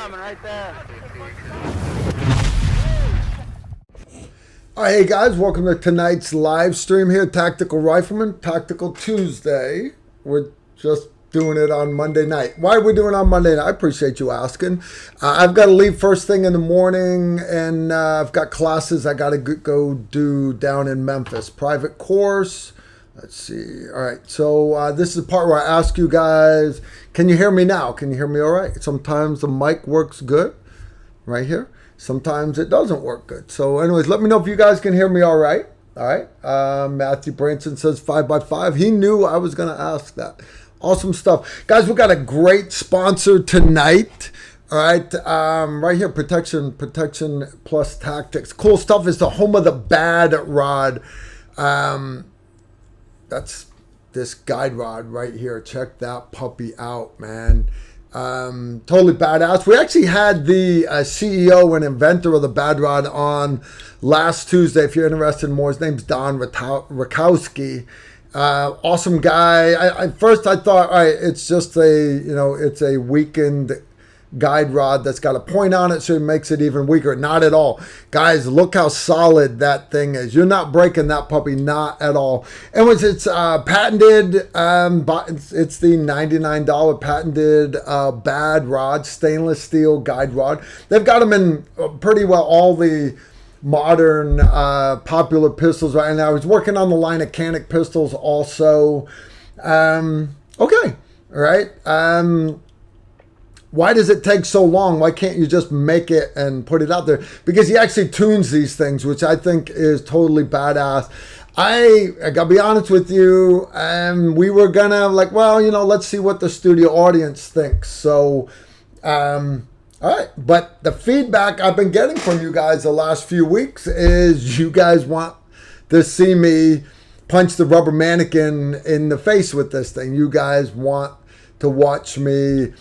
coming right there. All right, hey guys, welcome to tonight's live stream here, Tactical Rifleman, Tactical Tuesday. We're just doing it on Monday night. Why are we doing it on Monday night? I appreciate you asking. I've got to leave first thing in the morning, and I've got classes I got to go do down in Memphis. Private course. Let's see. All right, so this is the part where I ask you guys, can you hear me now? Can you hear me all right? Sometimes the mic works good right here. Sometimes it doesn't work good. So anyways, let me know if you guys can hear me all right. All right. Matthew Branson says 5x5. He knew I was going to ask that. Awesome stuff. Guys, we got a great sponsor tonight. All right. Right here, Protection Plus Tactics. Cool stuff. Is the home of the Bad Rod. That's this guide rod right here. Check that puppy out, man. Totally badass. We actually had the CEO and inventor of the Bad Rod on last Tuesday. If you're interested in more, his name's Don Rakowski. Awesome guy. First I thought, all right, it's just it's a weakened guide rod that's got a point on it, so it makes it even weaker. Not at all. Guys, look how solid that thing is. You're not breaking that puppy, not at all. And it's patented, it's the $99 patented Bad Rod, stainless steel guide rod. They've got them in pretty well all the modern popular pistols right now. I was working on the line of Canic pistols also. Okay, all right. Why does it take so long? Why can't you just make it and put it out there? Because he actually tunes these things, which I think is totally badass. I gotta be honest with you, we were gonna let's see what the studio audience thinks. So, all right. But the feedback I've been getting from you guys the last few weeks is you guys want to see me punch the rubber mannequin in the face with this thing. You guys want to watch me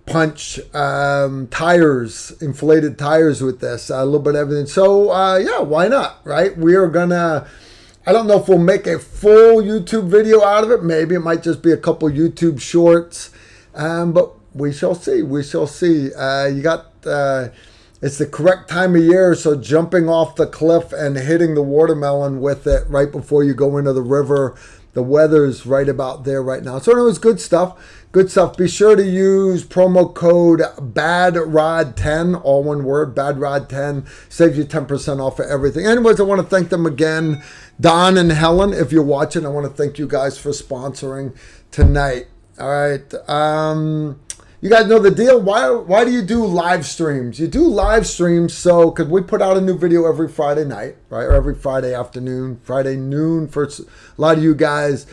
punch tires, inflated tires with this, a little bit of everything. So yeah, why not, right? We are gonna, I don't know if we'll make a full YouTube video out of it. Maybe it might just be a couple YouTube shorts, but we shall see. You got it's the correct time of year, so jumping off the cliff and hitting the watermelon with it right before you go into the river. The weather's right about there right now. So it was good stuff. Good stuff. Be sure to use promo code BADROD10, all one word, BADROD10. Saves you 10% off of everything. Anyways, I want to thank them again. Don and Helen, if you're watching, I want to thank you guys for sponsoring tonight. All right. You guys know the deal. Why do you do live streams? You do live streams because we put out a new video every Friday night, right? Or every Friday afternoon, Friday noon for a lot of you guys.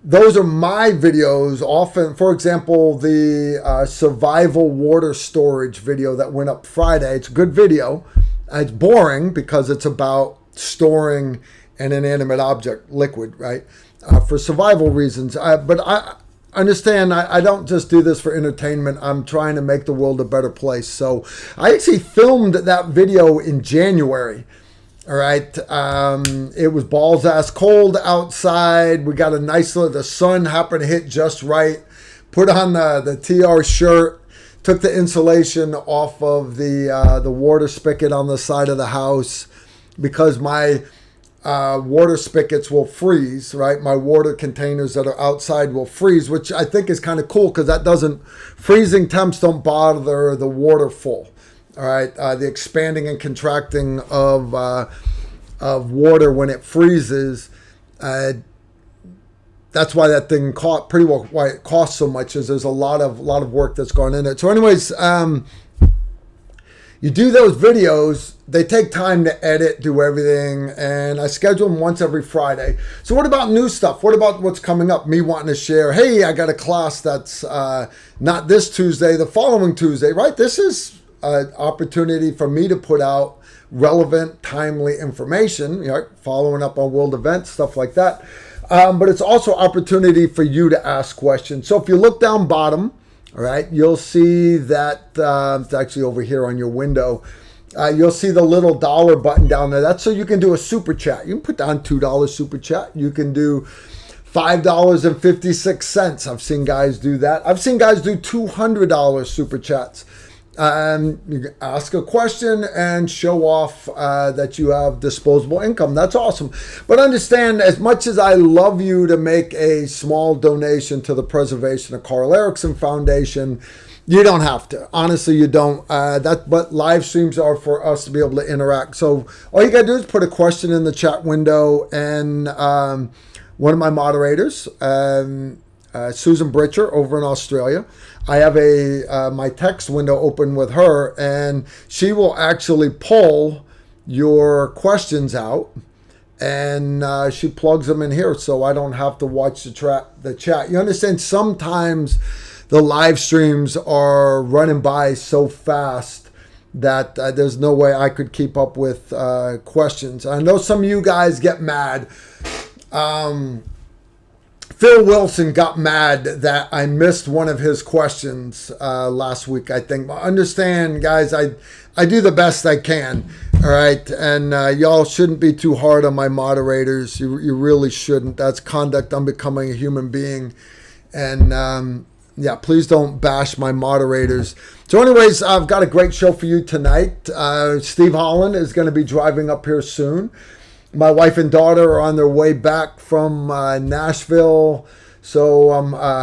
Those are my videos. Often, for example, the survival water storage video that went up Friday. It's a good video. It's boring because it's about storing an inanimate object, liquid, right? For survival reasons. But I understand, I don't just do this for entertainment. I'm trying to make the world a better place. So I actually filmed that video in January. All right. It was balls ass cold outside. We got a nice the sun happened to hit just right. Put on the TR shirt, took the insulation off of the water spigot on the side of the house because my water spigots will freeze, right? My water containers that are outside will freeze, which I think is kind of cool because that doesn't, freezing temps don't bother the water full. All right, the expanding and contracting of water when it freezes, that's why that thing why it costs so much is there's a lot of work that's gone in it. So anyways, you do those videos, they take time to edit, do everything, and I schedule them once every Friday. So what about new stuff? What about what's coming up? Me wanting to share, hey, I got a class that's not this Tuesday, the following Tuesday, right? This is an opportunity for me to put out relevant, timely information, following up on world events, stuff like that. But it's also opportunity for you to ask questions. So if you look down bottom, all right, you'll see that it's actually over here on your window. You'll see the little dollar button down there. That's so you can do a super chat. You can put down $2 super chat. You can do $5.56. I've seen guys do that. I've seen guys do $200 super chats. And you can ask a question and show off that you have disposable income. That's awesome. But understand, as much as I love you to make a small donation to the preservation of Carl Erickson Foundation, you don't have to. Honestly, you don't. But live streams are for us to be able to interact. So all you got to do is put a question in the chat window, and one of my moderators, Susan Britcher over in Australia, I have my text window open with her, and she will actually pull your questions out, and she plugs them in here, so I don't have to watch the chat. You understand? Sometimes the live streams are running by so fast that there's no way I could keep up with questions. I know some of you guys get mad. Phil Wilson got mad that I missed one of his questions last week, I think. But understand, guys, I do the best I can, all right? And y'all shouldn't be too hard on my moderators. You really shouldn't. That's conduct unbecoming a human being. And, yeah, please don't bash my moderators. So anyways, I've got a great show for you tonight. Steve Holland is going to be driving up here soon. My wife and daughter are on their way back from Nashville. So,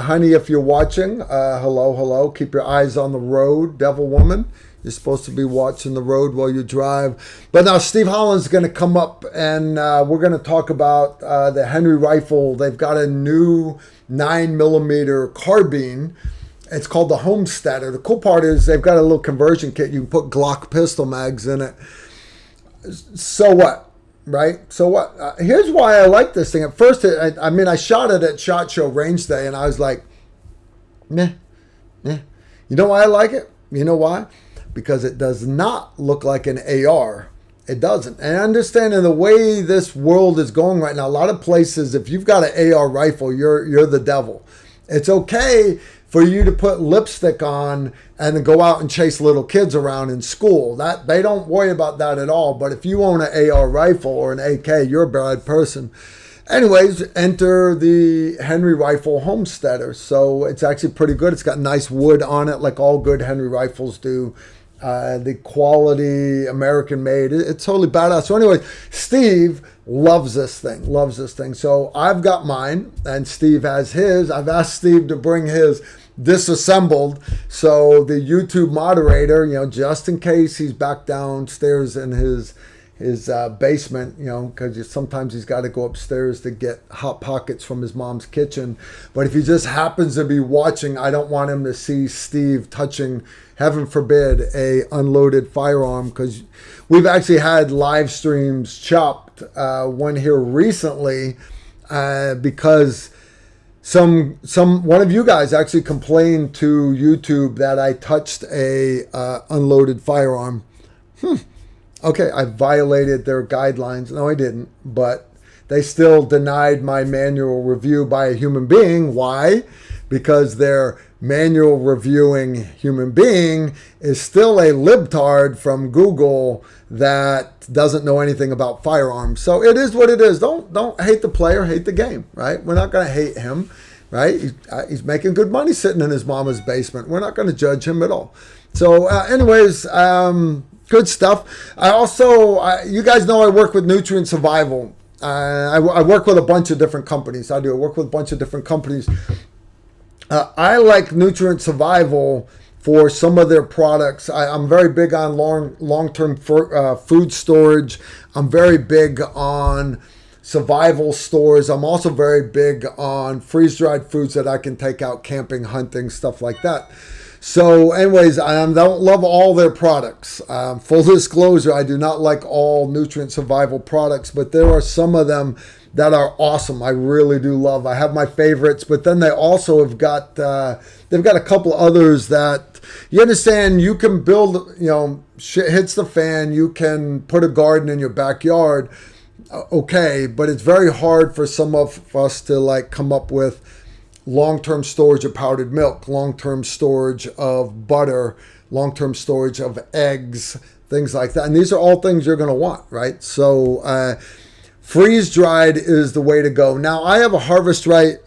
honey, if you're watching, hello. Keep your eyes on the road, devil woman. You're supposed to be watching the road while you drive. But now Steve Holland's going to come up, and we're going to talk about the Henry rifle. They've got a new 9mm carbine. It's called the Homesteader. The cool part is they've got a little conversion kit. You can put Glock pistol mags in it. So what? Right? So what? Here's why I like this thing. At first, I shot it at SHOT Show Range Day, and I was like, nah. You know why I like it? You know why? Because it does not look like an AR. It doesn't. And understanding the way this world is going right now, a lot of places, if you've got an AR rifle, you're the devil. It's okay for you to put lipstick on and then go out and chase little kids around in school. That they don't worry about that at all. But if you own an AR rifle or an AK, you're a bad person. Anyways, enter the Henry Rifle Homesteader. So it's actually pretty good. It's got nice wood on it, like all good Henry rifles do. The quality, American made, it's totally badass. So anyway, Steve loves this thing. So I've got mine, and Steve has his. I've asked Steve to bring his disassembled. So the YouTube moderator, just in case he's back downstairs in his basement, because sometimes he's got to go upstairs to get Hot Pockets from his mom's kitchen. But if he just happens to be watching, I don't want him to see Steve touching, heaven forbid, a unloaded firearm, because we've actually had live streams chopped, one here recently, because one of you guys actually complained to YouTube that I touched a unloaded firearm. Okay, I violated their guidelines. No, I didn't. But they still denied my manual review by a human being. Why? Because their manual reviewing human being is still a libtard from Google that doesn't know anything about firearms. So it is what it is. Don't hate the player, hate the game, right? We're not going to hate him, right? He's making good money sitting in his mama's basement. We're not going to judge him at all. So anyways, good stuff. I also, you guys know I work with Nutrient Survival. I work with a bunch of different companies. I work with a bunch of different companies. I like Nutrient Survival for some of their products. I'm very big on long-term food storage. I'm very big on survival stores. I'm also very big on freeze-dried foods that I can take out camping, hunting, stuff like that. So anyways, I don't love all their products. Full disclosure, I do not like all Nutrient Survival products, but there are some of them that are awesome. I really do love. I have my favorites, but then they also have got, they've got a couple others that, you understand, you can build, shit hits the fan, you can put a garden in your backyard, okay, but it's very hard for some of us to come up with long-term storage of powdered milk, long-term storage of butter, long-term storage of eggs, things like that. And these are all things you're going to want, right? So freeze-dried is the way to go. Now, I have a Harvest Right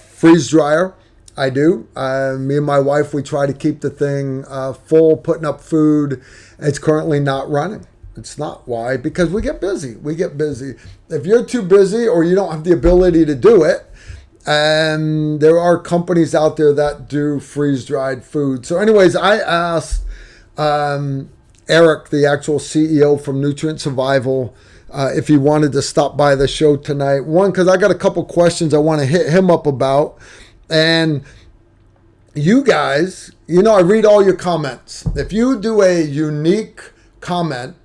freeze dryer. I do. Me and my wife, we try to keep the thing full, putting up food. It's currently not running. It's not. Why? Because we get busy. We get busy. If you're too busy or you don't have the ability to do it, and there are companies out there that do freeze-dried food. So anyways, I asked Eric, the actual CEO from Nutrient Survival, if he wanted to stop by the show tonight. One, because I got a couple questions I want to hit him up about. And you guys, I read all your comments. If you do a unique comment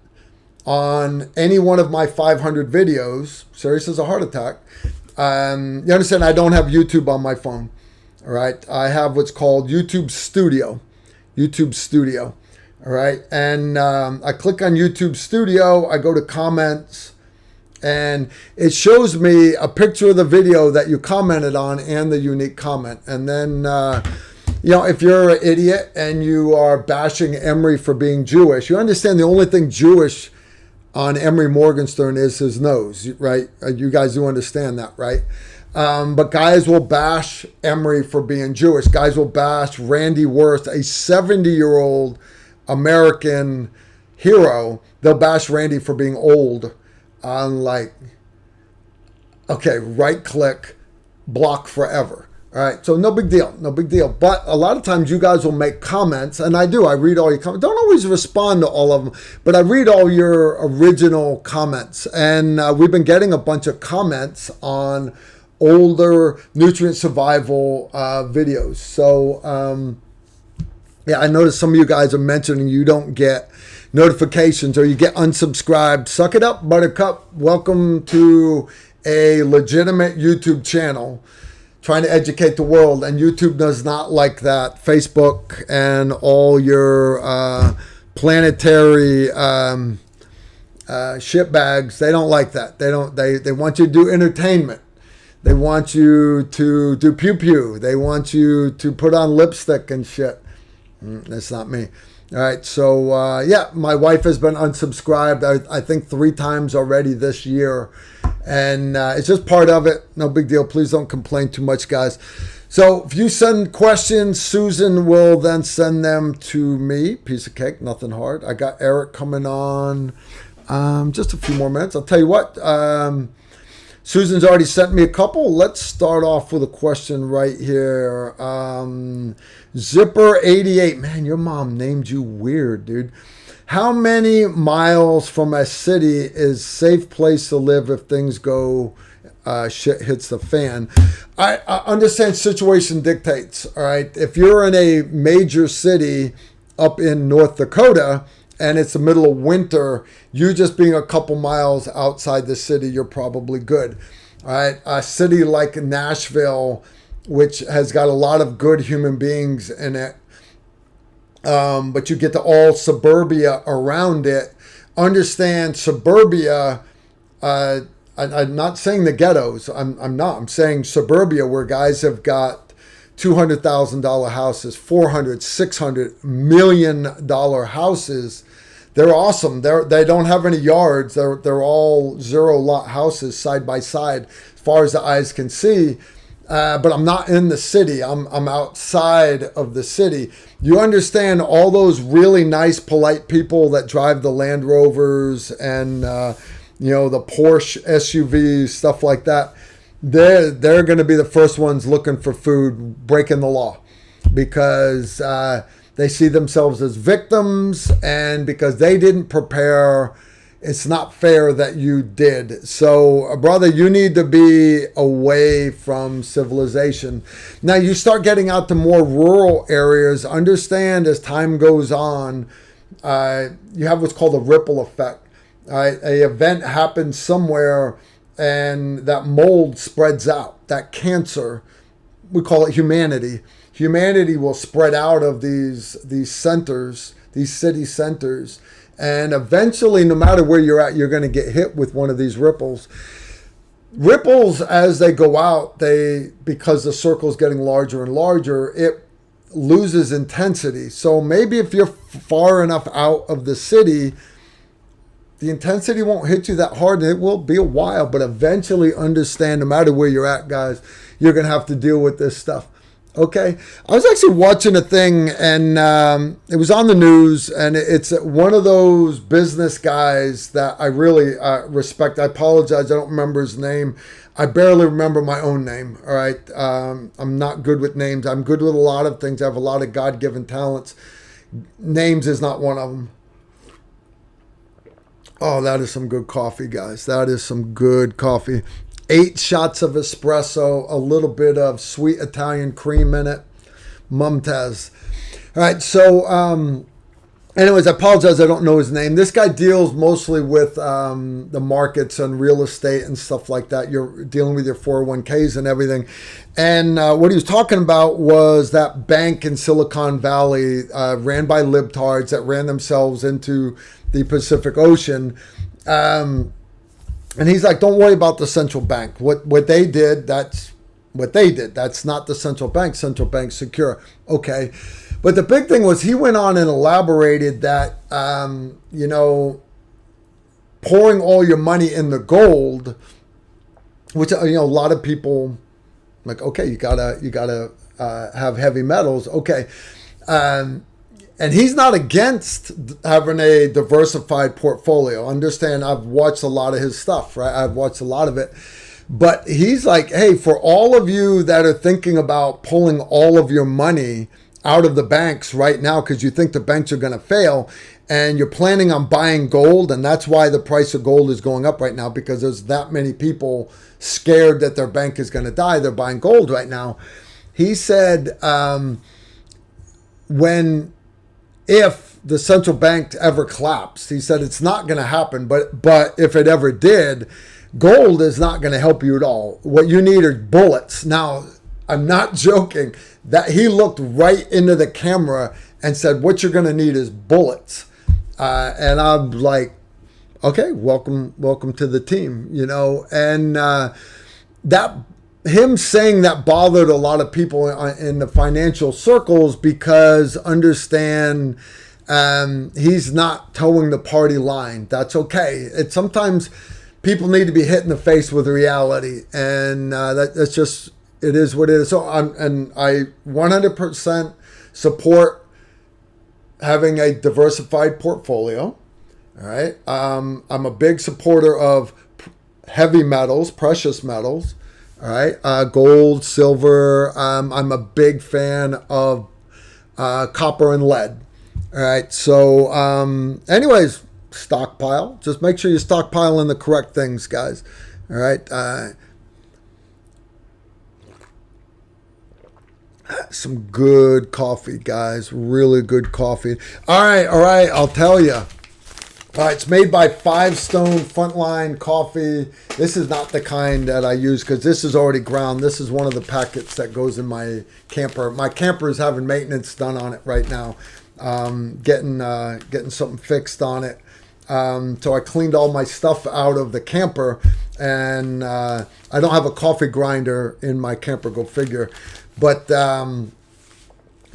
on any one of my 500 videos, serious as a heart attack, you understand I don't have YouTube on my phone. All right. I have what's called YouTube Studio. All right. And I click on YouTube Studio. I go to comments. And it shows me a picture of the video that you commented on and the unique comment. And then, if you're an idiot and you are bashing Emery for being Jewish, you understand the only thing Jewish on Emery Morgenstern is his nose, right? You guys do understand that, right? But guys will bash Emery for being Jewish. Guys will bash Randy Worst, a 70-year-old American hero. They'll bash Randy for being old. On right click, block forever. All right, so no big deal. But a lot of times you guys will make comments, and I read all your comments. Don't always respond to all of them, but I read all your original comments. And we've been getting a bunch of comments on older nutrient survival videos. So, I noticed some of you guys are mentioning you don't get notifications or you get unsubscribed. Suck it up, Buttercup. Welcome to a legitimate YouTube channel trying to educate the world, and YouTube does not like that. Facebook and all your planetary shitbags, they don't like that. They want you to do entertainment. They want you to do pew-pew. They want you to put on lipstick and shit. That's not me. All right, so my wife has been unsubscribed, I think 3 times already this year, and it's just part of it. No big deal. Please don't complain too much, guys. So if you send questions, Susan will then send them to me. Piece of cake, nothing hard. I got Eric coming on just a few more minutes. I'll tell you what, Susan's already sent me a couple. Let's start off with a question right here. Zipper88. Man, your mom named you weird, dude. How many miles from a city is safe place to live if things go, shit hits the fan? I understand situation dictates, all right? If you're in a major city up in North Dakota and it's the middle of winter, you just being a couple miles outside the city, you're probably good. All right, a city like Nashville, which has got a lot of good human beings in it, but you get to all suburbia around it. Understand suburbia, I'm not saying the ghettos, I'm not. I'm saying suburbia where guys have got $200,000 houses, $400, $600 million houses. They're awesome. They don't have any yards. They're all 0 lot houses side by side as far as the eyes can see. But I'm not in the city. I'm outside of the city. You understand all those really nice, polite people that drive the Land Rovers and the Porsche SUVs, stuff like that. They're going to be the first ones looking for food, breaking the law, because they see themselves as victims, and because they didn't prepare, it's not fair that you did. So, brother, you need to be away from civilization. Now, you start getting out to more rural areas. Understand, as time goes on, you have what's called a ripple effect. An event happens somewhere, and that mold spreads out. That cancer, we call it humanity. Humanity will spread out of these centers, these city centers. And eventually, no matter where you're at, you're going to get hit with one of these ripples. Ripples, as they go out, because the circle is getting larger and larger, it loses intensity. So maybe if you're far enough out of the city, the intensity won't hit you that hard, and it will be a while, but eventually understand, no matter where you're at, guys, you're going to have to deal with this stuff. Okay, I was actually watching a thing, and it was on the news, and it's one of those business guys that I really respect. I apologize, I don't remember his name. I barely remember my own name, all right? I'm not good with names. I'm good with a lot of things. I have a lot of God-given talents. Names is not one of them. Oh, that is some good coffee, guys. That is some good coffee. 8 shots of espresso, a little bit of sweet Italian cream in it. Mumtaz. All right, so anyways, I apologize, I don't know his name. This guy deals mostly with the markets and real estate and stuff like that. You're dealing with your 401ks and everything. And what he was talking about was that bank in Silicon Valley ran by libtards that ran themselves into the Pacific Ocean. And he's like, don't worry about the central bank. What they did, that's what they did. That's not the central bank. Central bank's secure. Okay. But the big thing was he went on and elaborated that, pouring all your money in the gold, which, a lot of people like, okay, you gotta have heavy metals. Okay. And he's not against having a diversified portfolio. Understand, I've watched a lot of his stuff, right? I've watched a lot of it. But he's like, hey, for all of you that are thinking about pulling all of your money out of the banks right now because you think the banks are going to fail and you're planning on buying gold, and that's why the price of gold is going up right now, because there's that many people scared that their bank is going to die. They're buying gold right now. He said if the central bank ever collapsed, he said it's not going to happen, but if it ever did, gold is not going to help you at all. What you need are bullets. Now, I'm not joking. That he looked right into the camera and said, what you're going to need is bullets. And I'm like, okay, welcome to the team, and that him saying that bothered a lot of people in the financial circles, because understand, he's not towing the party line. That's okay. It's sometimes people need to be hit in the face with reality, and that's just, it is what it is. So I 100% support having a diversified portfolio. All right. I'm a big supporter of heavy metals, precious metals. All right. Gold, silver. I'm a big fan of copper and lead. All right. So anyways, stockpile. Just make sure you stockpile in the correct things, guys. All right. Some good coffee, guys. Really good coffee. All right. I'll tell you. All right, it's made by 5 Stone Frontline Coffee. This is not the kind that I use because this is already ground. This is one of the packets that goes in my camper. My camper is having maintenance done on it right now. Getting something fixed on it. So I cleaned all my stuff out of the camper, and I don't have a coffee grinder in my camper. Go figure. But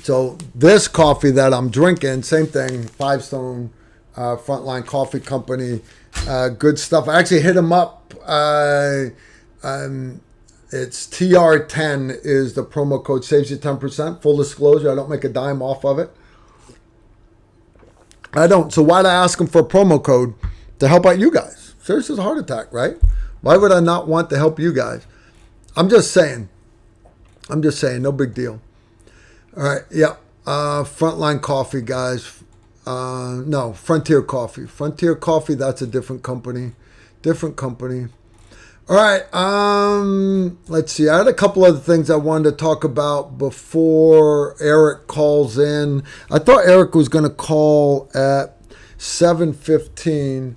so this coffee that I'm drinking, same thing, 5 Stone. Frontline Coffee Company, good stuff. I actually hit them up. It's TR10 is the promo code, saves you 10%. Full disclosure, I don't make a dime off of it. I don't. So why'd I ask them for a promo code? To help out you guys. Seriously, it's a heart attack, right? Why would I not want to help you guys? I'm just saying, no big deal. All right, yeah. Frontline Coffee, guys. No, Frontier Coffee. Frontier Coffee, that's a different company. All right, let's see. I had a couple other things I wanted to talk about before Eric calls in. I thought Eric was going to call at 7:15.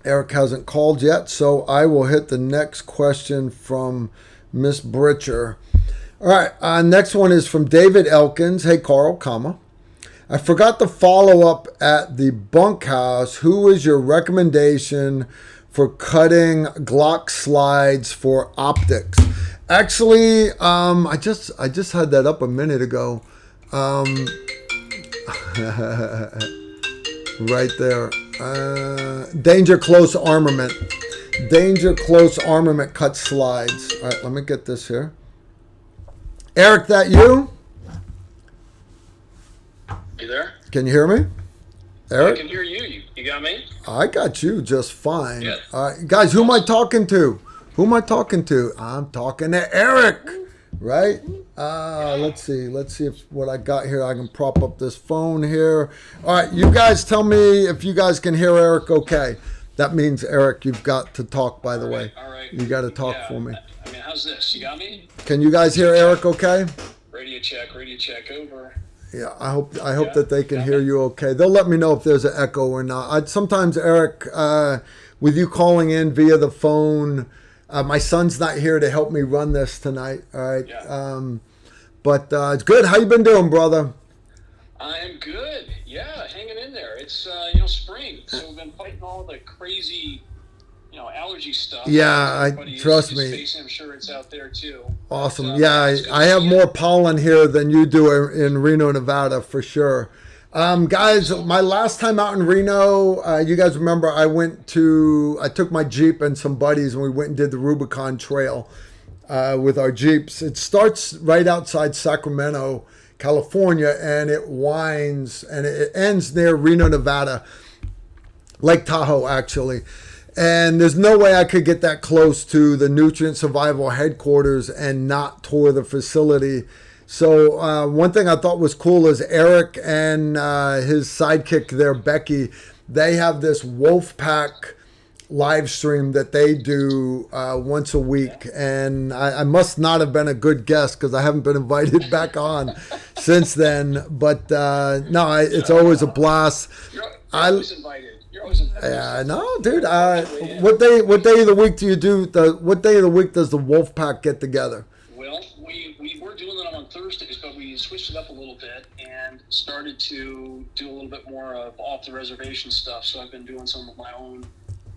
Eric hasn't called yet, so I will hit the next question from Miss Britcher. All right, next one is from David Elkins. Hey, Carl, comma. I forgot to follow up at the bunkhouse. Who is your recommendation for cutting Glock slides for optics? Actually, I just had that up a minute ago. Right there. Danger close armament. Danger close armament cut slides. All right, let me get this here. Eric, that you? You there? Can you hear me? Eric? I can hear you. You got me? I got you just fine. Yes. Guys, who am I talking to? Who am I talking to? I'm talking to Eric, right? Let's see. Let's see if what I got here. I can prop up this phone here. All right, you guys tell me if you guys can hear Eric okay. That means, Eric, you've got to talk, by the way. All right. You got to talk for me. I mean, how's this? You got me? Can you guys hear Eric okay? Radio check, over. Yeah, I hope that they can hear you okay. They'll let me know if there's an echo or not. Sometimes, Eric, with you calling in via the phone, my son's not here to help me run this tonight. All right. Yeah. But it's good. How you been doing, brother? I am good. Yeah, hanging in there. It's spring, so we've been fighting all the crazy, allergy stuff. Yeah, trust me. Facing, I'm sure it's out there too. Awesome. But, yeah, I have more pollen here than you do in Reno, Nevada, for sure. Guys, my last time out in Reno, you guys remember I took my Jeep and some buddies and we went and did the Rubicon Trail with our Jeeps. It starts right outside Sacramento, California, and it winds and it ends near Reno, Nevada, Lake Tahoe, actually. And there's no way I could get that close to the Nutrient Survival headquarters and not tour the facility. So one thing I thought was cool is Eric and his sidekick there, Becky, they have this Wolfpack live stream that they do once a week. And I must not have been a good guest because I haven't been invited back on since then. But no, it's always a blast. You're always invited. Yeah, no, dude. What day of the week do you do? What day of the week does the Wolfpack get together? Well, we were doing it on Thursdays, but we switched it up a little bit and started to do a little bit more of off the reservation stuff. So I've been doing some of my own,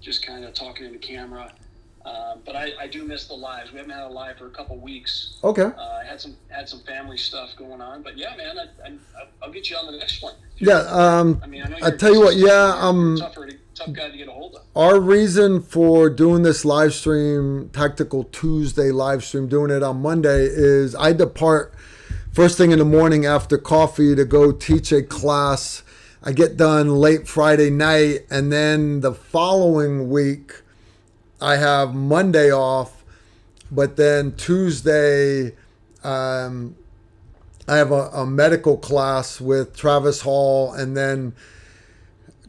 just kind of talking into camera. But I do miss the lives. We haven't had a live for a couple weeks. Okay. I had some family stuff going on, but yeah, man, I'll get you on the next one. Yeah. I mean, I know I tell you what. Yeah. Tough guy to get a hold of. Our reason for doing this live stream, Tactical Tuesday live stream, doing it on Monday, is I depart first thing in the morning after coffee to go teach a class. I get done late Friday night, and then the following week, I have Monday off, but then Tuesday, I have a medical class with Travis Hall, and then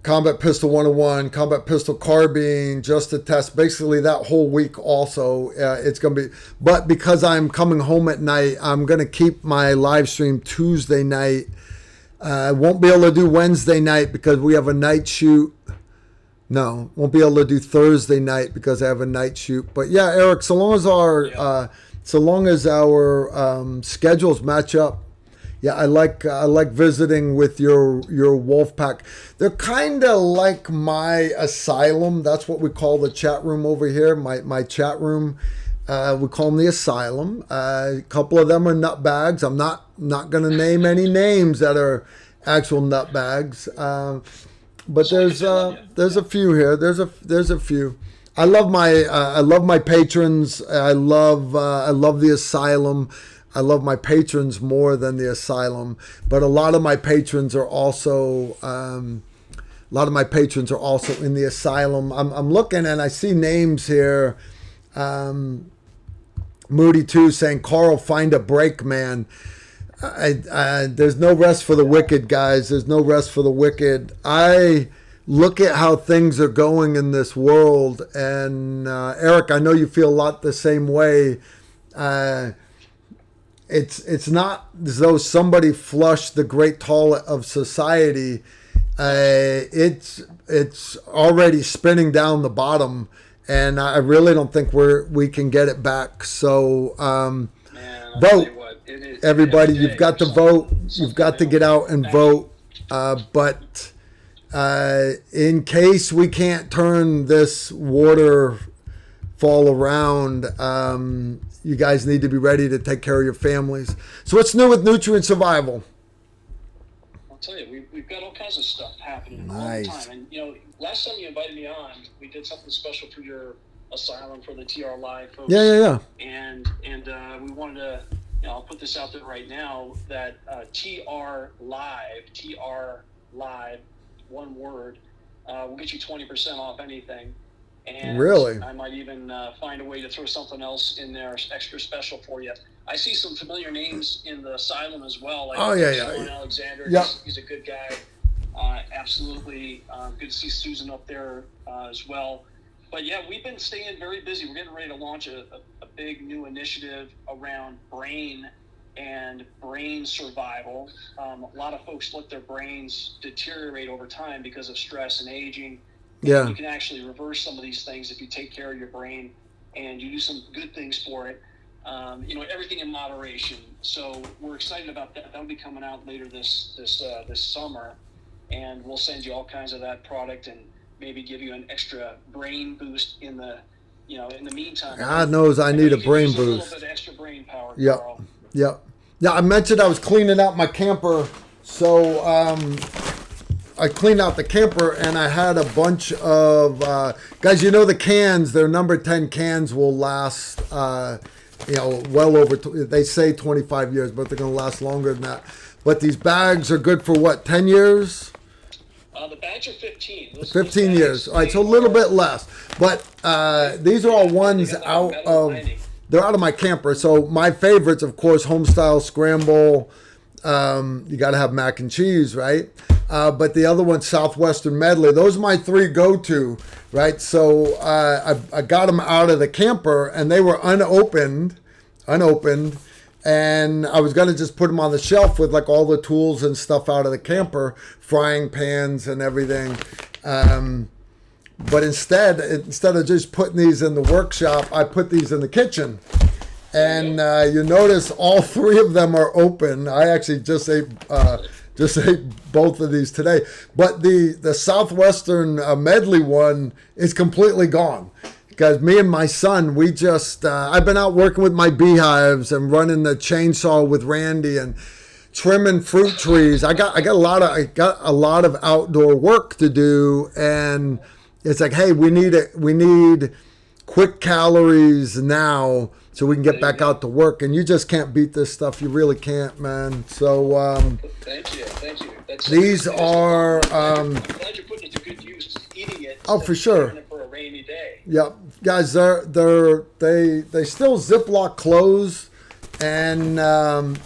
Combat Pistol 101, Combat Pistol Carbine, just to test. Basically, that whole week also, it's going to be. But because I'm coming home at night, I'm going to keep my live stream Tuesday night. I won't be able to do Wednesday night because we have a night shoot. No, won't be able to do Thursday night because I have a night shoot. But yeah, Eric, so long as our schedules match up, yeah, I like visiting with your Wolfpack. They're kind of like my asylum. That's what we call the chat room over here. My chat room, we call them the asylum. A couple of them are nutbags. I'm not going to name any names that are actual nutbags. But there's a few here. There's a few. I love my patrons. I love the asylum. I love my patrons more than the asylum. But a lot of my patrons are also in the asylum. I'm looking and I see names here. Moody 2 saying, Carl, find a break, man. There's no rest for the wicked, guys. There's no rest for the wicked. I look at how things are going in this world, and Eric, I know you feel a lot the same way. It's not as though somebody flushed the great toilet of society. It's already spinning down the bottom, and I really don't think we can get it back. So vote. Everybody, you've got to vote. You've got to get out and vote. But in case we can't turn this waterfall around, you guys need to be ready to take care of your families. So what's new with Nutrient Survival? tell you, we've got all kinds of stuff happening all Nice. the time. And, you know, last time you invited me on, we did something special for your asylum for the TR Live folks. Yeah. And we wanted to, you know, I'll put this out there right now, that TR Live, one word, will get you 20% off anything. And Really? I might even find a way to throw something else in there extra special for you. I see some familiar names in the asylum as well. Like Sean Alexander. Yeah. He's a good guy. Absolutely. Good to see Susan up there as well. But yeah, we've been staying very busy. We're getting ready to launch a big new initiative around brain and brain survival. A lot of folks let their brains deteriorate over time because of stress and aging. Yeah. You can actually reverse some of these things if you take care of your brain and you do some good things for it. You know, everything in moderation. So we're excited about that. That'll be coming out later this summer, and we'll send you all kinds of that product and maybe give you an extra brain boost in the meantime. God knows I need a brain boost. A little bit of extra brain power. Yep. Carl. Yep. Yeah, I mentioned I was cleaning out my camper, so I cleaned out the camper and I had a bunch of guys. You know the cans, their number 10 cans will last. Well over. They say 25 years, but they're going to last longer than that. But these bags are good for what? 10 years. The bags are 15. Those 15 years. All right, so a little bit less. But these are all ones out of. They're out of my camper. So my favorites, of course, Homestyle Scramble. You got to have mac and cheese, right? But the other one, Southwestern Medley. Those are my three go-to, right? So I got them out of the camper, and they were unopened, and I was gonna just put them on the shelf with like all the tools and stuff out of the camper, frying pans and everything. But instead of just putting these in the workshop, I put these in the kitchen. And you notice all three of them are open. I actually just ate both of these today. But the Southwestern Medley one is completely gone. Because me and my son, we just, I've been out working with my beehives and running the chainsaw with Randy and trimming fruit trees. I got a lot of outdoor work to do, and it's like, hey, we need quick calories now so we can get back out to work. And you just can't beat this stuff. You really can't, man. So thank you. These are. I'm glad you're putting it to good use, eating it. Oh, for sure. It for a rainy day. Yep, guys, they still Ziploc closed, and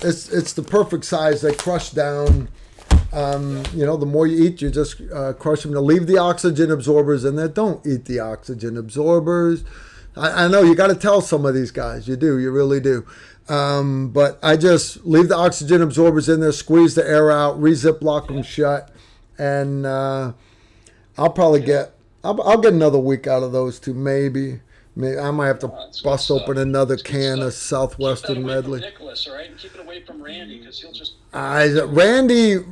it's the perfect size. They crush down. The more you eat, you just crush them to leave the oxygen absorbers in there. Don't eat the oxygen absorbers. I know you got to tell some of these guys. You do, you really do. But I just leave the oxygen absorbers in there, squeeze the air out, re-Ziploc them shut, and I'll probably I'll get another week out of those two, maybe. I might have to bust open another can of Southwestern Medley. Keep it away from Nicholas, all right? And keep it away from Randy, because he'll just... Randy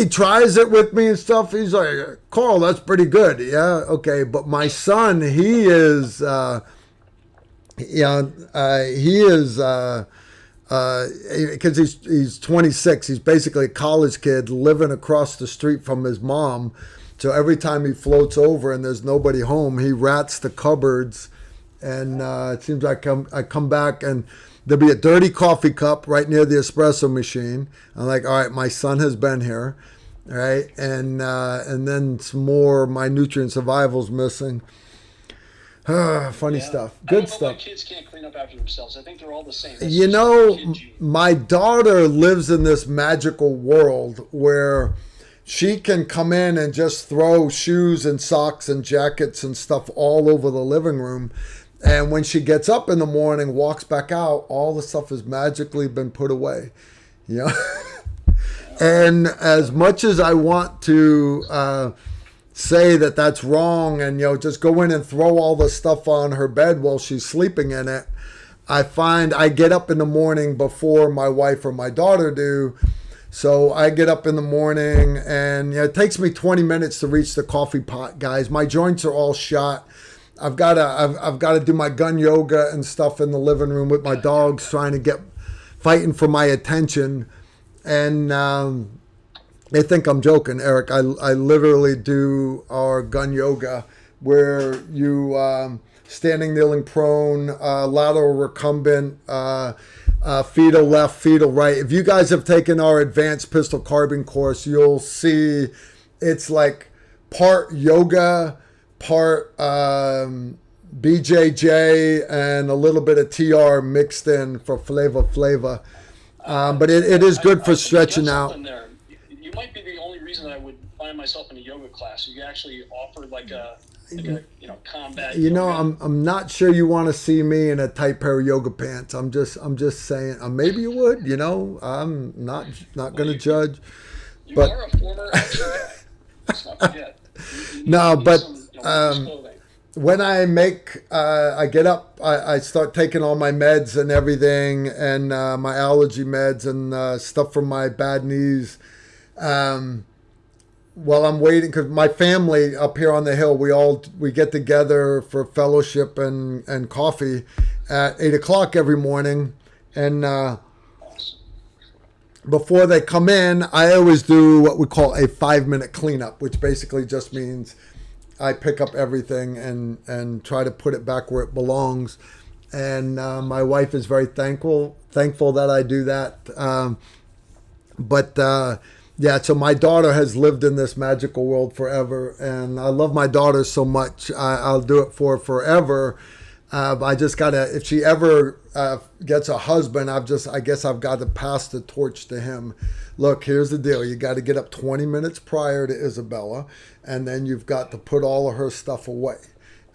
tries it with me and stuff. He's like, Carl, that's pretty good. Yeah, okay. But my son, he is... because he's 26. He's basically a college kid living across the street from his mom. So every time he floats over and there's nobody home, he rats the cupboards. And it seems like I come back and there'll be a dirty coffee cup right near the espresso machine. I'm like, all right, my son has been here, all right? And then some more, my nutrient survival's missing. Funny stuff. Good stuff. Why kids can't clean up after themselves. I think they're all the same. My daughter lives in this magical world where she can come in and just throw shoes and socks and jackets and stuff all over the living room. And when she gets up in the morning, walks back out, all the stuff has magically been put away. You know? And as much as I want to say that that's wrong and, just go in and throw all the stuff on her bed while she's sleeping in it, I find I get up in the morning before my wife or my daughter do. So I get up in the morning and it takes me 20 minutes to reach the coffee pot, guys. My joints are all shot. I've got to do my gun yoga and stuff in the living room with my dogs fighting for my attention. And They think I'm joking, Eric. I literally do our gun yoga where you standing, kneeling, prone, lateral recumbent, fetal left, fetal right. If you guys have taken our advanced pistol carbine course, you'll see it's like part yoga, part BJJ, and a little bit of TR mixed in for flavor. But it is good for stretching out. There. You might be the only reason I would find myself in a yoga class. You actually offer like a combat. Yoga. I'm not sure you want to see me in a tight pair of yoga pants. I'm just saying. Maybe you would. I'm not going to judge. You are a former action guy. Let's not forget. No, but when I I get up, I start taking all my meds and everything, and my allergy meds and stuff from my bad knees. While I'm waiting, because my family up here on the hill, we get together for fellowship and coffee at 8:00 every morning, and before they come in, I always do what we call a 5-minute cleanup, which basically just means I pick up everything and try to put it back where it belongs. And my wife is very thankful that I do that. Yeah, so my daughter has lived in this magical world forever, and I love my daughter so much. I'll do it for her forever. I just gotta, if she ever gets a husband, I guess I've got to pass the torch to him. Look, here's the deal. You got to get up 20 minutes prior to Isabella, and then you've got to put all of her stuff away.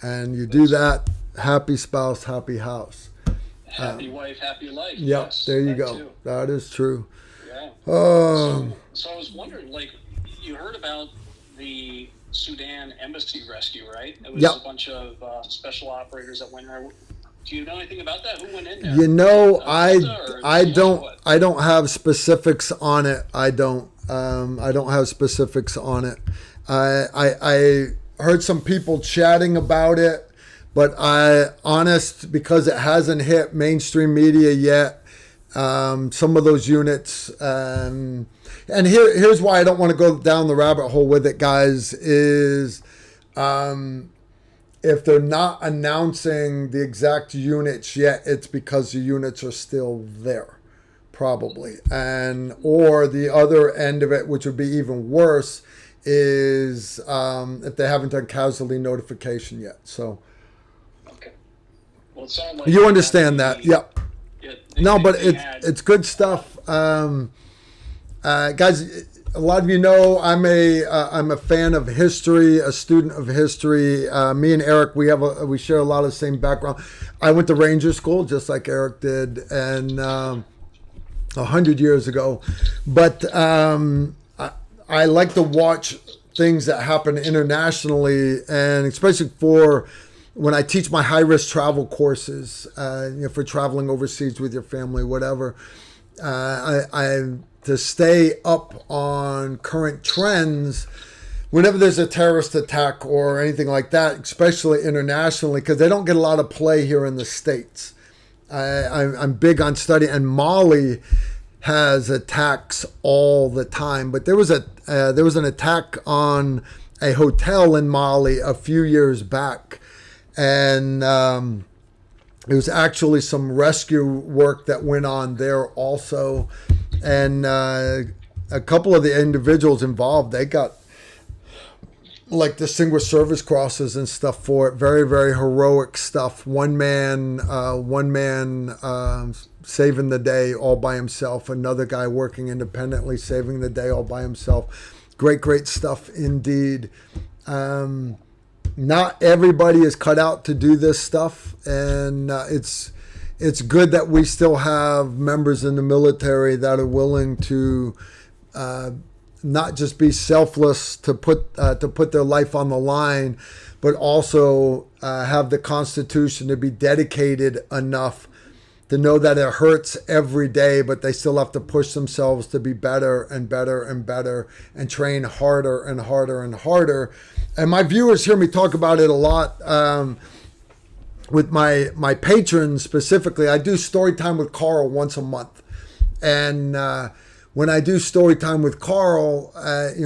And you do that, happy spouse, happy house. Happy wife, happy life. Yep, Yes, there you go. Too. That is true. Yeah. So I was wondering, like, you heard about the Sudan embassy rescue, right? It was Yep. a bunch of special operators that went there. Do you know anything about that? Who went in there? I don't have specifics on it. I don't have specifics on it. I heard some people chatting about it, but because it hasn't hit mainstream media yet. Some of those units, and here's why I don't want to go down the rabbit hole with it, guys, is if they're not announcing the exact units yet, it's because the units are still there, probably. Or the other end of it, which would be even worse, is if they haven't done casualty notification yet. So, okay. Well, it sounded like you understand that, yep. No, but it's good stuff, guys. A lot of you know I'm a fan of history, a student of history. Me and Eric, we share a lot of the same background. I went to Ranger School just like Eric did, and 100 years ago. But I like to watch things that happen internationally, and especially for when I teach my high-risk travel courses, for traveling overseas with your family, whatever, to stay up on current trends whenever there's a terrorist attack or anything like that, especially internationally, because they don't get a lot of play here in the States. I'm big on studying, and Mali has attacks all the time. But there was an attack on a hotel in Mali a few years back. And it was actually some rescue work that went on there also. And a couple of the individuals involved, they got like Distinguished Service Crosses and stuff for it. Very, very heroic stuff. One man saving the day all by himself. Another guy working independently, saving the day all by himself. Great stuff indeed. Not everybody is cut out to do this stuff, and it's good that we still have members in the military that are willing to not just be selfless to put their life on the line, but also have the Constitution to be dedicated enough to know that it hurts every day, but they still have to push themselves to be better and better and better and train harder and harder and harder. And my viewers hear me talk about it a lot with my patrons specifically. I do story time with Carl once a month. And when I do story time with Carl,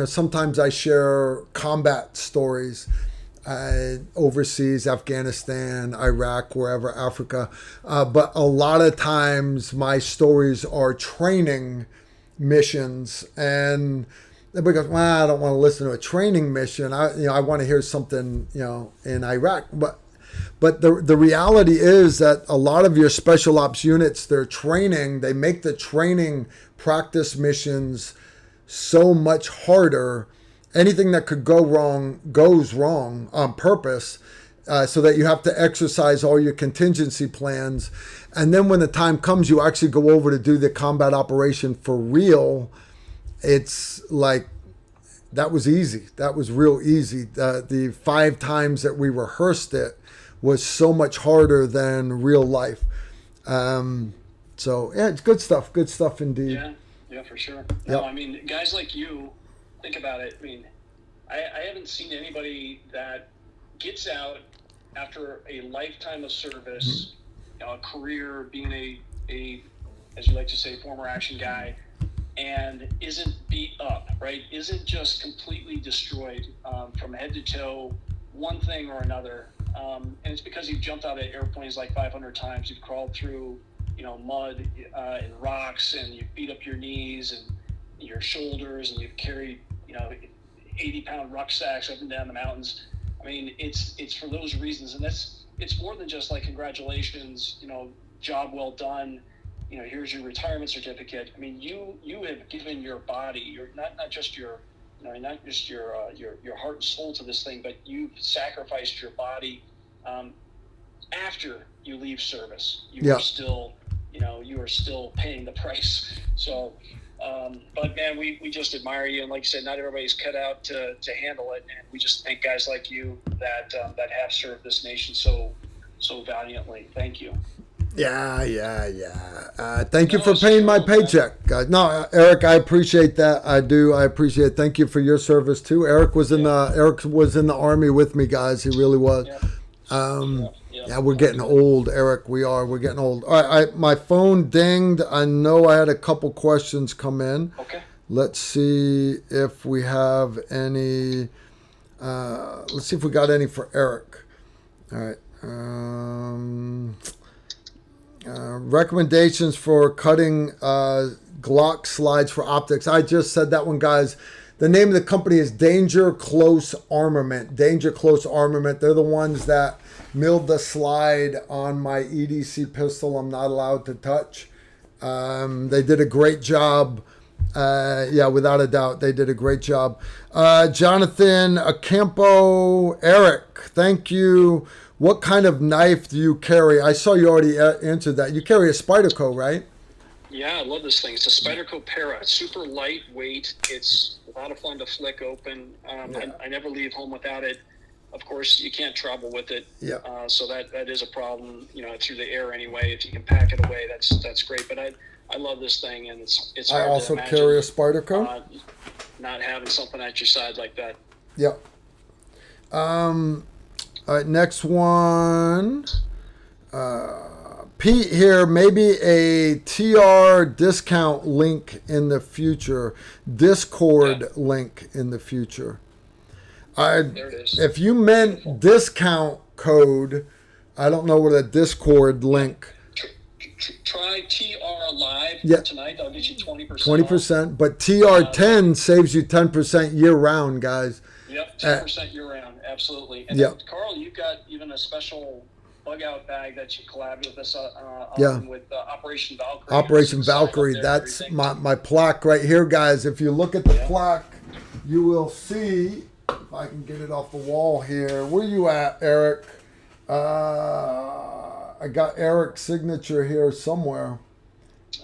sometimes I share combat stories overseas, Afghanistan, Iraq, wherever, Africa. But a lot of times my stories are training missions, and everybody goes, well, I don't want to listen to a training mission. I want to hear something, in Iraq. But the reality is that a lot of your special ops units, they're training, they make the training practice missions so much harder. Anything that could go wrong goes wrong on purpose, so that you have to exercise all your contingency plans. And then when the time comes, you actually go over to do the combat operation for real. It's like, that was easy. That was real easy. The 5 times that we rehearsed it was so much harder than real life. So yeah, it's good stuff. Good stuff indeed. Yeah, for sure. Yep. No, I mean, guys like you, think about it. I mean, I haven't seen anybody that gets out after a lifetime of service, a career being a, as you like to say, former action guy, and isn't beat up, right? Isn't just completely destroyed from head to toe, one thing or another. And it's because you've jumped out of airplanes like 500 times. You've crawled through, mud and rocks, and you've beat up your knees and your shoulders, and you've carried, 80-pound rucksacks up and down the mountains. I mean, it's for those reasons, and it's more than just like, congratulations, job well done. Here's your retirement certificate. I mean, you have given your body, your not just your not just your heart and soul to this thing, but you've sacrificed your body after you leave service. You are still, you are still paying the price. So, but man, we just admire you, and like you said, not everybody's cut out to handle it, and we just thank guys like you that have served this nation so valiantly. Thank you. Yeah. Thank you for paying my paycheck, guys. No, Eric, I appreciate that. I do. I appreciate it. Thank you for your service too. Eric was in the Army with me, guys. He really was. Yeah, we're getting old, Eric. We're getting old. All right, my phone dinged. I know I had a couple questions come in. Okay. Let's see if we have any. Let's see if we got any for Eric. All right. Recommendations for cutting Glock slides for optics. I just said that one, guys. The name of the company is Danger Close Armament. Danger Close Armament. They're the ones that milled the slide on my EDC pistol I'm not allowed to touch. They did a great job. Without a doubt, they did a great job. Jonathan Acampo, Eric, thank you. What kind of knife do you carry? I saw you already answered that. You carry a Spyderco, right? Yeah, I love this thing. It's a Spyderco Para. It's super lightweight. It's a lot of fun to flick open. I never leave home without it. Of course, you can't travel with it. Yeah. So that is a problem, through the air anyway. If you can pack it away, that's great. But I love this thing, and it's hard I also to imagine, carry a Spyderco. Not having something at your side like that. Yep. All right, next one. Pete here, maybe a TR discount link in the future, Discord link in the future. There it is. If you meant discount code, I don't know what a Discord link. Try TR Live tonight. I'll get you 20%. 20%, but TR10 saves you 10% year round, guys. Yep, 10% year round, absolutely. And then, Carl, you've got even a special bug out bag that you collabed with us on with Operation Valkyrie. Operation Valkyrie, that's my plaque right here, guys. If you look at the plaque, you will see, if I can get it off the wall here. Where you at, Eric? I got Eric's signature here somewhere.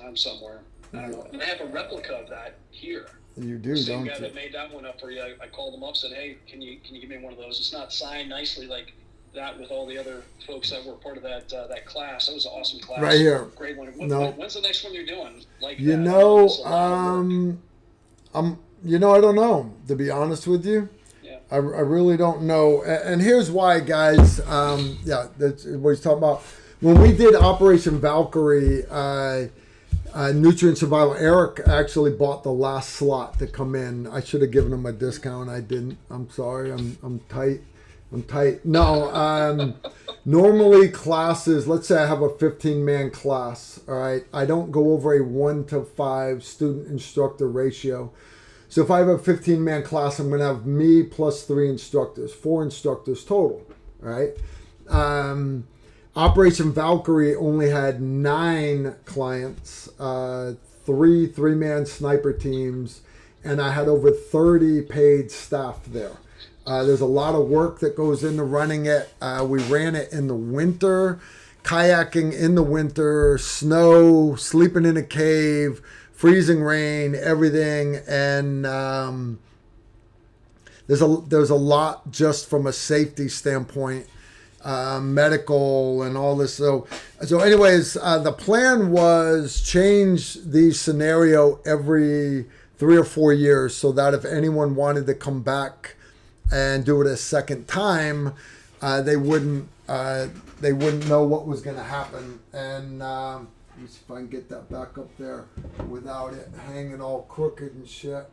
I'm somewhere. I don't know. And I have a replica of that here. You do, the same don't guy you? that made that one up for you. I called him up, said, "Hey, can you give me one of those?" It's not signed nicely like that with all the other folks that were part of that class. That was an awesome class. Right here. Great one. When's the next one you're doing? Like I don't know, to be honest with you. Yeah. I really don't know. And here's why, guys. That's what he's talking about. When we did Operation Valkyrie, Nutrient Survival. Eric actually bought the last slot to come in. I should have given him a discount. I didn't. I'm sorry. I'm tight. I'm tight. No. Normally classes. Let's say I have a 15-man class. All right. I don't go over a 1-to-5 student instructor ratio. So if I have a 15-man class, I'm going to have me plus 3 instructors, 4 instructors total. All right. Operation Valkyrie only had 9 clients, 3-man sniper teams, and I had over 30 paid staff there. There's a lot of work that goes into running it. We ran it in the winter, kayaking in the winter, snow, sleeping in a cave, freezing rain, everything, and there's a lot just from a safety standpoint. Medical and all this. So anyways, the plan was change the scenario every 3 or 4 years so that if anyone wanted to come back and do it a second time, they wouldn't know what was going to happen. And let me see if I can get that back up there without it hanging all crooked and shit.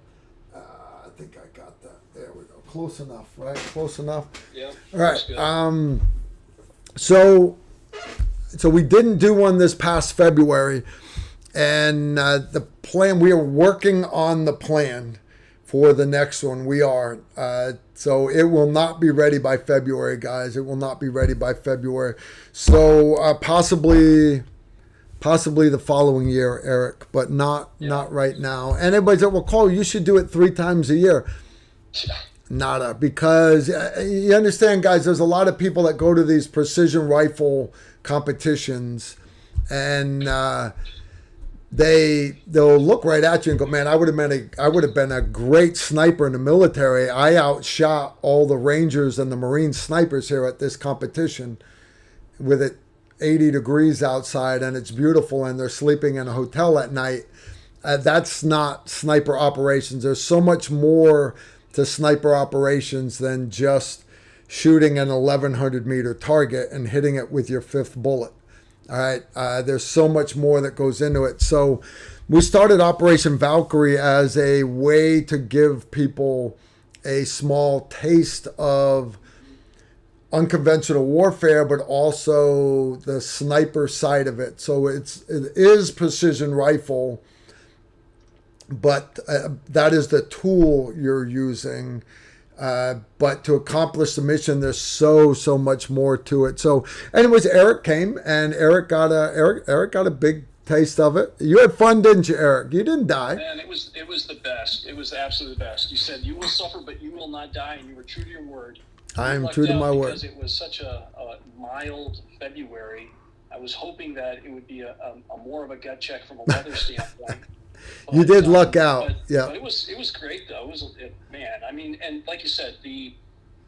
I think I got that. There we go. Close enough, right? Close enough. Yeah. All right. So we didn't do one this past February, and the plan, we are working on the plan for the next one. We are. So it will not be ready by February, guys. It will not be ready by February. So possibly the following year, Eric, but not right now. And everybody said, well, Cole, you should do it 3 times a year. Nada, because you understand, guys, there's a lot of people that go to these precision rifle competitions, and they'll look right at you and go, man, I would have been a great sniper in the military. I outshot all the Rangers and the Marine snipers here at this competition with it 80 degrees outside and it's beautiful and they're sleeping in a hotel at night. That's not sniper operations. There's so much more to sniper operations than just shooting an 1,100 meter target and hitting it with your 5th bullet. All right. There's so much more that goes into it. So we started Operation Valkyrie as a way to give people a small taste of unconventional warfare, but also the sniper side of it. So it is precision rifle, but that is the tool you're using. But to accomplish the mission, there's so much more to it. So anyways, Eric came and Eric got a big taste of it. You had fun, didn't you, Eric? You didn't die. Man, it was the best. It was absolutely the best. You said you will suffer, but you will not die, and you were true to your word. I'm true to my word. Because it was such a mild February. I was hoping that it would be a more of a gut check from a weather standpoint. You did luck out. But it was great though. Man. I mean, and like you said, the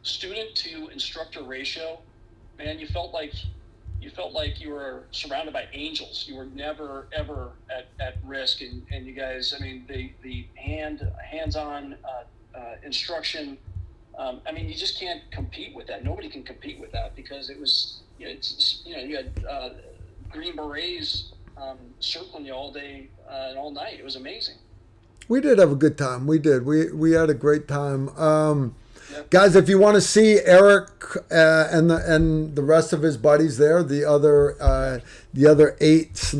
student to instructor ratio, man, you felt like you were surrounded by angels. You were never ever at risk, and you guys, I mean, the hands-on instruction. I mean, you just can't compete with that. Nobody can compete with that because it was, you had Green Berets circling you all day and all night. It was amazing. We did have a good time. We did. We had a great time. Guys, if you want to see Eric and the rest of his buddies there, the other 8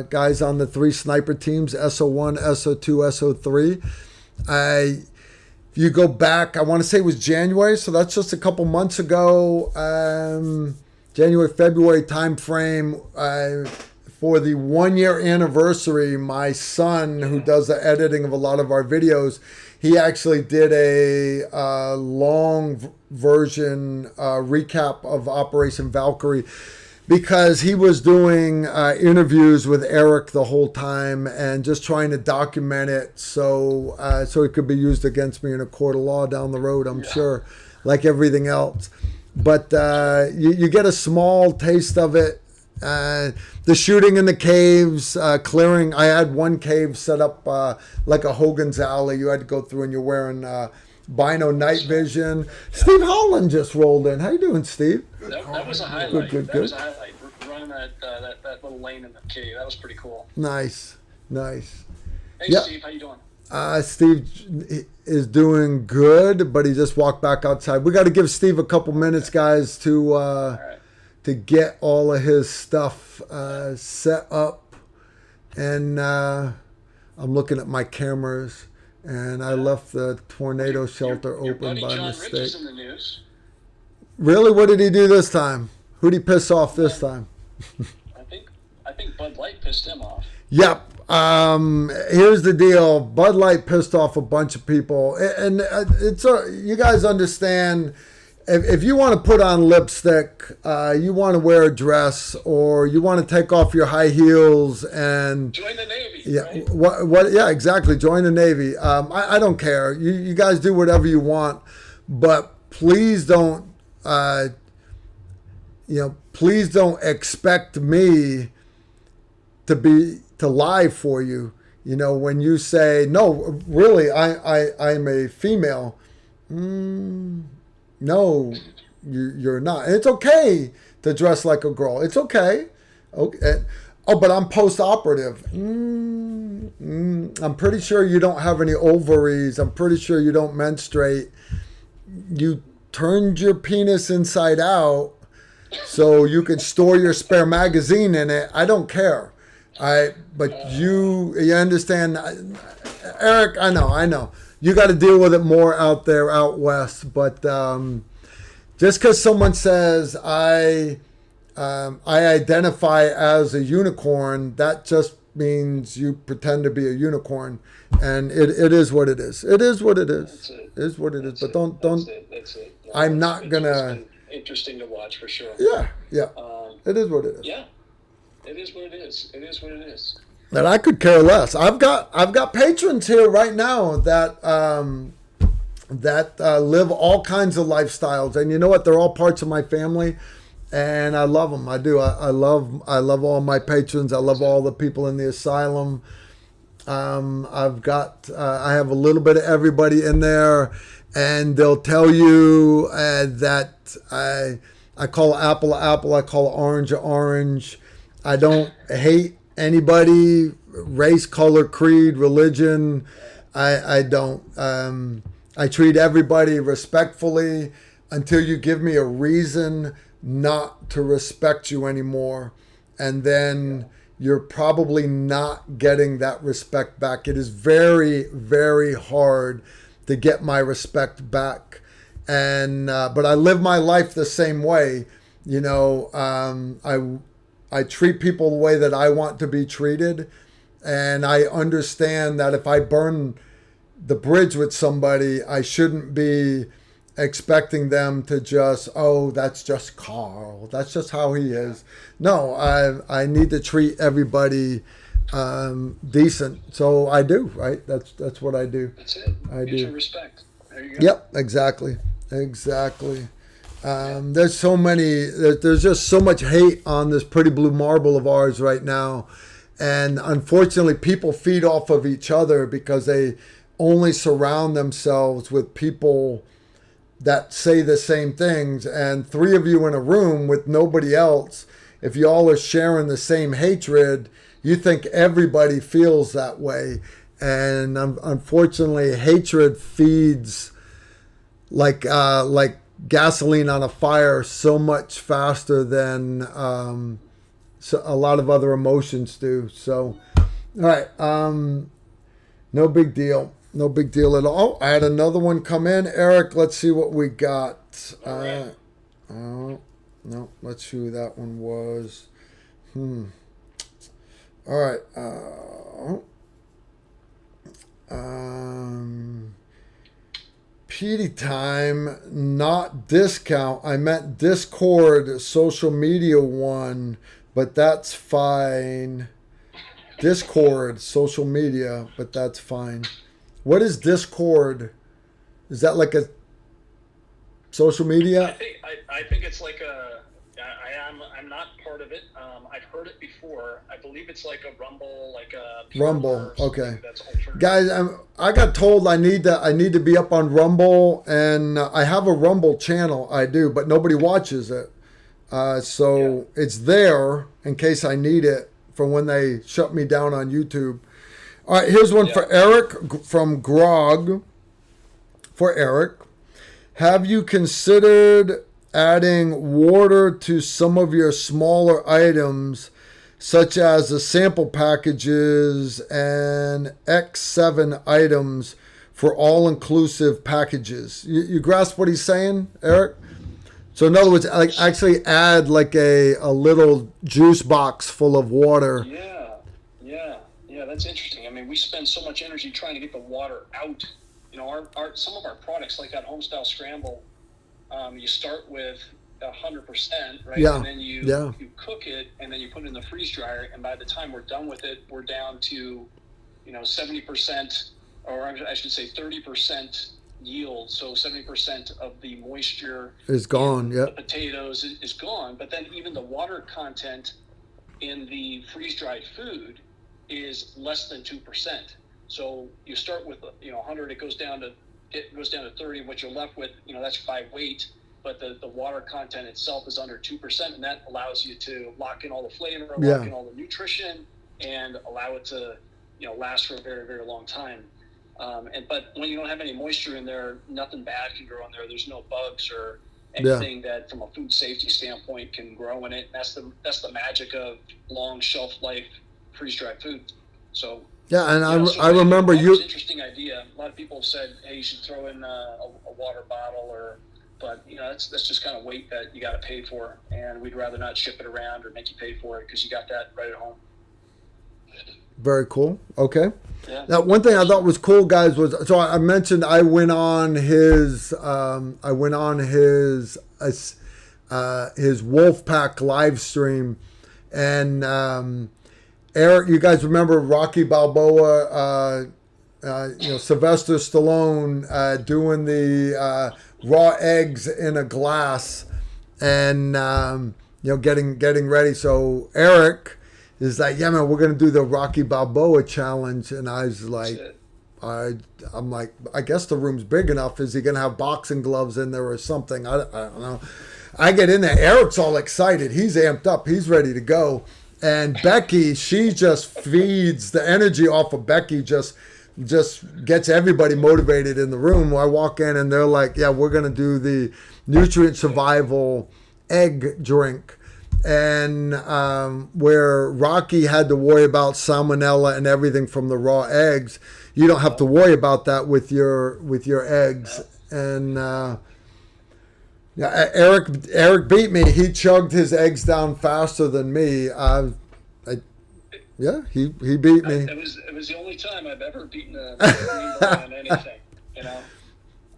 guys on the 3 sniper teams, SO1, SO2, SO3. You go back, I want to say it was January, so that's just a couple months ago, January, February time frame. For the 1-year anniversary, my son, who does the editing of a lot of our videos, he actually did a long version recap of Operation Valkyrie because he was doing interviews with Eric the whole time and just trying to document it so it could be used against me in a court of law down the road, I'm sure, like everything else. But you get a small taste of it. The shooting in the caves, clearing. I had one cave set up like a Hogan's Alley. You had to go through and you're wearing Bino night vision. Steve Holland just rolled in. How you doing, Steve? That was a highlight. Good. That was a highlight. Running that little lane in the cave. That was pretty cool. Nice. Nice. Hey, Yeah. Steve, how you doing? Steve is doing good, but he just walked back outside. We got to give Steve a couple minutes, guys, All right. to get all of his stuff set up. And I'm looking at my cameras, and I left the tornado shelter Your open buddy by John Rich mistake. is in the news. Really? What did he do this time? Who'd he piss off this time? I think Bud Light pissed him off. Yep. Here's the deal. Bud Light pissed off a bunch of people, and you guys understand. If you want to put on lipstick, you want to wear a dress, or you want to take off your high heels and Join the Navy. yeah, Right? what? Yeah, exactly. Join the Navy. I don't care. You guys do whatever you want, but please don't. Please don't expect me to lie for you. When you say no, really, I'm a female. No, you're not. And it's okay to dress like a girl. It's okay. Okay. Oh, but I'm post-operative. I'm pretty sure you don't have any ovaries. I'm pretty sure you don't menstruate. You turned your penis inside out so you could store your spare magazine in it. I don't care. But you understand, Eric. I know. You got to deal with it more out there, out west. But just because someone says I identify as a unicorn, that just means you pretend to be a unicorn, and it is what it is. It is what it is. That's it. It is what it is. But don't. That's it. No, I'm not gonna. Interesting to watch for sure. Yeah. It is what it is. Yeah. It is what it is. It is what it is. And I could care less. I've got patrons here right now that live all kinds of lifestyles, and you know what? They're all parts of my family, and I love them. I do. I love all my patrons. I love all the people in the asylum. I have a little bit of everybody in there, and they'll tell you that I call apple apple. I call orange orange. I don't hate anybody, race, color, creed, religion. I don't. I treat everybody respectfully until you give me a reason not to respect you anymore. And then you're probably not getting that respect back. It is very, very hard to get my respect back. And but I live my life the same way. I treat people the way that I want to be treated. And I understand that if I burn the bridge with somebody, I shouldn't be expecting them to just, oh, that's just Carl. That's just how he is. No, I need to treat everybody decent. So I do, right? That's what I do. That's it. I Mutual do. respect. There you go. Yep, exactly. There's so many, there's just so much hate on this pretty blue marble of ours right now. And unfortunately, people feed off of each other because they only surround themselves with people that say the same things. And three of you in a room with nobody else, if you all are sharing the same hatred, you think everybody feels that way. And unfortunately, hatred feeds like gasoline on a fire so much faster than a lot of other emotions do. So, all right, no big deal. No big deal at all. I had another one come in. Eric, let's see what we got. All right. No, let's see who that one was. All right. PD time, not discount. I meant Discord social media one, but that's fine. Discord social media, but that's fine. What is Discord? Is that like a social media? I think it's like I'm not part of it. I've heard it before. I believe it's like a Rumble, like a Rumble. Okay, that's alternative. guys, I got told I need to be up on Rumble, and I have a Rumble channel. I do, but nobody watches it. So it's there in case I need it for when they shut me down on YouTube. All right, here's one for Eric from Grog. For Eric, have you considered adding water to some of your smaller items, such as the sample packages and X7 items for all-inclusive packages? You grasp what he's saying, Eric? So in other words, like actually add like a little juice box full of water. Yeah, that's interesting. I mean, we spend so much energy trying to get the water out. You know, some of our products, like that Homestyle Scramble, you start with 100%, right? Yeah. And then you cook it, and then you put it in the freeze dryer, and by the time we're done with it, we're down to, 70%, or I should say 30% yield. So 70% of the moisture is gone. The potatoes is gone. But then even the water content in the freeze dried food is less than 2%. So you start with 100, it goes down to 30. What you're left with, that's by weight, but the water content itself is under 2%, and that allows you to lock in all the flavor, lock in all the nutrition, and allow it to last for a very, very long time. But when you don't have any moisture in there, nothing bad can grow in there. There's no bugs or anything that, from a food safety standpoint, can grow in it. That's the magic of long shelf life freeze dried food. So. Yeah, and I remember you. It's an interesting idea. A lot of people have said, "Hey, you should throw in a water bottle," but that's just kind of weight that you got to pay for, and we'd rather not ship it around or make you pay for it because you got that right at home. Very cool. Okay. Yeah. Now, one thing I thought was cool, guys, was so I mentioned I went on his his Wolfpack live stream, and Eric, you guys remember Rocky Balboa, Sylvester Stallone doing the raw eggs in a glass, and getting ready. So Eric is like, yeah, man, we're gonna do the Rocky Balboa challenge, and I was like, I'm like, I guess the room's big enough. Is he gonna have boxing gloves in there or something? I don't know. I get in there. Eric's all excited. He's amped up. He's ready to go. And Becky, she just feeds the energy off of Becky, just gets everybody motivated in the room. I walk in and they're like, yeah, we're going to do the nutrient survival egg drink. And where Rocky had to worry about salmonella and everything from the raw eggs, you don't have to worry about that with your eggs. And Eric beat me. He chugged his eggs down faster than me. He beat me. It was the only time I've ever beaten a green on anything.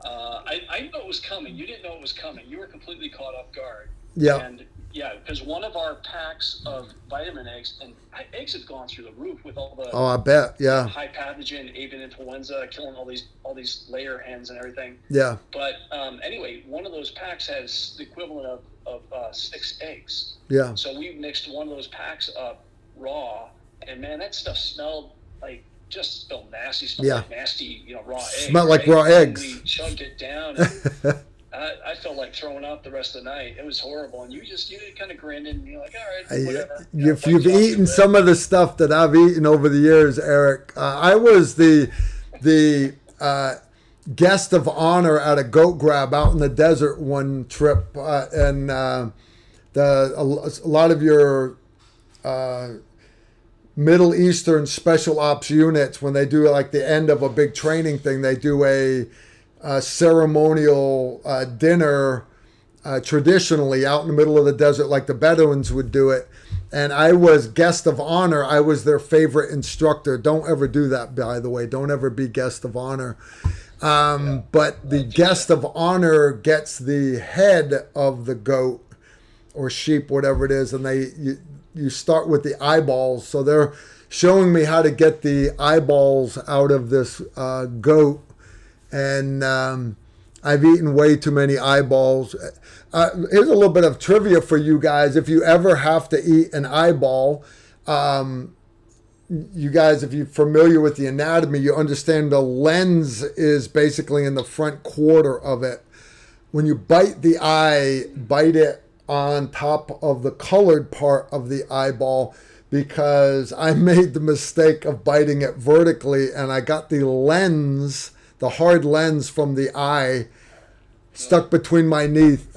I knew it was coming. You didn't know it was coming. You were completely caught off guard. Yeah. And because one of our packs of vitamin eggs, and eggs have gone through the roof with all the I bet, yeah, high pathogen avian influenza killing all these layer hens and everything. Yeah. But anyway, one of those packs has the equivalent of 6 eggs. Yeah. So we mixed one of those packs up raw, and man, that stuff smelled nasty. Like nasty, raw eggs. Smelled like raw eggs. And we chugged it down. And I felt like throwing up the rest of the night. It was horrible, and you kind of grinned and you're like, all right, whatever. If you've eaten some of the stuff that I've eaten over the years, Eric, I was the guest of honor at a goat grab out in the desert one trip, and a lot of your Middle Eastern special ops units, when they do like the end of a big training thing, they do a ceremonial dinner traditionally out in the middle of the desert, like the Bedouins would do it. And I was guest of honor. I was their favorite instructor. Don't ever do that, by the way. Don't ever be guest of honor. But the guest of honor gets the head of the goat or sheep, whatever it is, and you start with the eyeballs. So they're showing me how to get the eyeballs out of this goat. And I've eaten way too many eyeballs. Here's a little bit of trivia for you guys. If you ever have to eat an eyeball, you guys, if you're familiar with the anatomy, you understand the lens is basically in the front quarter of it. When you bite the eye, bite it on top of the colored part of the eyeball. because I made the mistake of biting it vertically, and I got the lens, the hard lens from the eye, stuck between my teeth,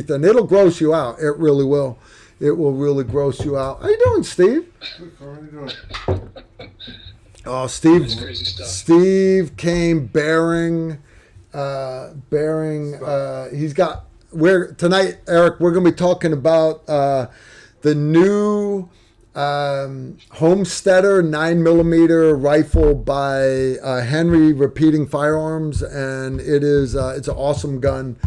and it'll gross you out. It really will. It will really gross you out. How you doing, Steve? How are you doing? Oh, Steve! That's crazy stuff. Steve came bearing. He's got. Tonight, Eric. We're going to be talking about the new Homesteader 9mm rifle by Henry Repeating Firearms, and it's an awesome gun.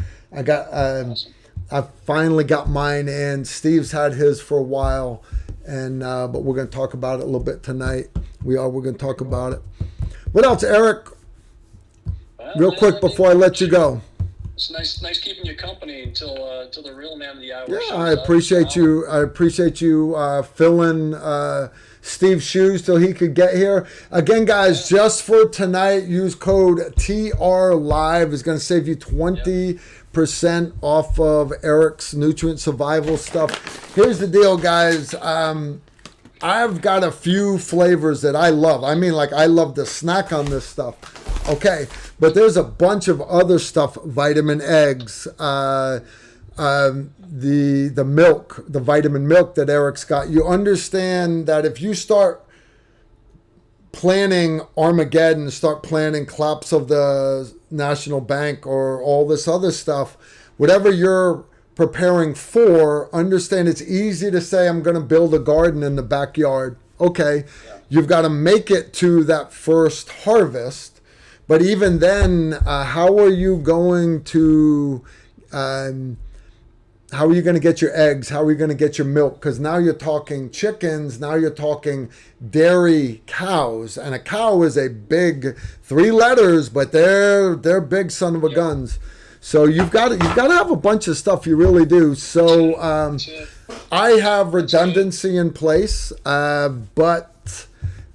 I finally got mine, and Steve's had his for a while, and but we're going to talk about it a little bit tonight. We're going to talk about it. What else, Eric? Real quick before I let you go. It's nice keeping you company until the real man of the hour. Yeah, I appreciate you. I appreciate you filling Steve's shoes till he could get here. Again, guys, just for tonight, use code TRLive. It's going to save you 20% off of Eric's nutrient survival stuff. Here's the deal, guys. I've got a few flavors that I love. I mean, like, I love to snack on this stuff. Okay, but there's a bunch of other stuff. Vitamin eggs, the milk, the vitamin milk that Eric's got. You understand that if you start planning Armageddon, start planning collapse of the National Bank or all this other stuff, whatever you're preparing for, understand it's easy to say, I'm going to build a garden in the backyard. Okay, you've got to make it to that first harvest. But even then, how are you going to get your eggs? How are you going to get your milk? Because now you're talking chickens. Now you're talking dairy cows, and a cow is a big 3 letters, but they're big son of a guns. So you've got to have a bunch of stuff. You really do. So I have redundancy in place, but.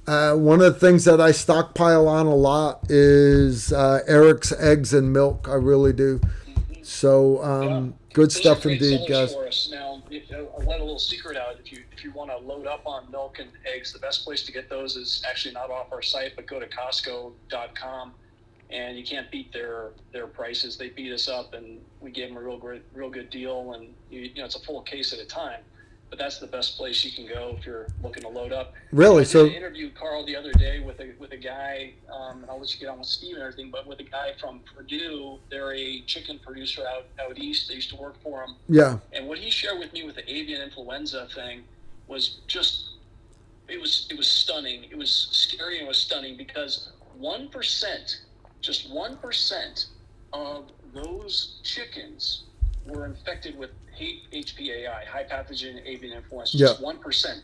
One of the things that I stockpile on a lot is Eric's eggs and milk. I really do. So good stuff indeed, guys. For us. Now, I'll let a little secret out. If you want to load up on milk and eggs, the best place to get those is actually not off our site, but go to Costco.com, and you can't beat their prices. They beat us up, and we gave them a real good deal, and it's a full case at a time. But that's the best place you can go if you're looking to load up. Really? I interviewed Carl the other day with a guy, and I'll let you get on with Steve and everything, but with a guy from Purdue. They're a chicken producer out east. They used to work for him. Yeah. And what he shared with me with the avian influenza thing was just, it was stunning. It was scary and it was stunning because 1% of those chickens were infected with HPAI, high pathogen avian influenza, just 1%.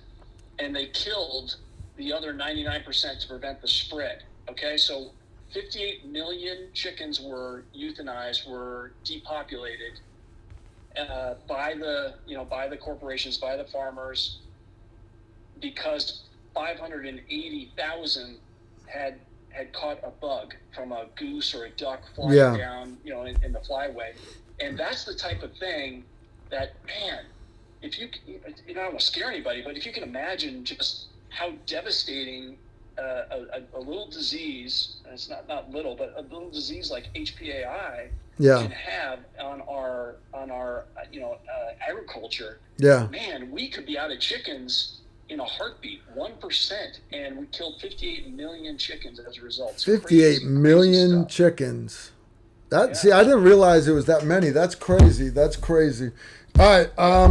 And they killed the other 99% to prevent the spread. Okay, so 58 million chickens were euthanized, were depopulated by the corporations, by the farmers, because 580,000 had caught a bug from a goose or a duck flying down, in the flyway. And that's the type of thing that, man, if you I don't want to scare anybody, but if you can imagine just how devastating a little disease, and it's not little, but a little disease like HPAI can have on our agriculture. Yeah. Man, we could be out of chickens in a heartbeat, 1%, and we killed 58 million chickens as a result. 58 million chickens. See, I didn't realize it was that many. That's crazy. All right,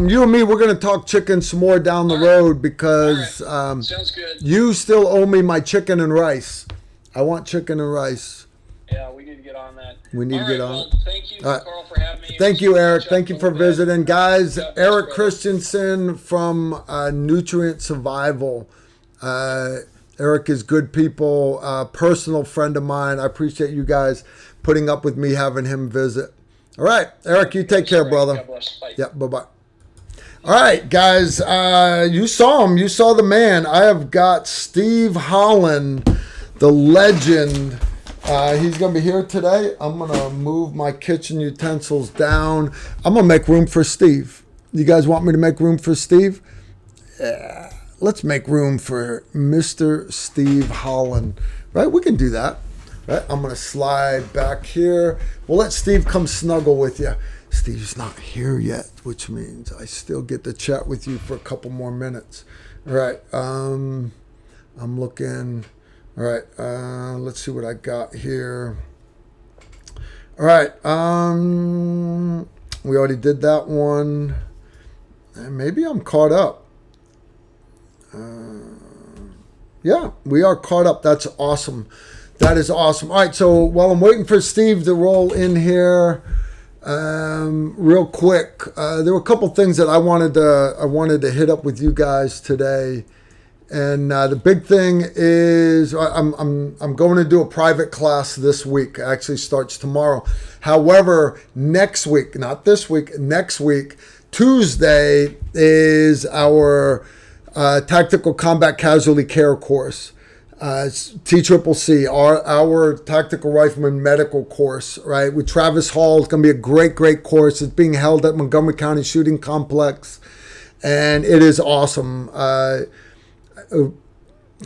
you and me, we're going to talk chicken some more down the road because sounds good. You still owe me my chicken and rice. I want chicken and rice. Yeah, we need to get on that. Well, thank you, Carl, for having me. Thank you, Eric. Thank you for visiting. Guys, Eric Christensen from Nutrient Survival. Eric is good people, personal friend of mine. I appreciate you guys putting up with me having him visit. All right, Eric, you take care, brother. God bless. Bye. Yep, bye-bye. All right, guys, you saw him. You saw the man. I have got Steve Holland, the legend. He's going to be here today. I'm going to move my kitchen utensils down. I'm going to make room for Steve. You guys want me to make room for Steve? let's make room for Mr. Steve Holland, right? We can do that, right? I'm going to slide back here. We'll let Steve come snuggle with you. Steve's not here yet, which means I still get to chat with you for a couple more minutes. All right. I'm looking. All right. Let's see what I got here. All right. We already did that one. Maybe I'm caught up. Yeah, we are caught up. That's awesome. That is awesome. All right, so while I'm waiting for Steve to roll in here, real quick, there were a couple things that I wanted to hit up with you guys today, and the big thing is I'm going to do a private class this week. It actually starts tomorrow. However, next week, not this week, next week, Tuesday is our Tactical Combat Casualty Care course, TCCC, our Tactical Rifleman Medical course, right? With Travis Hall. It's going to be a great course. It's being held at Montgomery County Shooting Complex, and it is awesome.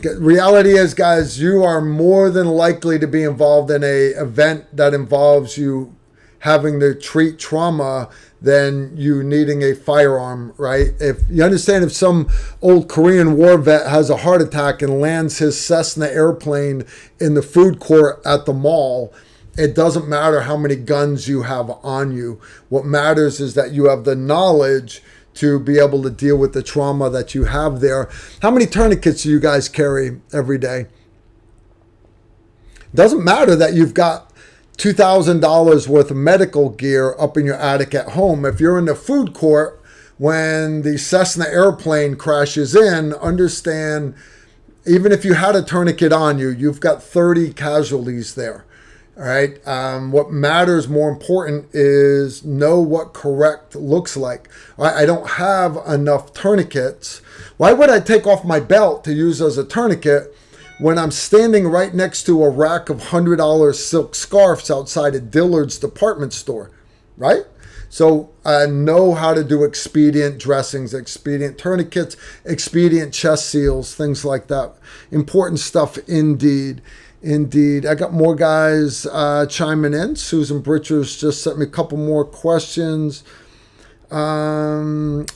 Reality is, guys, you are more than likely to be involved in a event that involves you having to treat trauma than you needing a firearm, right? If you understand, if some old Korean War vet has a heart attack and lands his Cessna airplane in the food court at the mall, it doesn't matter how many guns you have on you. What matters is that you have the knowledge to be able to deal with the trauma that you have there. How many tourniquets do you guys carry every day? Doesn't matter that you've got $2,000 worth of medical gear up in your attic at home. If you're in the food court when the Cessna airplane crashes in, understand, even if you had a tourniquet on you, you've got 30 casualties there. All right. What matters more important is know what correct looks like. All right, I don't have enough tourniquets. Why would I take off my belt to use as a tourniquet when I'm standing right next to a rack of $100 silk scarves outside of Dillard's department store, right? So know how to do expedient dressings, expedient tourniquets, expedient chest seals, things like that. Important stuff indeed. Indeed. I got more guys chiming in. Susan Britchers just sent me a couple more questions. Carl,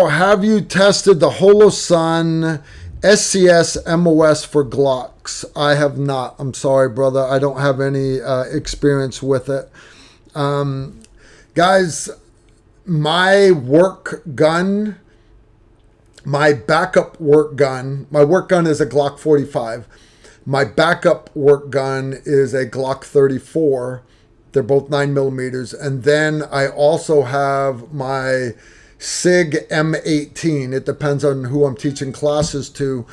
have you tested the Holosun SCS MOS for Glocks? I have not. I'm sorry, brother. I don't have any experience with it. Guys, my work gun, my backup work gun, my work gun is a Glock 45. My backup work gun is a Glock 34. They're both 9mm. And then I also have my SIG M18. It depends on who I'm teaching classes to.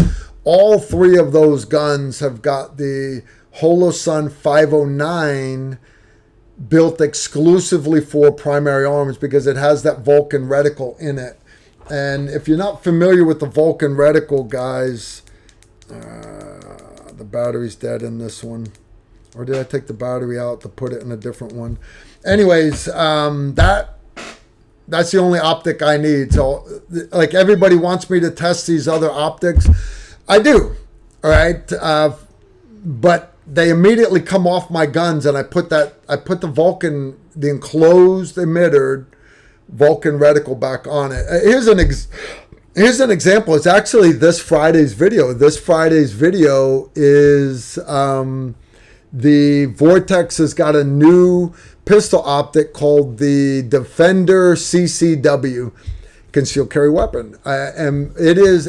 All three of those guns have got the Holosun 509 built exclusively for primary arms because it has that Vulcan reticle in it. And if you're not familiar with the Vulcan reticle, guys, the battery's dead in this one. Or did I take the battery out to put it in a different one? Anyways, that's the only optic I need. So, like, everybody wants me to test these other optics. I do, all right? But they immediately come off my guns, and I put the Vulcan, the enclosed emitter Vulcan reticle back on it. Here's an example. It's actually this Friday's video. This Friday's video is the Vortex has got a new pistol optic called the Defender CCW, concealed carry weapon. And it is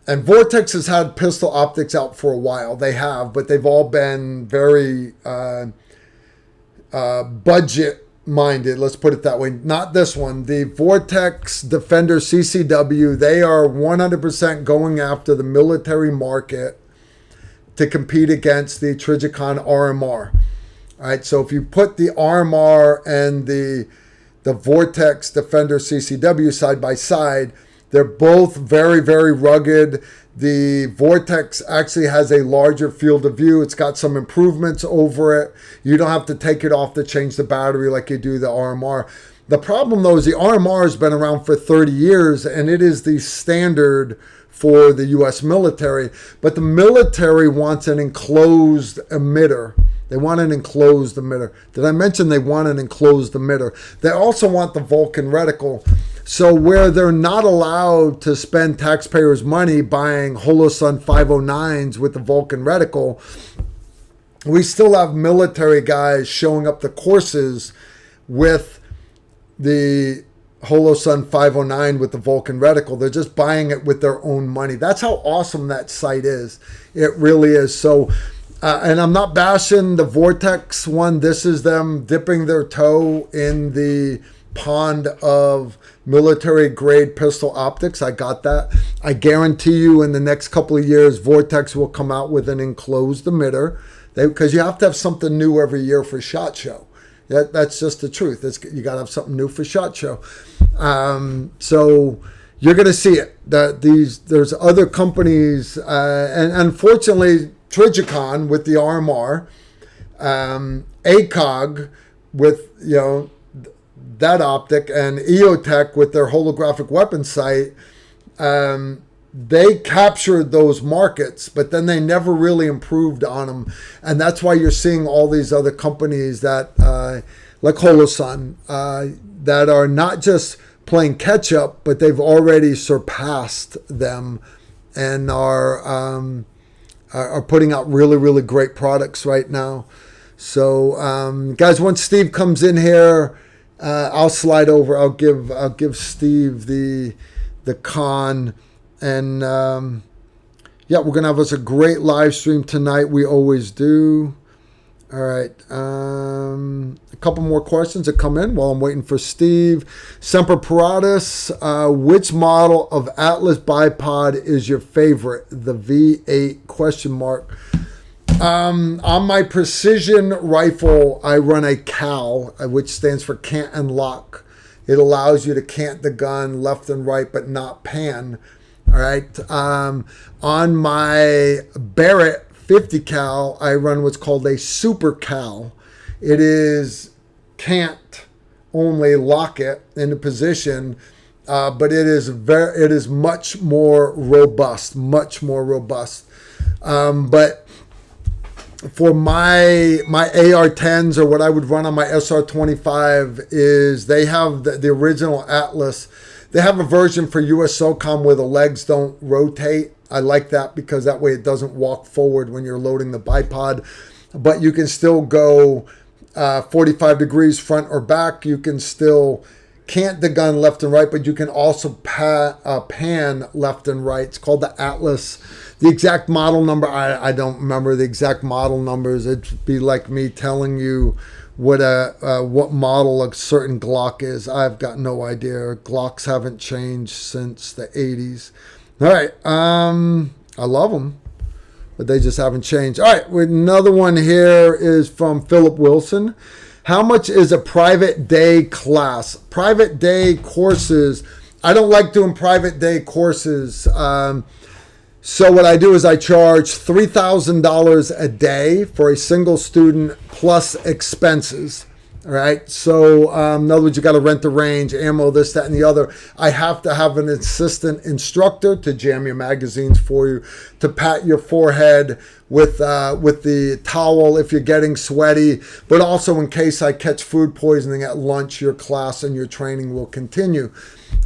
and Vortex has had pistol optics out for a while. They have, but they've all been very budget minded, let's put it that way. Not this one. The Vortex Defender CCW, they are 100% going after the military market to compete against the Trijicon RMR. All right, so if you put the RMR and the Vortex Defender CCW side by side, they're both very, very rugged. The Vortex actually has a larger field of view. It's got some improvements over it. You don't have to take it off to change the battery like you do the RMR. The problem, though, is the RMR has been around for 30 years, and it is the standard for the U.S. military. But the military wants an enclosed emitter. They want an enclosed emitter. Did I mention they want an enclosed emitter? They also want the Vulcan reticle. So where they're not allowed to spend taxpayers' money buying Holosun 509s with the Vulcan reticle, we still have military guys showing up to courses with the Holosun 509 with the Vulcan reticle. They're just buying it with their own money. That's how awesome that sight is. It really is. So, and I'm not bashing the Vortex one. This is them dipping their toe in the pond of military grade pistol optics. I got that. I guarantee you in the next couple of years, Vortex will come out with an enclosed emitter, because you have to have something new every year for SHOT Show. That's just the truth. You got to have something new for SHOT Show. So you're going to see it. There's other companies, and unfortunately, Trigicon with the RMR, ACOG with that optic, and EOTech with their holographic weapon sight. They captured those markets, but then they never really improved on them. And that's why you're seeing all these other companies that, like Holosun, that are not just playing catch up, but they've already surpassed them and are putting out really, really great products right now. So, guys, once Steve comes in here, I'll slide over. I'll give Steve the con. And yeah, we're going to have us a great live stream tonight. We always do. All right. A couple more questions that come in while I'm waiting for Steve. Semper Paratus, which model of Atlas bipod is your favorite? The V8 question mark. On my precision rifle, I run a CAL, which stands for cant and lock. It allows you to cant the gun left and right, but not pan. All right. On my Barrett 50 cal, I run what's called a super cal. It is can't only lock it into position, but it is much more robust, but for my AR-10s, or what I would run on my SR-25, is they have the original Atlas. They have a version for US SOCOM where the legs don't rotate. I like that because that way it doesn't walk forward when you're loading the bipod. But you can still go 45 degrees front or back. You can still cant the gun left and right, but you can also pan left and right. It's called the Atlas. The exact model number, I don't remember the exact model numbers. It'd be like me telling you what model a certain Glock is. I've got no idea. Glocks haven't changed since the 80s. All right. I love them, but they just haven't changed. All right. Another one here is from Philip Wilson. How much is a private day class? Private day courses. I don't like doing private day courses. So what I do is I charge $3,000 a day for a single student plus expenses. All right. So in other words, you got to rent the range, ammo, this, that, and the other. I have to have an assistant instructor to jam your magazines for you, to pat your forehead with the towel if you're getting sweaty, but also in case I catch food poisoning at lunch, your class and your training will continue.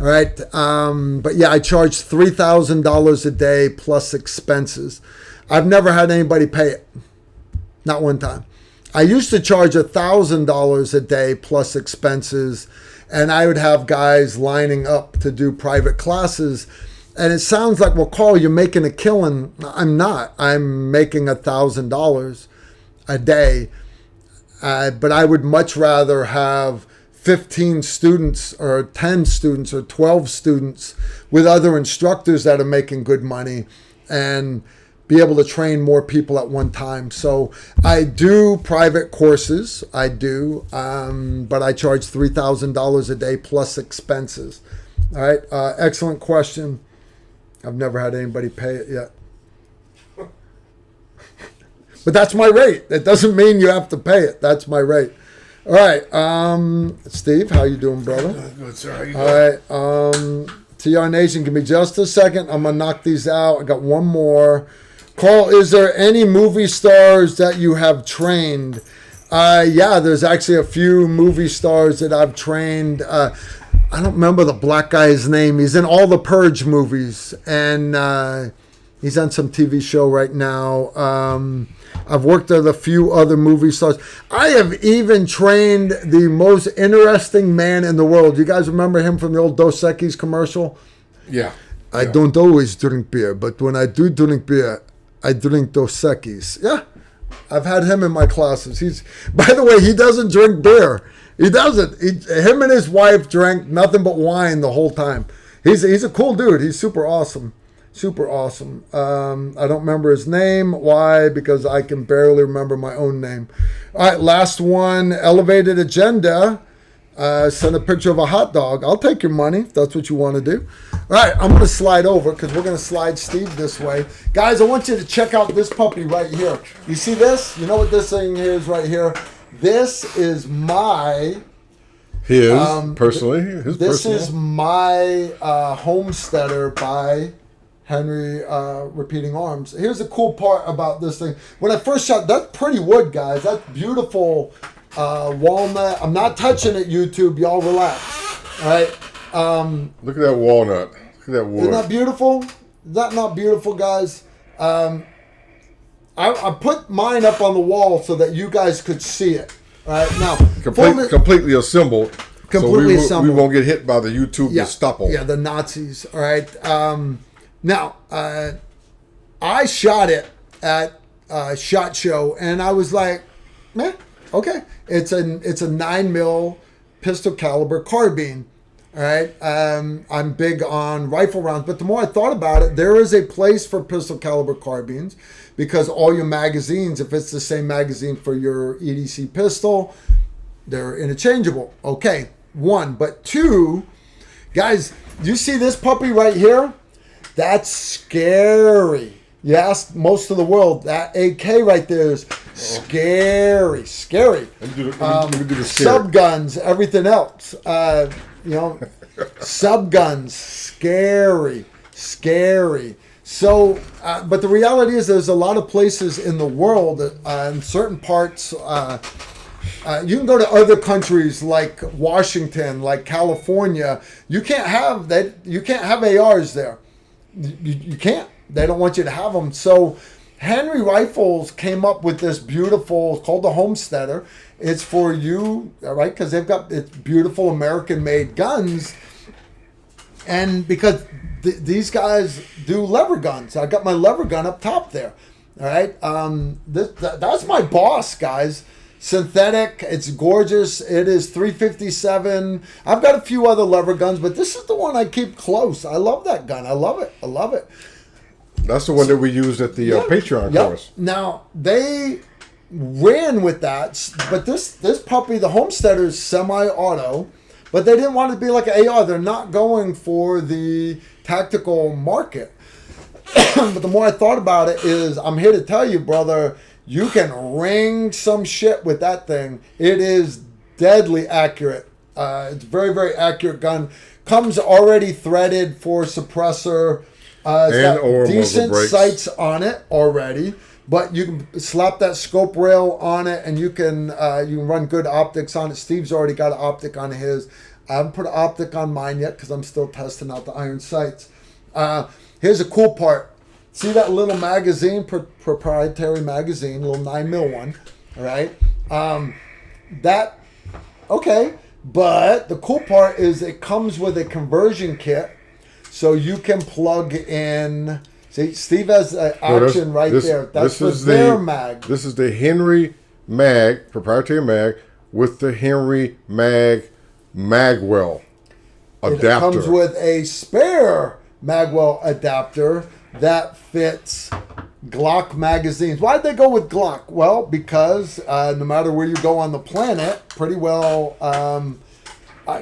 All right. But yeah, I charge $3,000 a day plus expenses. I've never had anybody pay it. Not one time. I used to charge $1,000 a day plus expenses, and I would have guys lining up to do private classes. And it sounds like, well, Carl, you're making a killing. I'm not. I'm making $1,000 a day. But I would much rather have 15 students or 10 students or 12 students with other instructors that are making good money and be able to train more people at one time. So I do private courses. I do, but I charge $3,000 a day plus expenses. All right. Excellent question. I've never had anybody pay it yet. But that's my rate. It doesn't mean you have to pay it. That's my rate. All right, Steve, how you doing, brother? Good, sir. How you All doing? right, TR Nation, give me just a second. I'm gonna knock these out. I got one more. Carl, is there any movie stars that you have trained? Yeah, there's actually a few movie stars that I've trained. I don't remember the black guy's name. He's in all the Purge movies, and he's on some TV show right now. I've worked with a few other movie stars. I have even trained the most interesting man in the world. You guys remember him from the old Dos Equis commercial? Yeah. I don't always drink beer, but when I do drink beer, I drink Dos Equis. Yeah, I've had him in my classes. By the way, he doesn't drink beer. He doesn't. Him and his wife drank nothing but wine the whole time. He's a cool dude. He's super awesome. Super awesome. I don't remember his name. Why? Because I can barely remember my own name. All right, last one. Elevated Agenda. Send a picture of a hot dog. I'll take your money if that's what you want to do. All right, I'm going to slide over because we're going to slide Steve this way. Guys, I want you to check out this puppy right here. You see this? You know what this thing is right here? This is my... His personally? His this personal? is my Homesteader by Henry Repeating Arms. Here's the cool part about this thing. When I first shot, that's pretty wood, guys. That's beautiful walnut. I'm not touching it, YouTube. Y'all relax. All right. Look at that walnut. Look at that wood. Isn't that beautiful? Is that not beautiful, guys? I put mine up on the wall so that you guys could see it. All right. Now, completely assembled. Completely so assembled. We won't get hit by the YouTube Gestapo. Yeah, the Nazis. All right. Now, I shot it at SHOT Show, and I was like, "Man, okay." It's a 9mm pistol caliber carbine. All right. I'm big on rifle rounds, but the more I thought about it, there is a place for pistol caliber carbines because all your magazines, if it's the same magazine for your EDC pistol, they're interchangeable. Okay, one, but two, guys, you see this puppy right here? That's scary. You ask most of the world, that AK right there is scary. Let me do the scary. Subguns, everything else. Subguns, scary. So, but the reality is there's a lot of places in the world, in certain parts, you can go to other countries like Washington, like California. You can't have that. You can't have ARs there. You can't. They don't want you to have them. So Henry Rifles came up with this beautiful, it's called the Homesteader. It's for you, all right, because it's beautiful American-made guns. And because these guys do lever guns. I got my lever gun up top there. All right. That's my boss, guys. Synthetic. It's gorgeous. It is 357. I've got a few other lever guns, but this is the one I keep close. I love that gun. I love it. That's the one that we used at the Patreon course. Now, they ran with that, but this puppy, the Homesteader, is semi-auto, but they didn't want it to be like an AR. They're not going for the tactical market. But the more I thought about it is, I'm here to tell you, brother, you can ring some shit with that thing. It is deadly accurate. It's a very, very accurate gun. Comes already threaded for suppressor. It's got decent sights on it already, but you can slap that scope rail on it, and you can run good optics on it. Steve's already got an optic on his. I haven't put an optic on mine yet because I'm still testing out the iron sights. Here's a cool part. See that little magazine, proprietary magazine, little 9mm one, all right? But the cool part is it comes with a conversion kit. So you can plug in. See, Steve has an option there. That's for their mag. This is the Henry mag, proprietary mag, with the Henry Magwell adapter. It comes with a spare Magwell adapter that fits Glock magazines. Why'd they go with Glock? Well, because no matter where you go on the planet, pretty well,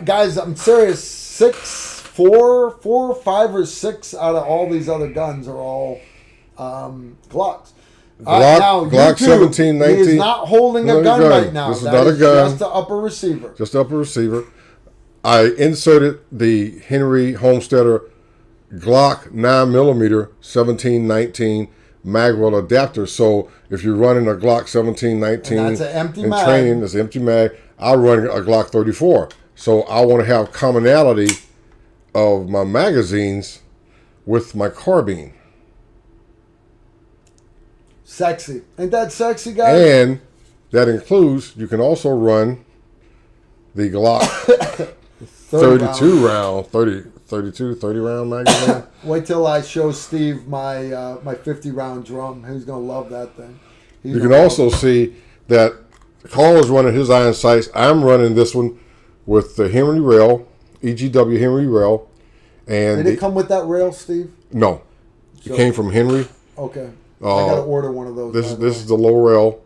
guys, I'm serious, 4, 5, or 6 out of all these other guns are all Glocks. Now, Glock YouTube, 17, 19. He is not holding a gun right now. This is not a gun. Just the upper receiver. Just the upper receiver. I inserted the Henry Homesteader Glock 9mm 1719 magwell adapter. So if you're running a Glock 1719 and that's an empty in mag. training, that's an empty mag. I'll run a Glock 34. So I want to have commonality of my magazines with my carbine. Sexy. Ain't that sexy, guys? And that includes, you can also run the Glock 32 round, 30 round magazine. Wait till I show Steve my my 50 round drum. He's gonna love that thing. You can also see that Carl is running his iron sights. I'm running this one with the Henry rail, EGW Henry rail. And did it come with that rail, Steve? No, it came from Henry. Okay, I gotta order one of those. This is the low rail,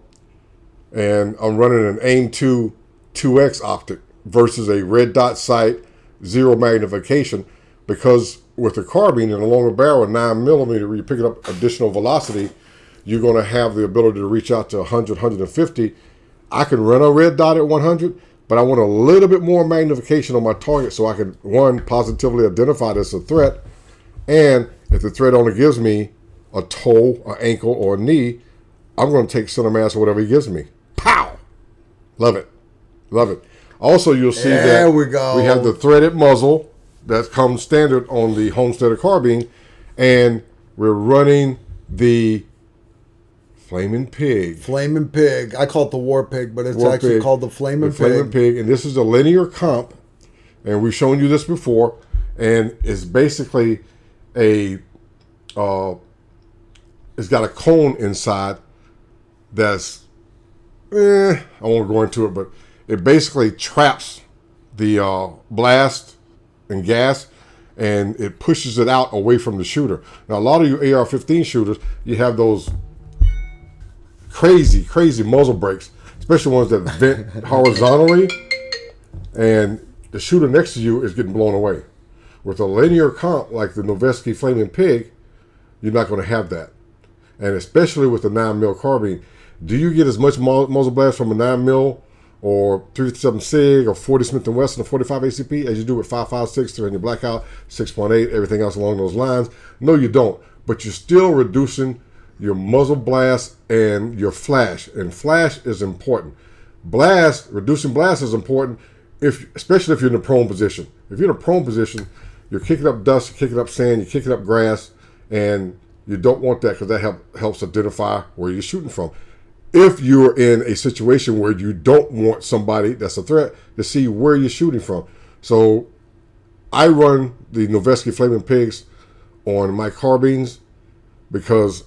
and I'm running an AIM 2 2X optic versus a red dot sight, zero magnification, because with the carbine and a longer barrel, 9mm, where you're picking up additional velocity, you're going to have the ability to reach out to 100, 150. I can run a red dot at 100, but I want a little bit more magnification on my target so I can, one, positively identify this as a threat, and if the threat only gives me a toe, an ankle, or a knee, I'm going to take center mass or whatever he gives me. Pow! Love it. Love it. Also, you'll see that we have the threaded muzzle that comes standard on the Homesteader carbine, and we're running the Flaming Pig. Flaming Pig. I call it the War Pig, but it's actually called the Flaming Pig. Flaming Pig, and this is a linear comp, and we've shown you this before, and it's basically a it's got a cone inside that's I won't go into it, but it basically traps the blast and gas, and it pushes it out away from the shooter. Now, a lot of you AR-15 shooters, you have those crazy muzzle brakes, especially ones that vent horizontally, and the shooter next to you is getting blown away. With a linear comp like the Noveske Flaming Pig, you're not going to have that. And especially with the 9mm carbine, do you get as much muzzle blast from a 9mm or 357 SIG or 40 Smith & Wesson or 45 ACP as you do with 5.56 and your Blackout 6.8, everything else along those lines? No, you don't. But you're still reducing your muzzle blast and your flash. And flash is important. Reducing blast is important, especially if you're in a prone position. If you're in a prone position, you're kicking up dust, you're kicking up sand, you're kicking up grass, and you don't want that because that helps identify where you're shooting from. If you're in a situation where you don't want somebody that's a threat to see where you're shooting from. So I run the Noveske Flaming Pigs on my carbines because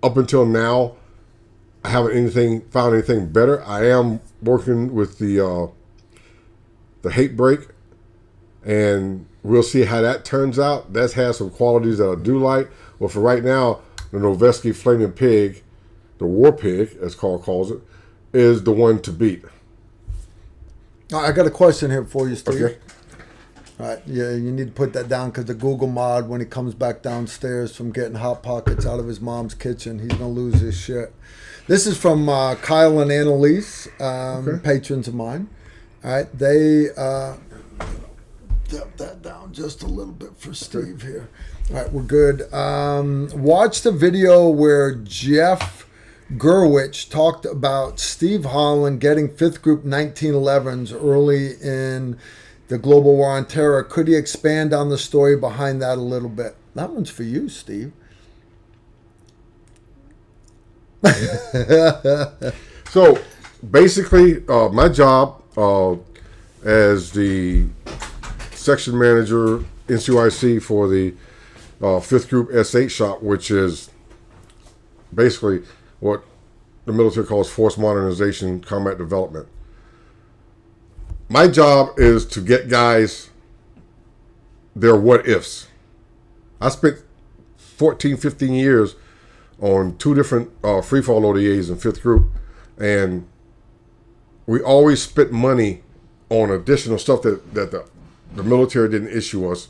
up until now, I haven't found anything better. I am working with the hate brake, and we'll see how that turns out. That has some qualities that I do like. Well, for right now, the Noveske Flaming Pig, the War Pig, as Carl calls it, is the one to beat. I got a question here for you, Steve. Okay. All right, yeah, you need to put that down because the Google mod, when he comes back downstairs from getting Hot Pockets out of his mom's kitchen, he's going to lose his shit. This is from Kyle and Annalise, patrons of mine. All right, they step that down just a little bit for Steve here. All right, we're good. Watch the video where Jeff Gerwich talked about Steve Holland getting 5th Group 1911s early in the Global War on Terror. Could he expand on the story behind that a little bit? That one's for you, Steve. So basically, my job as the section manager NCOIC for the 5th Group S8 shop, which is basically what the military calls force modernization, combat development. My job is to get guys their what ifs. I spent 14, 15 years on 2 different free fall ODAs in 5th Group, and we always spent money on additional stuff that the military didn't issue us.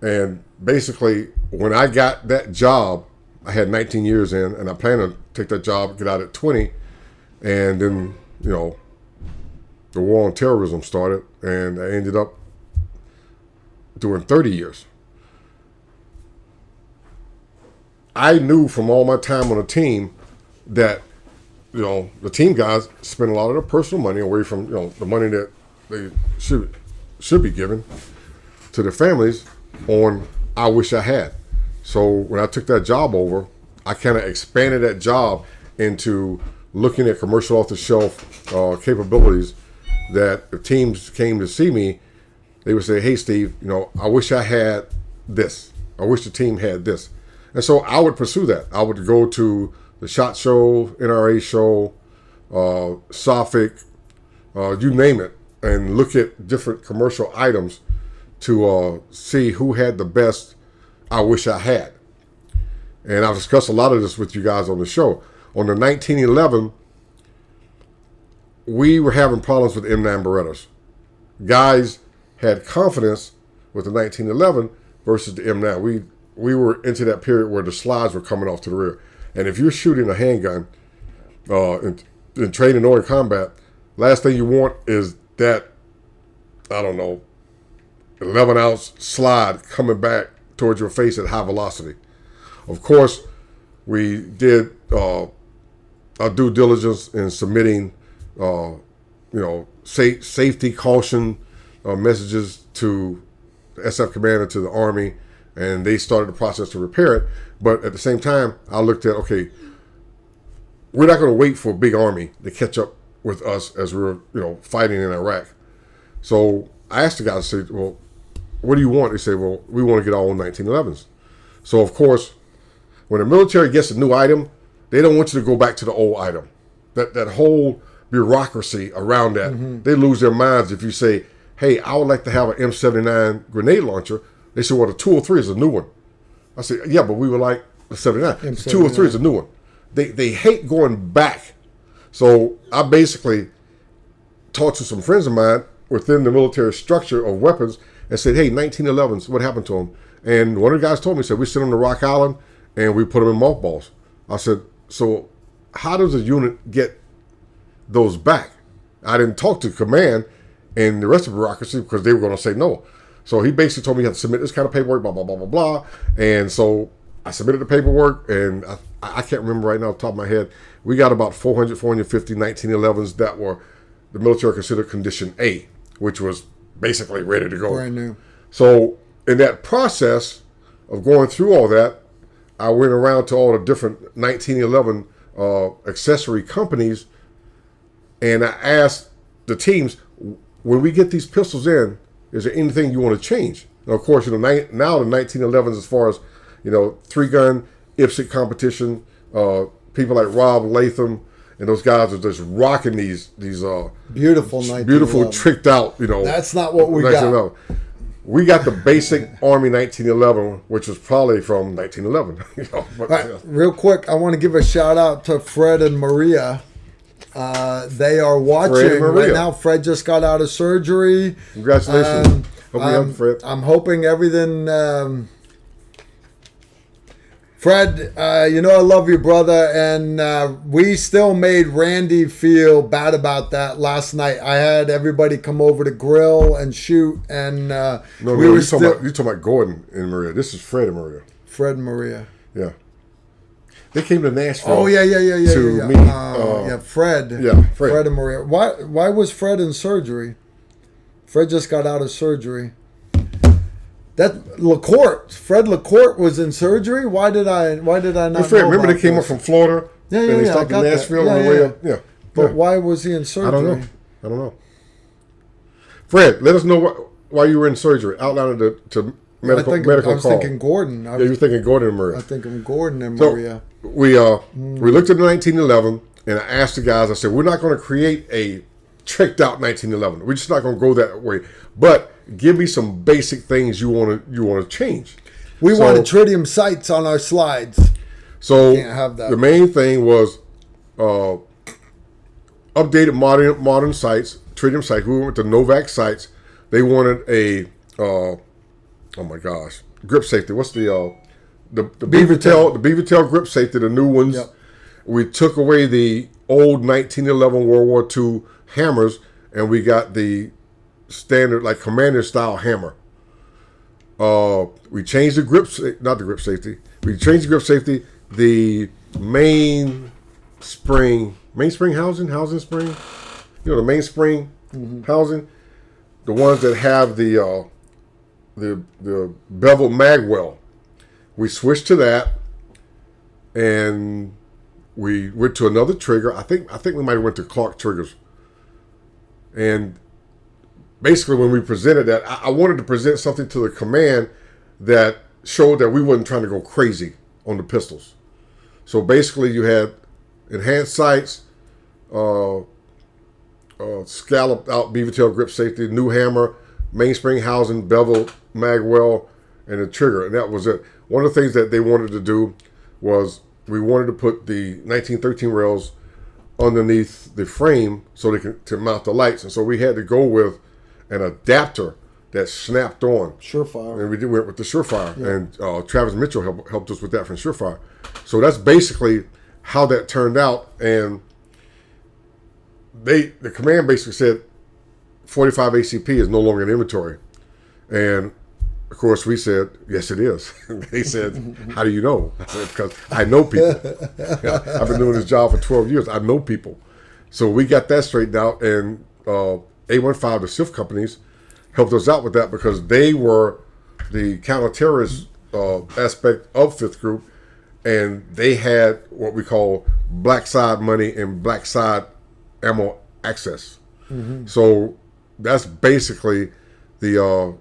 And basically, when I got that job, I had 19 years in, and I planned to take that job, get out at 20, and then, you know, the war on terrorism started, and I ended up doing 30 years. I knew from all my time on the team that, you know, the team guys spend a lot of their personal money away from, you know, the money that they should be given to their families on I wish I had. So when I took that job over, I kind of expanded that job into looking at commercial off-the-shelf capabilities that if teams came to see me, they would say, hey, Steve, you know, I wish I had this. I wish the team had this. And so I would pursue that. I would go to the SHOT Show, NRA Show, SOFIC, you name it, and look at different commercial items to see who had the best I wish I had. And I've discussed a lot of this with you guys on the show. On the 1911, we were having problems with M9 Berettas. Guys had confidence with the 1911 versus the M9. We were into that period where the slides were coming off to the rear. And if you're shooting a handgun in training or in combat, last thing you want is that, I don't know, 11-ounce slide coming back towards your face at high velocity. Of course, we did our due diligence in submitting, safety caution messages to the SF commander, to the Army, and they started the process to repair it. But at the same time, I looked at, okay, we're not going to wait for a big army to catch up with us as we're, fighting in Iraq. So I asked the guys, I said, well, what do you want? They said, well, we want to get our own 1911s. So, of course, when the military gets a new item, they don't want you to go back to the old item. That whole bureaucracy around that, they lose their minds if you say, hey, I would like to have an M79 grenade launcher. They said, well, the 203 is a new one. I said, yeah, but we would like the 79. The 203 is a new one. They hate going back. So I basically talked to some friends of mine within the military structure of weapons and said, hey, 1911s, what happened to them? And one of the guys told me, said, we sit them to Rock Island and we put them in mothballs. I said, so how does a unit get those back? I didn't talk to command and the rest of the bureaucracy because they were going to say no. So he basically told me you have to submit this kind of paperwork, blah, blah, blah, blah, blah. And so I submitted the paperwork, and I can't remember right now off the top of my head. We got about 400, 450 1911s that were the military considered condition A, which was basically ready to go. Brand new. So in that process of going through all that, I went around to all the different 1911 accessory companies, and I asked the teams, when we get these pistols in, is there anything you want to change? And of course, now the 1911s, as far as, 3-gun IPSC competition, people like Rob Latham and those guys are just rocking these beautiful tricked out, That's not what we got. We got the basic Army 1911, which was probably from 1911. Real quick, I want to give a shout out to Fred and Maria. They are watching right now. Fred just got out of surgery. Congratulations. Fred. I'm hoping everything. Fred, I love you, brother, and we still made Randy feel bad about that last night. I had everybody come over to grill and shoot, and you're talking about Gordon and Maria. This is Fred and Maria. Fred and Maria. Yeah. They came to Nashville. Oh, yeah. To meet. Fred. Yeah, Fred and Maria. Why was Fred in surgery? Fred just got out of surgery. That LaCourte, Fred LaCourte was in surgery. Why did I not? Fred, remember they came up from Florida? Yeah. And they stopped in Nashville on the way up. Yeah. But why was he in surgery? I don't know. Fred, let us know why you were in surgery. Outline it to medical call. I was thinking Gordon. You were thinking Gordon and Maria. I think of Gordon and Maria. We looked at the 1911 and I asked the guys. I said, we're not going to create a tricked out 1911. We're just not going to go that way. But give me some basic things you want to change. We wanted tritium sights on our slides. So can't have that. The main thing was updated modern sights, tritium sights. We went with the Novak sights. They wanted a grip safety. What's the the beaver tail grip safety, the new ones. Yep. We took away the old 1911 World War II hammers, and we got the standard, like commander style hammer. We changed the not the grip safety. We changed the grip safety. The mainspring housing spring. You know, the mainspring housing, the ones that have the beveled mag well. We switched to that, and we went to another trigger. I think we might have went to Clark triggers. And basically, when we presented that, I wanted to present something to the command that showed that we wasn't trying to go crazy on the pistols. So basically, you had enhanced sights, scalloped out beaver tail grip safety, new hammer, mainspring housing, bevel mag well, and a trigger, and that was it. One of the things that they wanted to do was we wanted to put the 1913 rails underneath the frame so they could to mount the lights, and so we had to go with an adapter that snapped on. Surefire. And we went with the Surefire, and Travis Mitchell helped us with that from Surefire. So that's basically how that turned out, and the command basically said 45 ACP is no longer in inventory, and of course we said yes it is. They said, how do you know? I said, because I know people. I've been doing this job for 12 years. I know people. So we got that straightened out, and A15, the SIF companies, helped us out with that because they were the counter-terrorist aspect of 5th Group, and they had what we call black side money and black side ammo access. So that's basically the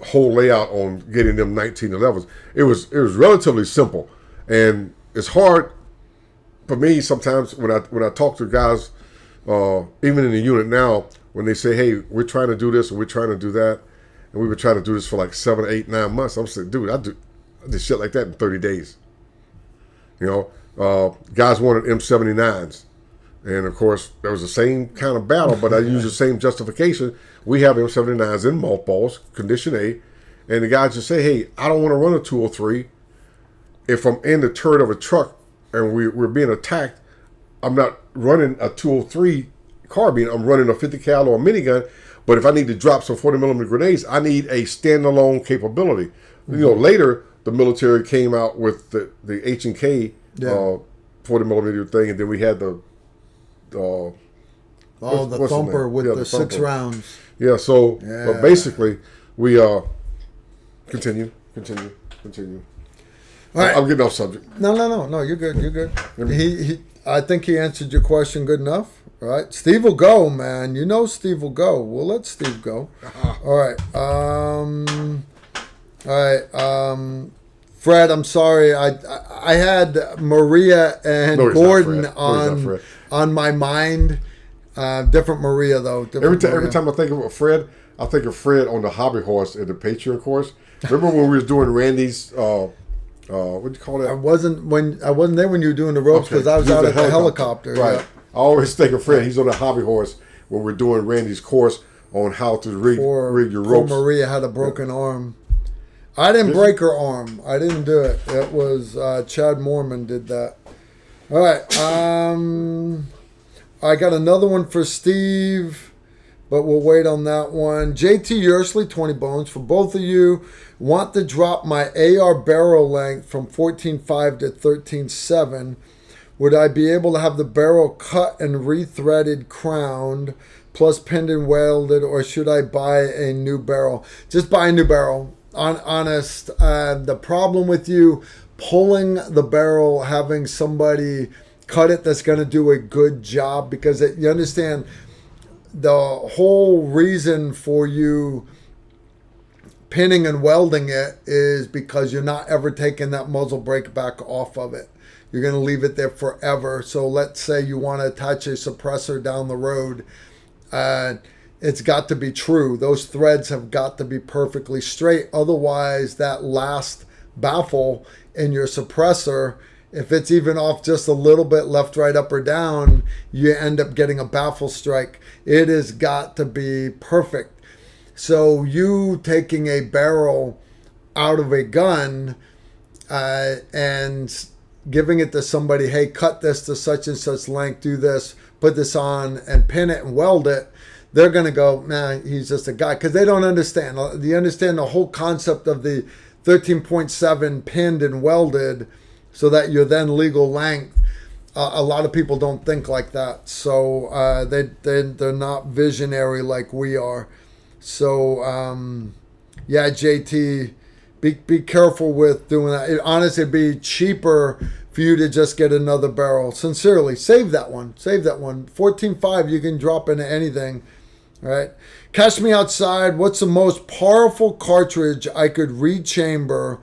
whole layout on getting them 1911s. It was relatively simple, and it's hard for me sometimes when I talk to guys, even in the unit now, when they say, "Hey, we're trying to do this and we're trying to do that," and we were trying to do this for like 7, 8, 9 months. I'm saying, dude, I did shit like that in 30 days. You know, guys wanted M79s. And of course, there was the same kind of battle, but I used the same justification. We have M79s in mothballs, condition A, and the guys just say, "Hey, I don't want to run a 203. If I'm in the turret of a truck and we're being attacked, I'm not running a 203 carbine. I'm running a 50 cal or a minigun. But if I need to drop some 40 millimeter grenades, I need a standalone capability." You know, later the military came out with the H&K 40 millimeter thing, and then we had the the thumper with the 6 thumper. rounds. Yeah, so but basically we continue. All right. I'm getting off subject. No, you're good. He I think he answered your question good enough. All right, Steve will go, man. You know Steve will go. We'll let Steve go. All right. Fred, I'm sorry. I had Maria and Gordon on my mind. Different Maria though. Every time I think of Fred, I think of Fred on the hobby horse at the Patreon course. Remember when we was doing Randy's what do you call that? I wasn't there when you were doing the ropes because I was out at the helicopter. Right. Yeah. I always think of Fred. He's on the hobby horse when we're doing Randy's course on how to rig your ropes. Poor Maria had a broken arm. I didn't break her arm. I didn't do it. It was Chad Mormon did that. All right. I got another one for Steve, but we'll wait on that one. JT Yersley, 20 bones for both of you. Want to drop my AR barrel length from 14.5 to 13.7. Would I be able to have the barrel cut and rethreaded, crowned, plus pinned and welded, or should I buy a new barrel? Just buy a new barrel. Honest, the problem with you pulling the barrel, having somebody cut it that's going to do a good job, because you understand the whole reason for you pinning and welding it is because you're not ever taking that muzzle brake back off of it. You're going to leave it there forever. So let's say you want to attach a suppressor down the road. It's got to be true. Those threads have got to be perfectly straight. Otherwise, that last baffle in your suppressor, if it's even off just a little bit left, right, up, or down, you end up getting a baffle strike. It has got to be perfect. So you taking a barrel out of a gun and giving it to somebody, hey, cut this to such and such length, do this, put this on, and pin it and weld it, they're going to go, man, he's just a guy, because they don't understand. They understand the whole concept of the 13.7 pinned and welded so that you're then legal length. A lot of people don't think like that. So they're not visionary like we are. So, yeah, JT, be careful with doing that. It honestly be cheaper for you to just get another barrel. Sincerely, save that one. Save that one. 14.5, you can drop into anything. All right. Catch Me Outside. What's the most powerful cartridge I could rechamber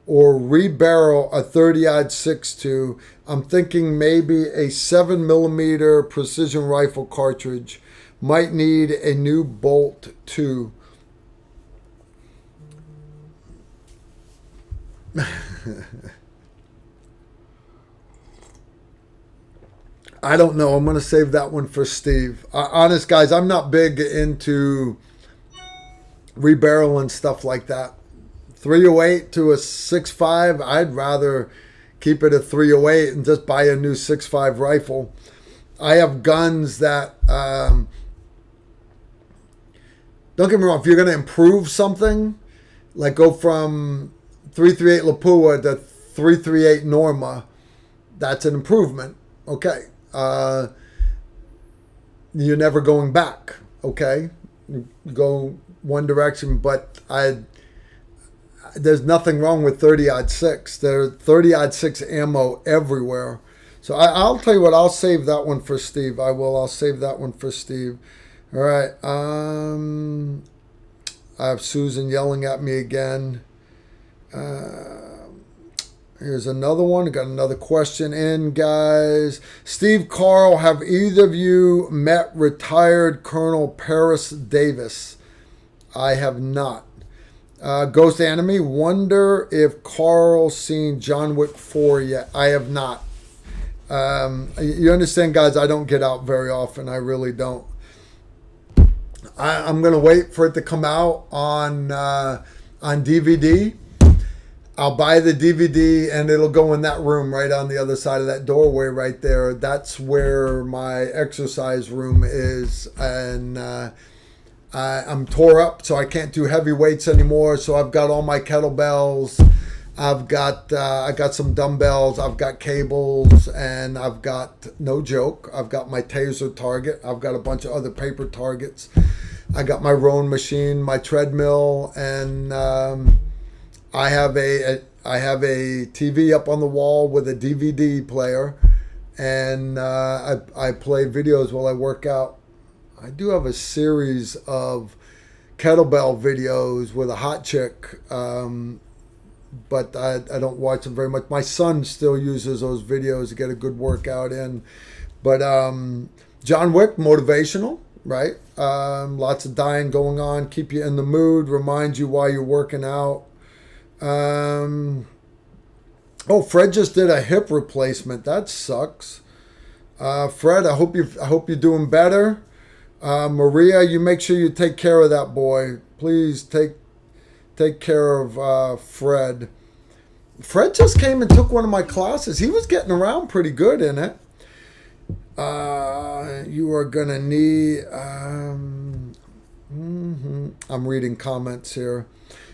or rebarrel a 30-06 to? I'm thinking maybe a 7mm precision rifle cartridge. Might need a new bolt too. I don't know. I'm going to save that one for Steve. Honest, guys, I'm not big into rebarreling stuff like that. 308 to a 6.5, I'd rather keep it a 308 and just buy a new 6.5 rifle. I have guns that, don't get me wrong, if you're going to improve something, like go from 338 Lapua to 338 Norma, that's an improvement. Okay. You're never going back. Okay. You go one direction, but there's nothing wrong with 30-06. There's 30-06 ammo everywhere. So I'll tell you what, I'll save that one for Steve. I'll save that one for Steve. All right. I have Susan yelling at me again. Here's another one. I got another question in, guys. Steve, Carl, have either of you met retired Colonel Paris Davis? I have not. Ghost Enemy, wonder if Carl's seen John Wick 4 yet. I have not. You understand, guys, I don't get out very often. I really don't. I'm going to wait for it to come out on DVD. I'll buy the DVD and it'll go in that room right on the other side of that doorway right there. That's where my exercise room is. And I'm tore up, so I can't do heavy weights anymore. So I've got all my kettlebells. I got some dumbbells. I've got cables, and I've got, no joke, I've got my taser target. I've got a bunch of other paper targets. I got my rowing machine, my treadmill, and I have a TV up on the wall with a DVD player, and I play videos while I work out. I do have a series of kettlebell videos with a hot chick, but I don't watch them very much. My son still uses those videos to get a good workout in. But John Wick, motivational, right? Lots of dying going on, keep you in the mood, remind you why you're working out. Fred just did a hip replacement. That sucks. Fred, I hope you're doing better. Maria, you make sure you take care of that boy. Please take care of Fred. Fred just came and took one of my classes. He was getting around pretty good in it. You are gonna need. I'm reading comments here.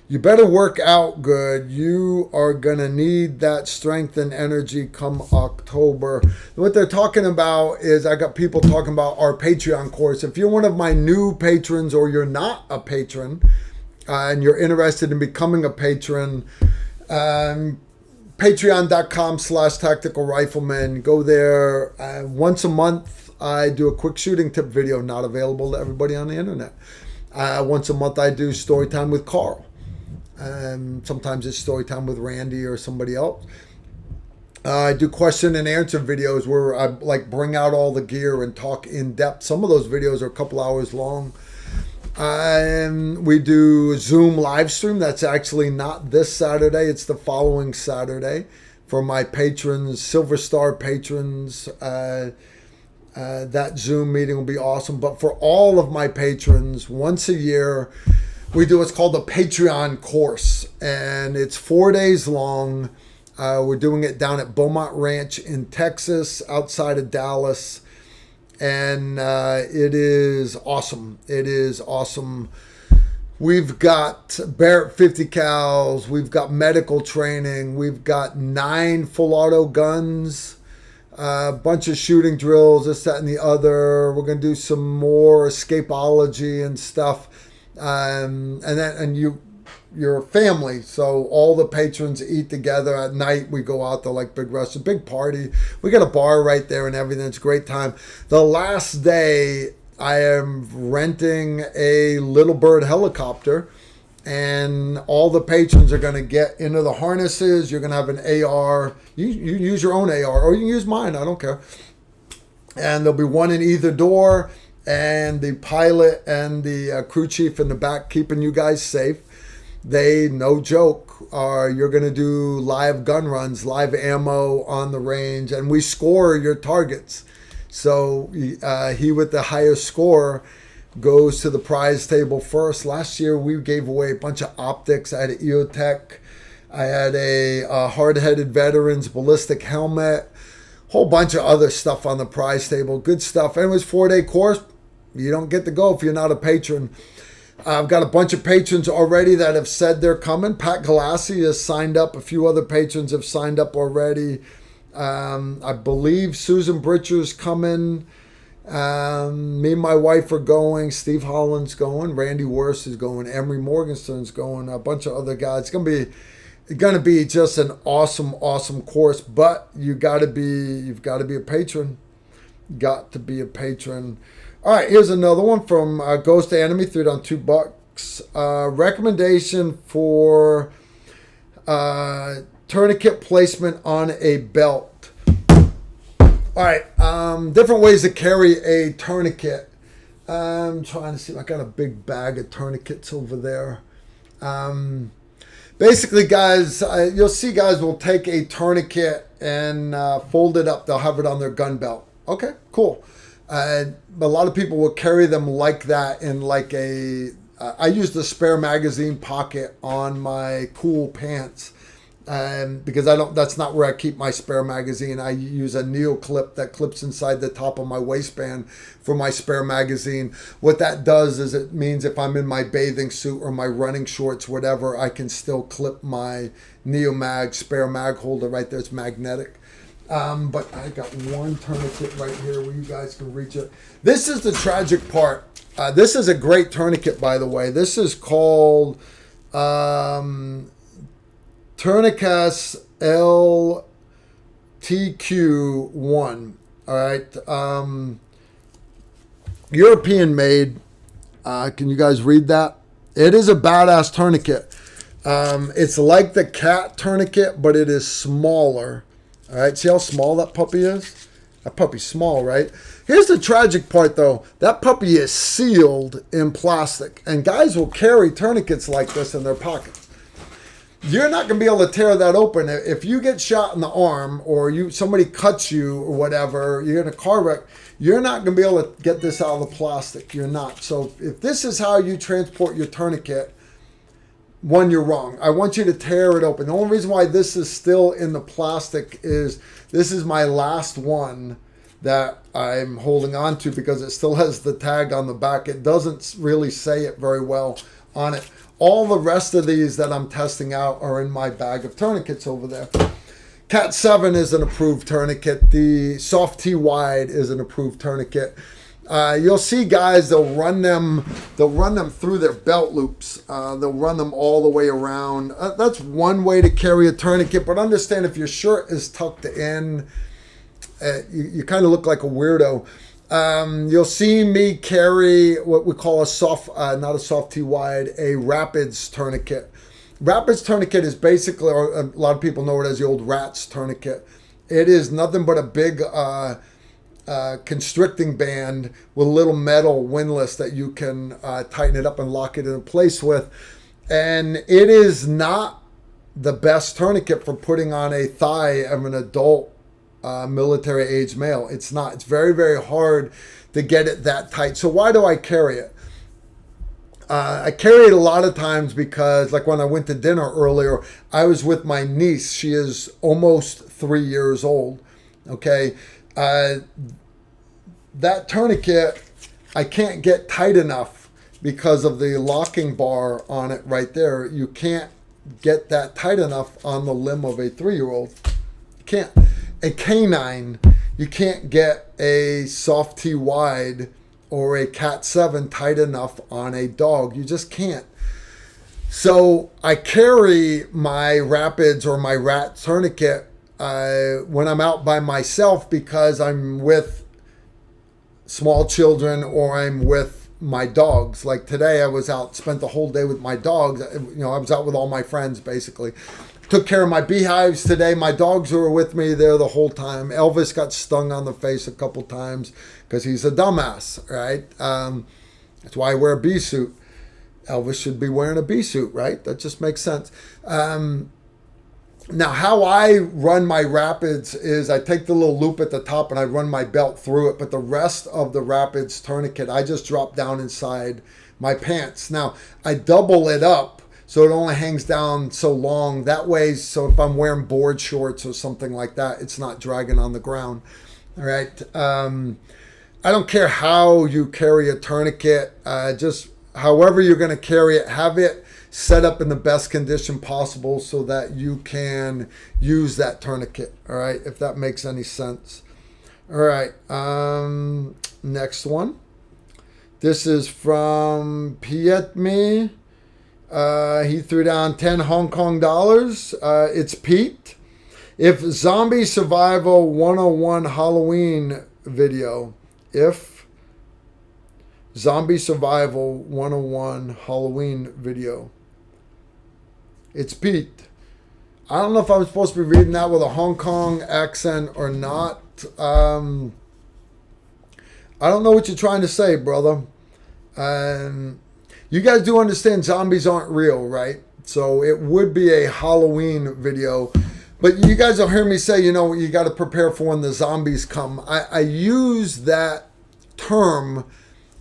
You better work out good. You are going to need that strength and energy come October. What they're talking about is, I got people talking about our Patreon course. If you're one of my new patrons, or you're not a patron, and you're interested in becoming a patron, patreon.com/tactical rifleman. Go there. Once a month, I do a quick shooting tip video, not available to everybody on the internet. Once a month, I do story time with Carl. Sometimes it's story time with Randy or somebody else. I do question and answer videos where I bring out all the gear and talk in depth. Some of those videos are a couple hours long. We do Zoom live stream. That's actually not this Saturday. It's the following Saturday for my patrons, Silver Star patrons. That Zoom meeting will be awesome. But for all of my patrons, once a year, we do what's called the Patreon course, and it's 4 days long. We're doing it down at Beaumont Ranch in Texas, outside of Dallas. And it is awesome. It is awesome. We've got Barrett 50 cals. We've got medical training. We've got 9 full auto guns. A bunch of shooting drills, this, that, and the other. We're going to do some more escapology and stuff. And your family. So all the patrons eat together at night. We go out to like big restaurant, big party. We got a bar right there and everything. It's a great time. The last day, I am renting a Little Bird helicopter, and all the patrons are going to get into the harnesses. You're going to have an AR. You use your own AR, or you can use mine. I don't care. And there'll be one in either door, and the pilot and the crew chief in the back keeping you guys safe. They, no joke, you're going to do live gun runs, live ammo on the range, and we score your targets. So he with the highest score goes to the prize table first. Last year, we gave away a bunch of optics. I had an EOTech. I had a hard-headed veterans ballistic helmet. Whole bunch of other stuff on the prize table. Good stuff. And it was a 4-day course. You don't get to go if you're not a patron. I've got a bunch of patrons already that have said they're coming. Pat Galassi has signed up. A few other patrons have signed up already. I believe Susan Britcher's coming. Me and my wife are going. Steve Holland's going. Randy Worst is going. Emery Morgenstern's going. A bunch of other guys. It's gonna be just an awesome course. But you've got to be a patron. Got to be a patron. All right, here's another one from Ghost Enemy, threw it on $2. Recommendation for tourniquet placement on a belt. All right, different ways to carry a tourniquet. I'm trying to see if I got a big bag of tourniquets over there. Basically, guys, you'll see guys will take a tourniquet and fold it up. They'll have it on their gun belt. Okay, cool. A lot of people will carry them like that in like I use the spare magazine pocket on my cool pants, because that's not where I keep my spare magazine. I use a neo clip that clips inside the top of my waistband for my spare magazine. What that does is it means if I'm in my bathing suit or my running shorts, whatever, I can still clip my neo mag spare mag holder right there. It's magnetic. But I got one tourniquet right here where you guys can reach it. This is the tragic part. This is a great tourniquet, by the way. This is called Tournicas LTQ1. All right. European made. Can you guys read that? It is a badass tourniquet. It's like the cat tourniquet, but it is smaller. All right, see how small that puppy is? That puppy's small, right? Here's the tragic part, though. That puppy is sealed in plastic, and guys will carry tourniquets like this in their pockets. You're not going to be able to tear that open. If you get shot in the arm or somebody cuts you or whatever, you're in a car wreck, you're not going to be able to get this out of the plastic. You're not. So if this is how you transport your tourniquet, one, you're wrong. I want you to tear it open. The only reason why this is still in the plastic is this is my last one that I'm holding on to because it still has the tag on the back. It doesn't really say it very well on it. All the rest of these that I'm testing out are in my bag of tourniquets over there. Cat 7 is an approved tourniquet. The Soft T Wide is an approved tourniquet. You'll see guys, they'll run them through their belt loops. They'll run them all the way around. That's one way to carry a tourniquet, but understand if your shirt is tucked in, you kind of look like a weirdo. You'll see me carry what we call not a soft T wide, a Rapids tourniquet. Rapids tourniquet is basically, or a lot of people know it as the old Rats tourniquet. It is nothing but a big constricting band with a little metal windlass that you can tighten it up and lock it in place with. And it is not the best tourniquet for putting on a thigh of an adult military age male. It's not. It's very, very hard to get it that tight. So why do I carry it? I carry it a lot of times because, like when I went to dinner earlier, I was with my niece. She is almost 3 years old. Okay. That tourniquet, I can't get tight enough because of the locking bar on it right there. You can't get that tight enough on the limb of a 3-year-old. You can't. A canine, you can't get a soft T wide or a Cat 7 tight enough on a dog. You just can't. So I carry my Rapids or my rat tourniquet when I'm out by myself because I'm with small children or I'm with my dogs. Like today I was out, spent the whole day with my dogs. You know, I was out with all my friends basically. Took care of my beehives today. My dogs were with me there the whole time. Elvis got stung on the face a couple times because he's a dumbass, right? That's why I wear a bee suit. Elvis should be wearing a bee suit, right? That just makes sense. Now, how I run my Rapids is I take the little loop at the top and I run my belt through it, but the rest of the Rapids tourniquet, I just drop down inside my pants. Now, I double it up so it only hangs down so long. That way, so if I'm wearing board shorts or something like that, it's not dragging on the ground. All right. I don't care how you carry a tourniquet. Just however you're going to carry it, have it set up in the best condition possible so that you can use that tourniquet. All right. If that makes any sense. All right. Next one. This is from Pietme. He threw down 10 Hong Kong dollars. It's Pete. If Zombie Survival 101 Halloween video, if Zombie Survival 101 Halloween video, it's Pete. I don't know if I'm supposed to be reading that with a Hong Kong accent or not. I don't know what you're trying to say, brother. You guys do understand zombies aren't real, right? So it would be a Halloween video. But you guys will hear me say, you know, you got to prepare for when the zombies come. I use that term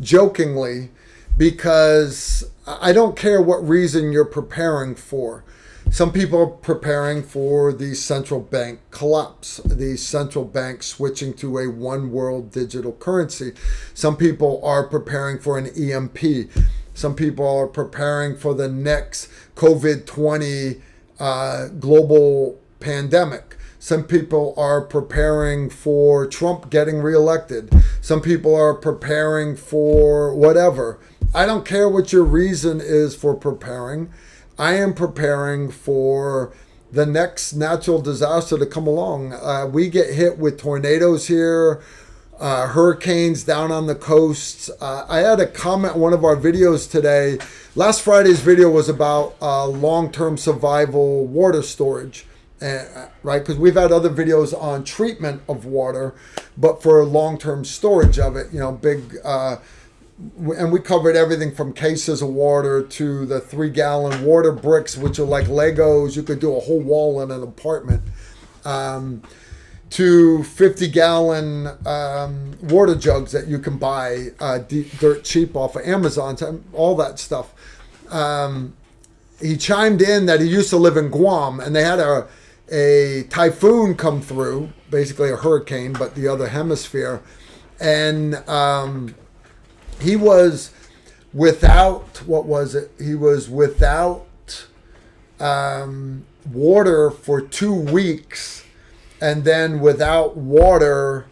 jokingly because I don't care what reason you're preparing for. Some people are preparing for the central bank collapse, the central bank switching to a one world digital currency. Some people are preparing for an EMP. Some people are preparing for the next COVID-20 global pandemic. Some people are preparing for Trump getting reelected. Some people are preparing for whatever. I don't care what your reason is for preparing. I am preparing for the next natural disaster to come along. We get hit with tornadoes here, hurricanes down on the coasts. I had a comment on one of our videos today. Last Friday's video was about long-term survival water storage, right? Because we've had other videos on treatment of water, but for long-term storage of it, you know, big... and we covered everything from cases of water to the 3-gallon water bricks, which are like Legos. You could do a whole wall in an apartment. To 50-gallon water jugs that you can buy dirt cheap off of Amazon, all that stuff. He chimed in that he used to live in Guam, and they had a typhoon come through, basically a hurricane, but the other hemisphere. And he was without, what was it? He was without water for 2 weeks, and then without water,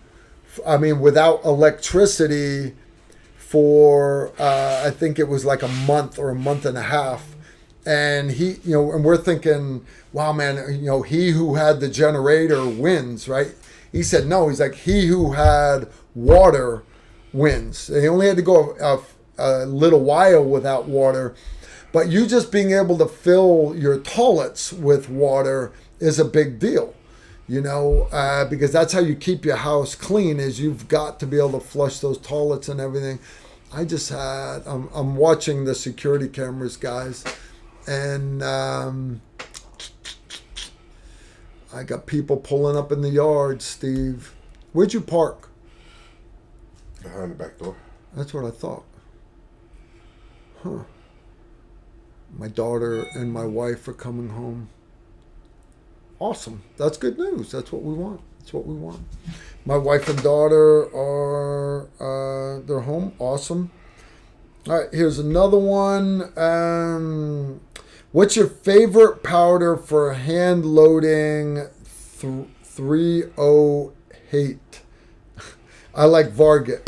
without electricity for, I think it was like a month or a month and a half. And he, you know, and we're thinking, wow, man, you know, he who had the generator wins, right? He said, no, he's like, he who had water wins. They only had to go a little while without water, but you just being able to fill your toilets with water is a big deal, you know, because that's how you keep your house clean, is you've got to be able to flush those toilets and everything. I'm watching the security cameras, guys, and I got people pulling up in the yard. Steve, where'd you park? Behind the back door. That's what I thought. Huh. My daughter and my wife are coming home. Awesome. That's good news. That's what we want. That's what we want. My wife and daughter are they're home. Awesome. All right, here's another one. What's your favorite powder for hand loading 308? I like Varget.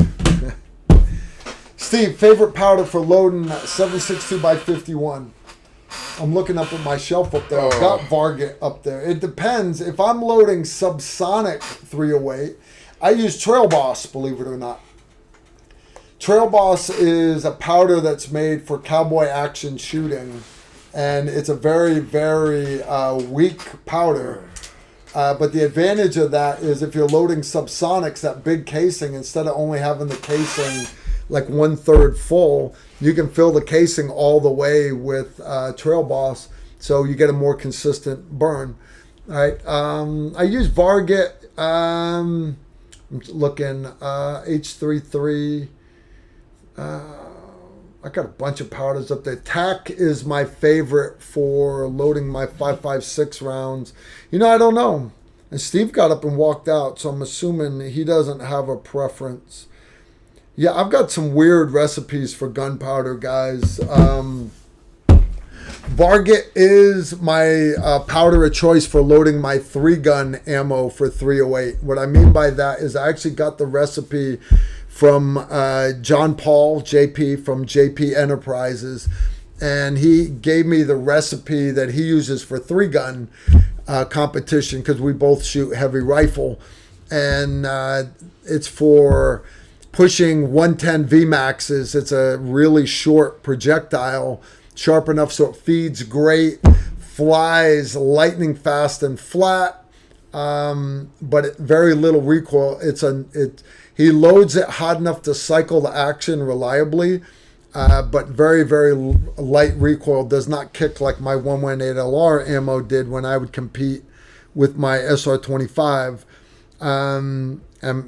Steve, favorite powder for loading 7.62 by 51. I'm looking up at my shelf up there. I've got Varget up there. It depends. If I'm loading subsonic 308, I use Trail Boss, believe it or not. Trail Boss is a powder that's made for cowboy action shooting, and it's a very, very weak powder. But the advantage of that is if you're loading subsonics, that big casing, instead of only having the casing like 1/3 full, you can fill the casing all the way with Trail Boss, so you get a more consistent burn. All right, I use Varget. I'm looking H33. I got a bunch of powders up there. TAC is my favorite for loading my 5.56 rounds. You know, I don't know. And Steve got up and walked out, so I'm assuming he doesn't have a preference. Yeah, I've got some weird recipes for gunpowder, guys. Varget is my powder of choice for loading my 3-gun ammo for 308. What I mean by that is I actually got the recipe from John Paul, JP, from JP Enterprises. And he gave me the recipe that he uses for 3-gun competition because we both shoot heavy rifle. And it's for pushing 110 VMAXs. It's a really short projectile, sharp enough so it feeds great, flies lightning fast and flat, but very little recoil. He loads it hot enough to cycle the action reliably, but very, very light recoil. Does not kick like my 118 LR ammo did when I would compete with my SR25. I'm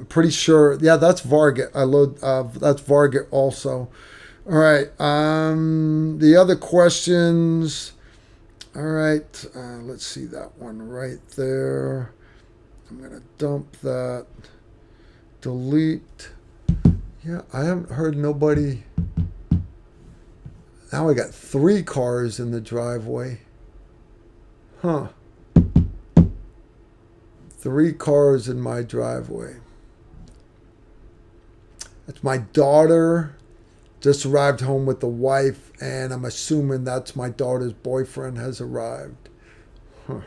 pretty sure, yeah, that's Varget. That's Varget also. All right, the other questions. All right, let's see that one right there. I'm gonna dump that. Delete. Yeah, I haven't heard nobody. Now I got 3 cars in the driveway. Huh. 3 cars in my driveway. That's my daughter. Just arrived home with the wife, and I'm assuming that's my daughter's boyfriend has arrived. Huh.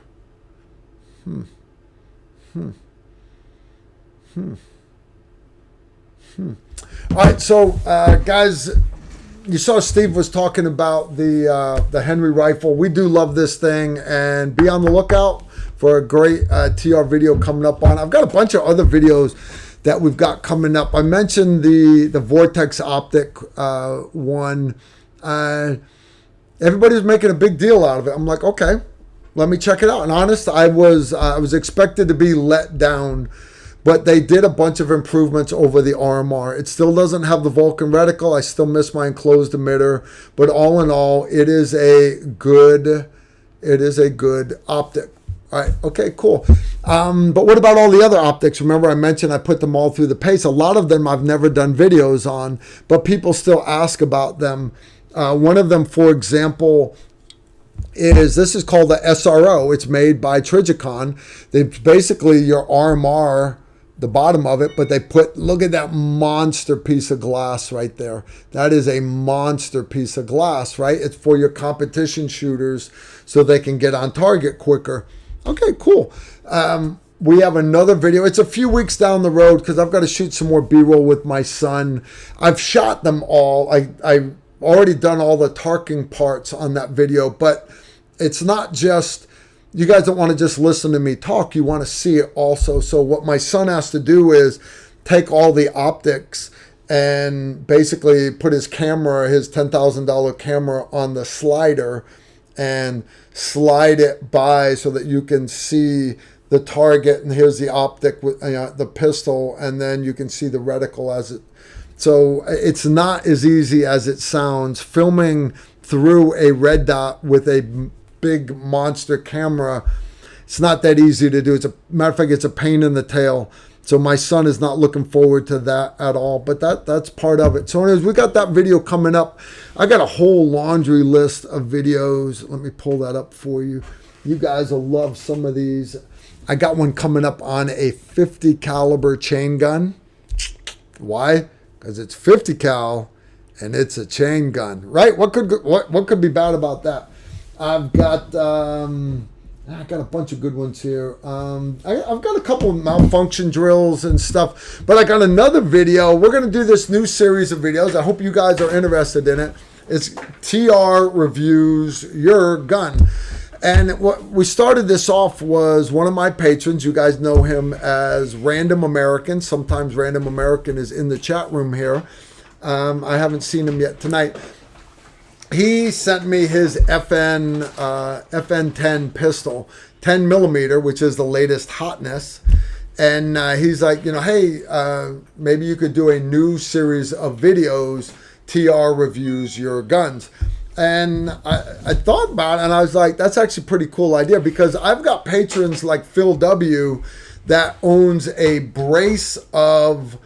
All right, so guys, you saw Steve was talking about the Henry rifle. We do love this thing, and be on the lookout for a great TR video coming up on. I've got a bunch of other videos that we've got coming up. I mentioned the Vortex optic one. Everybody's making a big deal out of it. I'm like, okay, let me check it out. And honest, I was expected to be let down, but they did a bunch of improvements over the RMR. It still doesn't have the Vulcan reticle. I still miss my enclosed emitter, but all in all, it is a good optic. All right, okay, cool. But what about all the other optics? Remember I mentioned I put them all through the pace. A lot of them I've never done videos on, but people still ask about them. One of them, for example, this is called the SRO. It's made by Trijicon. It's basically your RMR, the bottom of it, but they look at that monster piece of glass right there. That is a monster piece of glass, right? It's for your competition shooters so they can get on target quicker. Okay, cool. We have another video. It's a few weeks down the road because I've got to shoot some more B-roll with my son. I've shot them all. I've already done all the talking parts on that video, but it's not just, you guys don't want to just listen to me talk. You want to see it also. So what my son has to do is take all the optics and basically put his camera, his $10,000 camera on the slider and slide it by so that you can see the target, and here's the optic with the pistol, and then you can see the reticle as it. So it's not as easy as it sounds. Filming through a red dot with a big monster camera. It's not that easy to do. It's a matter of fact, it's a pain in the tail. So my son is not looking forward to that at all, but that's part of it. So anyways, we got that video coming up. I got a whole laundry list of videos. Let me pull that up for you. You guys will love some of these. I got one coming up on a 50 caliber chain gun. Why? Because it's 50 cal and it's a chain gun, right? What could be bad about that? I've got I got a bunch of good ones here. I've got a couple of malfunction drills and stuff, but I got another video. We're going to do this new series of videos. I hope you guys are interested in it. It's TR Reviews Your Gun. And what we started this off was one of my patrons. You guys know him as Random American. Sometimes Random American is in the chat room here. I haven't seen him yet tonight. He sent me his FN10 pistol, 10 millimeter, which is the latest hotness. And he's like, hey, maybe you could do a new series of videos, TR Reviews Your Guns. And I thought about it, and I was like, that's actually a pretty cool idea, because I've got patrons like Phil W. that owns a brace of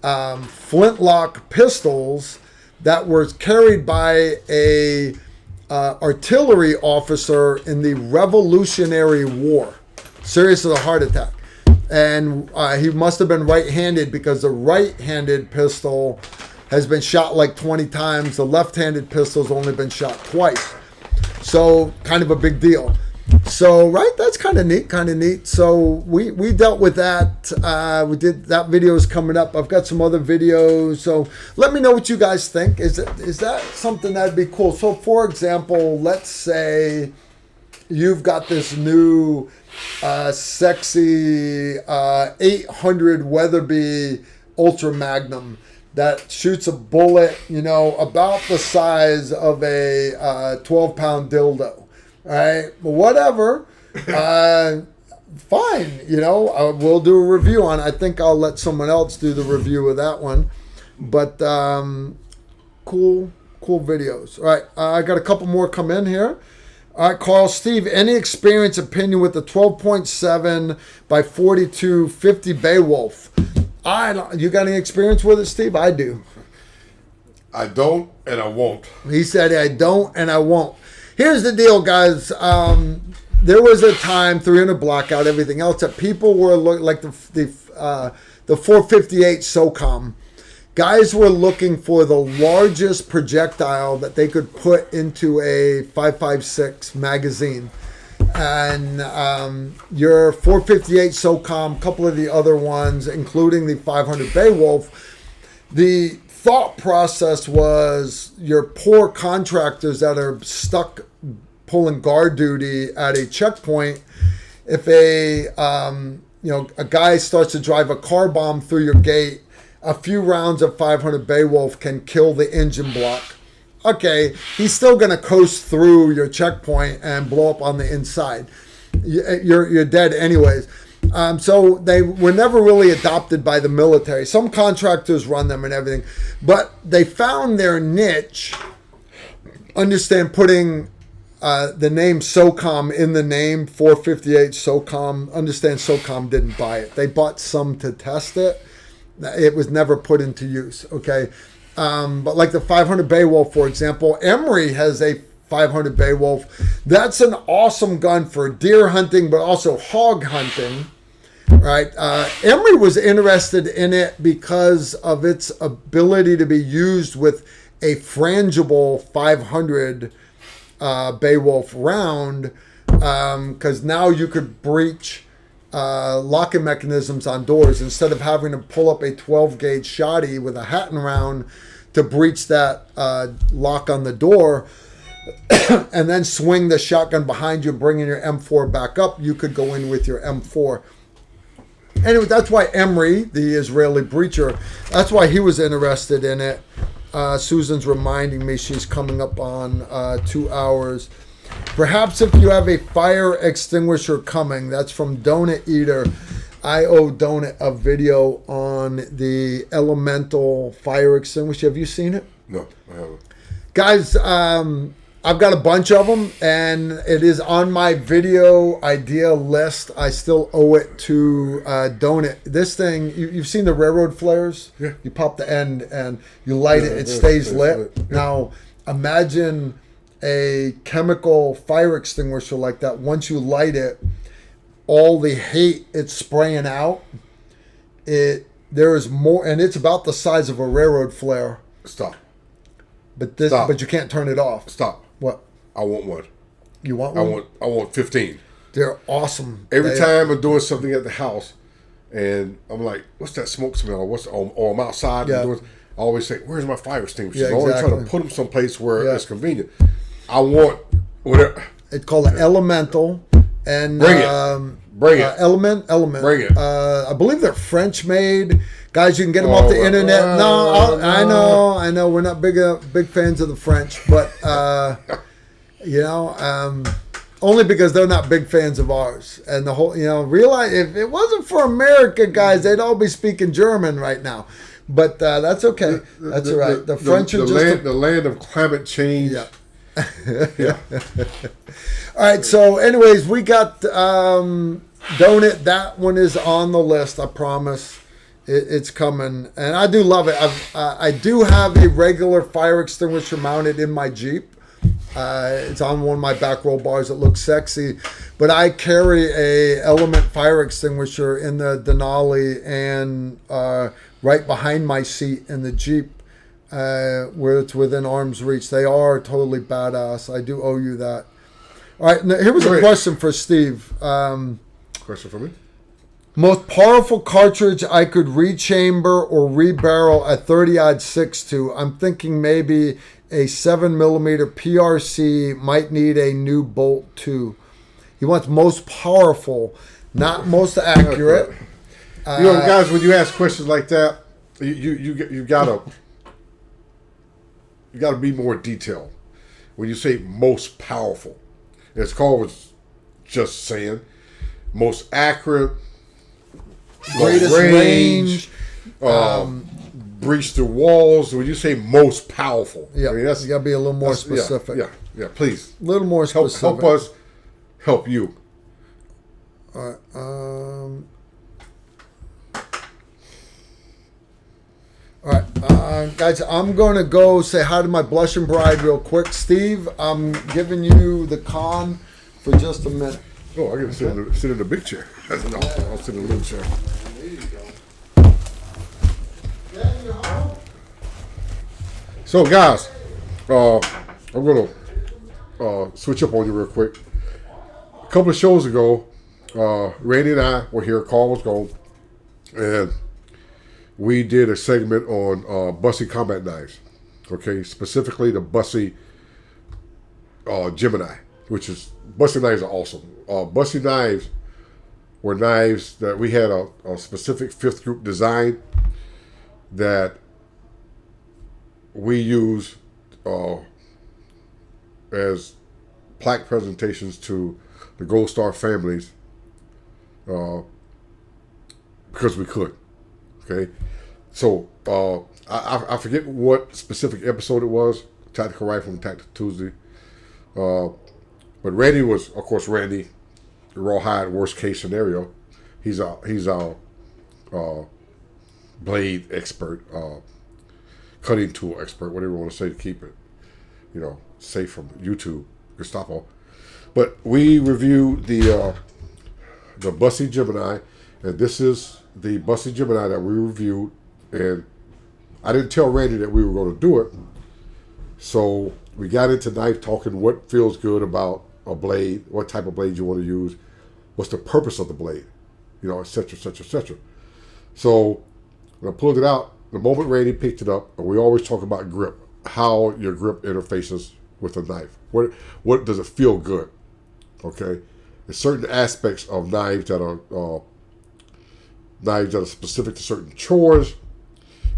flintlock pistols that was carried by a artillery officer in the Revolutionary War. Serious as a heart attack. And he must have been right-handed, because the right-handed pistol has been shot like 20 times. The left-handed pistol's only been shot twice. So kind of a big deal. So, right, that's kind of neat. So we dealt with that. We did that. Video is coming up. I've got some other videos. So let me know what you guys think. Is that something that'd be cool? So, for example, let's say you've got this new sexy 800 Weatherby Ultra Magnum that shoots a bullet, about the size of a 12-pound dildo. Right, whatever. Fine. We'll do a review on it. I think I'll let someone else do the review of that one. But cool videos. All right, I got a couple more come in here. All right, Carl, Steve, any experience, opinion with the 12.7 by 42 50 Beowulf? You got any experience with it, Steve? I do. I don't, and I won't. He said, I don't, and I won't. Here's the deal, guys. There was a time, 300 blackout, everything else, that people were like the 458 SOCOM. Guys were looking for the largest projectile that they could put into a 5.56 magazine. And your 458 SOCOM, a couple of the other ones, including the 500 Beowulf, the thought process was your poor contractors that are stuck pulling guard duty at a checkpoint. If a guy starts to drive a car bomb through your gate, a few rounds of 500 Beowulf can kill the engine block. Okay, he's still going to coast through your checkpoint and blow up on the inside. You're dead anyways. So they were never really adopted by the military. Some contractors run them and everything, but they found their niche. Understand putting the name SOCOM in the name 458 SOCOM. Understand SOCOM didn't buy it. They bought some to test it. It was never put into use. Okay. But like the 500 Beowulf, for example, Emery has a 500 Beowulf. That's an awesome gun for deer hunting, but also hog hunting, right? Emery was interested in it because of its ability to be used with a frangible 500 Beowulf round, because now you could breach locking mechanisms on doors instead of having to pull up a 12 gauge shotty with a Hatton round to breach that lock on the door and then swing the shotgun behind you, bringing your M4 back up. You could go in with your M4. Anyway, that's why Emery, the Israeli breacher, that's why he was interested in it. Susan's reminding me she's coming up on 2 hours. Perhaps if you have a fire extinguisher coming, that's from Donut Eater. I owe Donut a video on the Elemental fire extinguisher. Have you seen it? No, I haven't. Guys, I've got a bunch of them, and it is on my video idea list. I still owe it to Donut. This thing, you've seen the railroad flares? Yeah. You pop the end and you light it, it stays lit. Yeah. Now, imagine a chemical fire extinguisher like that. Once you light it, all the hate it's spraying out, there is more, and it's about the size of a railroad flare. Stop. But you can't turn it off. Stop. What? I want one. You want one? I want 15. They're awesome. Every time I'm doing something at the house, and I'm like, "What's that smoke smell?" Or I'm outside. Yeah. And I always say, "Where's my fire extinguisher?" Yeah, I'm always exactly. trying to put them someplace where it's convenient. I want whatever. It's called an elemental, and Bring it. Element. Bring it. I believe they're French made. Guys, you can get them off the internet. No, I know. We're not big fans of the French, but only because they're not big fans of ours. And the whole, realize if it wasn't for America, guys, they'd all be speaking German right now. But that's okay. That's all right. The French are just the land of climate change. Yeah. Yeah. All right. So, anyways, we got Donut. That one is on the list. I promise. It's coming, and I do love it. I do have a regular fire extinguisher mounted in my Jeep. It's on one of my back roll bars. It looks sexy, but I carry a Element fire extinguisher in the Denali and right behind my seat in the Jeep, where it's within arm's reach. They are totally badass. I do owe you that. All right, now here was a question for Steve. Question for me? Most powerful cartridge I could rechamber or rebarrel a 30-06 to. I'm thinking maybe a 7mm PRC, might need a new bolt too. He wants most powerful, not most accurate. Guys, when you ask questions like that, you gotta be more detailed. When you say most powerful, it's called just saying most accurate. Greatest range, breach through walls. When you say most powerful, yeah, I mean, you got to be a little more specific. Yeah, please. A little more specific. Help us, help you. All right, guys, I'm going to go say hi to my blushing bride real quick. Steve, I'm giving you the con for just a minute. Oh, I got to sit in the big chair. No, I'll sit in the little chair. There you go. So, guys, I'm going to switch up on you real quick. A couple of shows ago, Randy and I were here. Carl was gone. And we did a segment on Bussy combat knives. Okay, specifically the Bussy Gemini, which is, Bussy knives are awesome. Bussy knives were knives that we had a specific fifth group design that we use as plaque presentations to the Gold Star families because we could. Okay, so I forget what specific episode it was, Tactical Rifleman, Tactical Tuesday. But Randy was, of course, Randy, the rawhide worst case scenario. He's our blade expert, cutting tool expert, whatever you want to say to keep it, safe from YouTube, Gestapo. But we reviewed the Bussy Gemini, and this is the Bussy Gemini that we reviewed. And I didn't tell Randy that we were going to do it, so we got into knife talking. What feels good about a blade? What type of blade you want to use? What's the purpose of the blade? Et cetera, et cetera, et cetera. So when I pulled it out, the moment Randy picked it up, and we always talk about grip, how your grip interfaces with a knife. What does it feel good? Okay, there's certain aspects of knives that are specific to certain chores,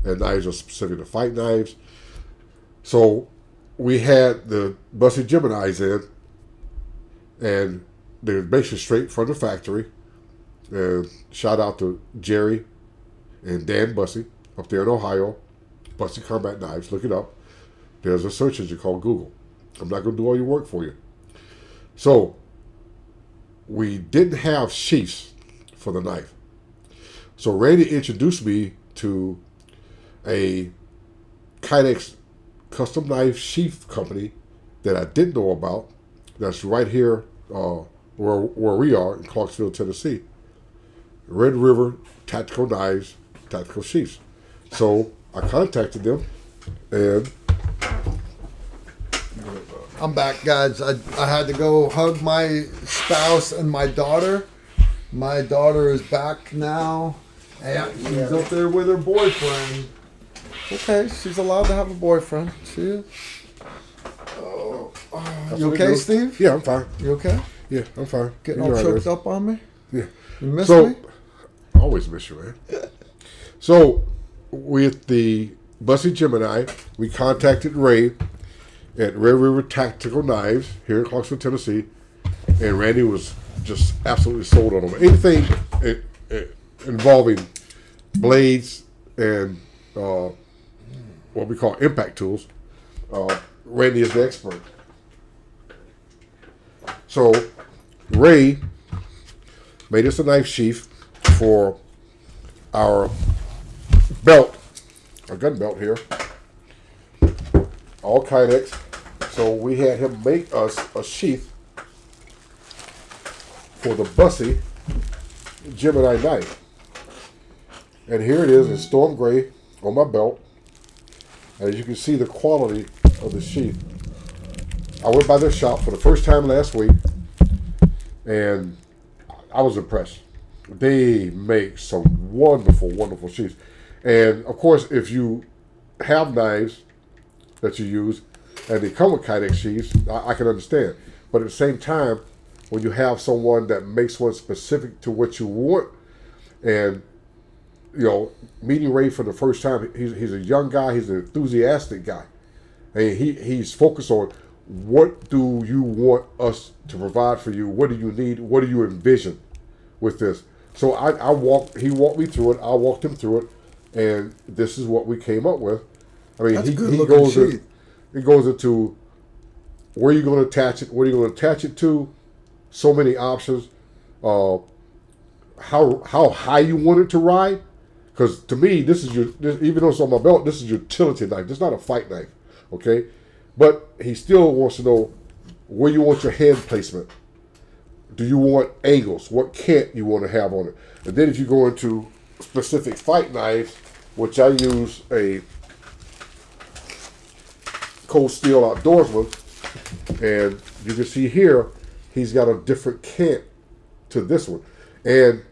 and knives are specific to fight knives. So we had the Bussy Geminis in, and they're basically straight from the factory. And shout out to Jerry and Dan Bussy up there in Ohio. Bussy Combat Knives, look it up. There's a search engine called Google. I'm not going to do all your work for you. So we didn't have sheaths for the knife. So Randy introduced me to a Kydex custom knife sheath company that I didn't know about. That's right here where we are in Clarksville, Tennessee. Red River Tactical Knives, Tactical Sheaths. So I contacted them, and I'm back, guys. I had to go hug my spouse and my daughter. My daughter is back now. And she's up there with her boyfriend. Okay, she's allowed to have a boyfriend. She is. You okay, Steve? Yeah, I'm fine. You okay? Yeah, I'm fine. Getting You know all how it choked is. up on me? Yeah. You miss me? I always miss you, man. So, with the Bussy Gemini, we contacted Ray at Red River Tactical Knives here in Clarksville, Tennessee, and Randy was just absolutely sold on them. Anything involving blades and what we call impact tools, Randy is the expert. So, Ray made us a knife sheath for our belt, our gun belt here, all Kydex. So we had him make us a sheath for the Bussy Gemini knife. And here it is in storm gray on my belt. As you can see the quality of the sheath. I went by their shop for the first time last week, and I was impressed. They make some wonderful, wonderful sheaths. And of course, if you have knives that you use and they come with Kydex sheaths, I can understand. But at the same time, when you have someone that makes one specific to what you want, and you know, meeting Ray for the first time, he's a young guy, he's an enthusiastic guy, and he's focused on what do you want us to provide for you, what do you need, what do you envision with this. So he walked me through it, I walked him through it, and this is what we came up with. I mean, That's a good he looking goes sheath. it goes into where you're going to attach it, what are you going to attach it to, so many options, how high you want it to ride. Because to me, even though it's on my belt, this is a utility knife. This is not a fight knife, okay? But he still wants to know where you want your hand placement. Do you want angles? What cant you want to have on it? And then if you go into specific fight knives, which I use a Cold Steel Outdoorsman, and you can see here, he's got a different cant to this one. And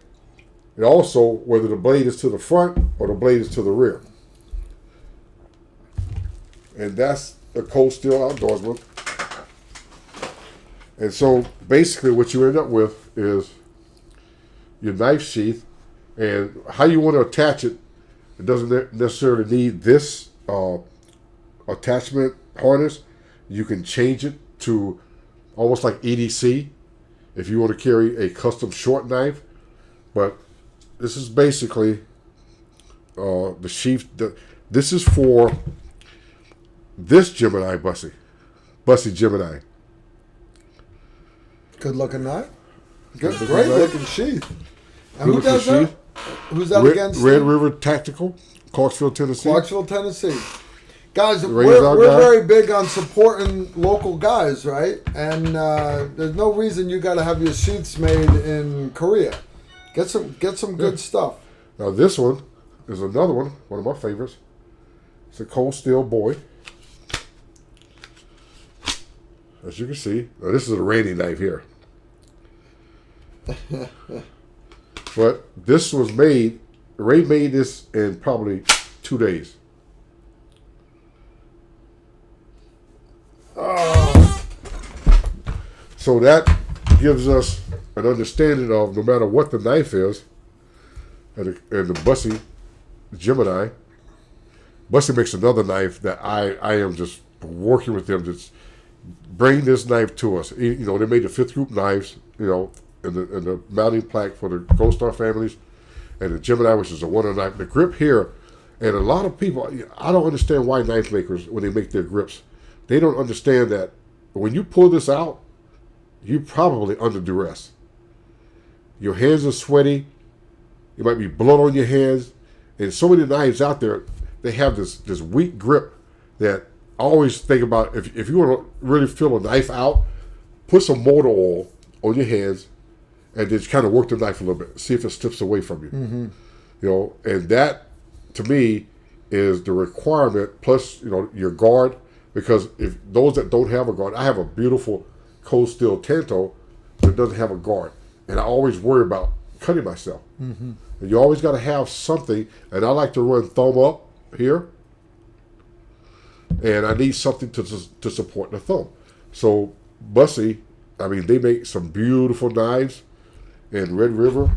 also, whether the blade is to the front or the blade is to the rear. And that's a Cold Steel Outdoorsman. And so, basically, what you end up with is your knife sheath, and how you want to attach it. It doesn't necessarily need this attachment harness. You can change it to almost like EDC if you want to carry a custom short knife. But this is basically the sheath. This is for this Gemini Bussy Gemini. Good looking knife. Good Great knife. looking sheath. And Good who does looking that? sheath. Who's that against? Red River Tactical, Clarksville, Tennessee. Clarksville, Tennessee. Guys, Ray's our we're guy. very big on supporting local guys, right? And there's no reason you got to have your sheaths made in Korea. Get some good stuff. Now this one is another one of my favorites. It's a Cold Steel Boy. As you can see, now this is a Randy knife here. But this was made, Ray made this in probably 2 days. So that gives us an understanding of no matter what the knife is, and the Bussy Gemini. Bussy makes another knife that I am just working with them to bring this knife to us. You know, they made the 5th group knives, you know, and the mounting plaque for the Gold Star families, and the Gemini, which is a wonder knife. The grip here, and a lot of people, I don't understand why knife makers, when they make their grips, they don't understand that when you pull this out, you're probably under duress. Your hands are sweaty. You might be blood on your hands. And so many knives out there, they have this weak grip that I always think about. If you want to really feel a knife out, put some motor oil on your hands and just kind of work the knife a little bit. See if it slips away from you. Mm-hmm. You know, and that, to me, is the requirement, plus, you know, your guard. Because if those that don't have a guard, I have a beautiful cold steel Tanto that doesn't have a guard. And I always worry about cutting myself. Mm-hmm. And you always got to have something. And I like to run thumb up here. And I need something to support the thumb. So Bussy, I mean, they make some beautiful knives. And Red River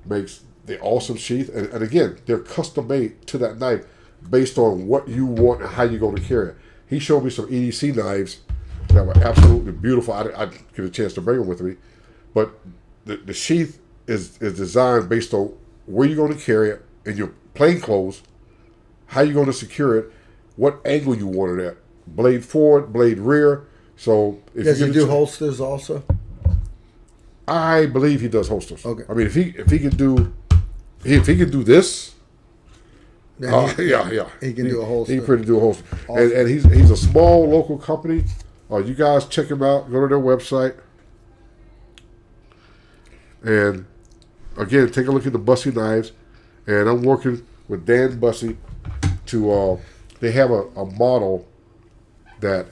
makes the awesome sheath. And again, they're custom made to that knife based on what you want and how you're going to carry it. He showed me some EDC knives that were absolutely beautiful. I didn't get a chance to bring them with me. But the sheath is designed based on where you're going to carry it in your plain clothes, how you're going to secure it, what angle you want it at. Blade forward, blade rear. So if Does he do holsters also? I believe he does holsters. Okay. I mean, if he can do this, yeah. He can do a holster. He can pretty do a holster. Awesome. And he's a small local company. You guys check him out. Go to their website. And again, take a look at the Bussy knives. And I'm working with Dan Bussy to. They have a model that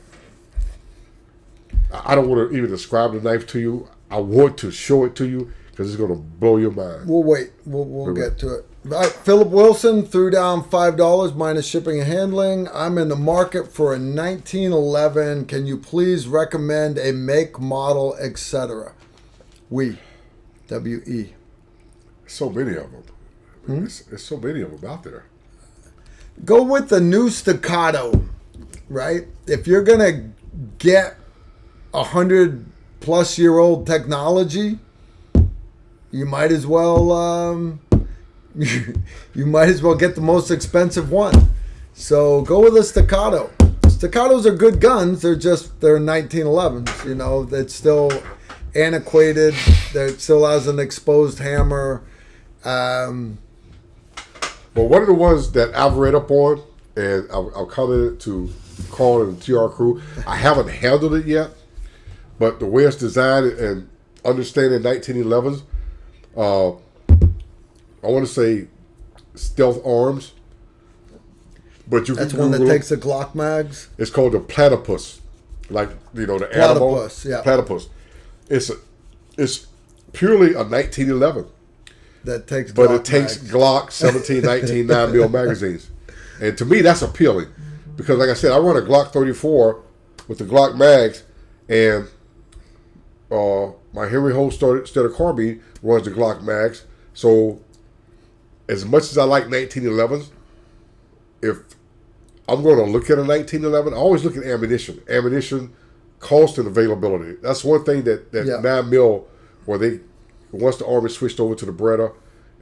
I don't want to even describe the knife to you. I want to show it to you because it's going to blow your mind. We'll wait. We'll get to it. All right, Philip Wilson threw down $5 minus shipping and handling. I'm in the market for a 1911. Can you please recommend a make, model, etc.? W-E. So many of them. There's so many of them out there. Go with the new staccato, right? If you're going to get 100-plus-year-old technology, you might as well you might as well get the most expensive one. So go with a staccato. Staccatos are good guns. They're 1911s. You know, it's still antiquated. It still has an exposed hammer. Well, one of the ones that I've read up on, and I'll comment it to Carl and the TR crew, I haven't handled it yet, but the way it's designed and understanding 1911s, I want to say Stealth Arms, but that's one that takes the Glock mags. It's called the platypus, like, you know, the platypus, animal. Yeah. Platypus. It's purely a 1911. That takes but Glock it takes mags. Glock 17, 19, 9mm magazines. And to me, that's appealing. Because like I said, I run a Glock 34 with the Glock mags, and my Henry Holsteader Carbine runs the Glock mags. So as much as I like 1911s, if I'm going to look at a 1911, I always look at ammunition. Ammunition, cost, and availability. That's one thing that 9mm, where once the Army switched over to the Beretta,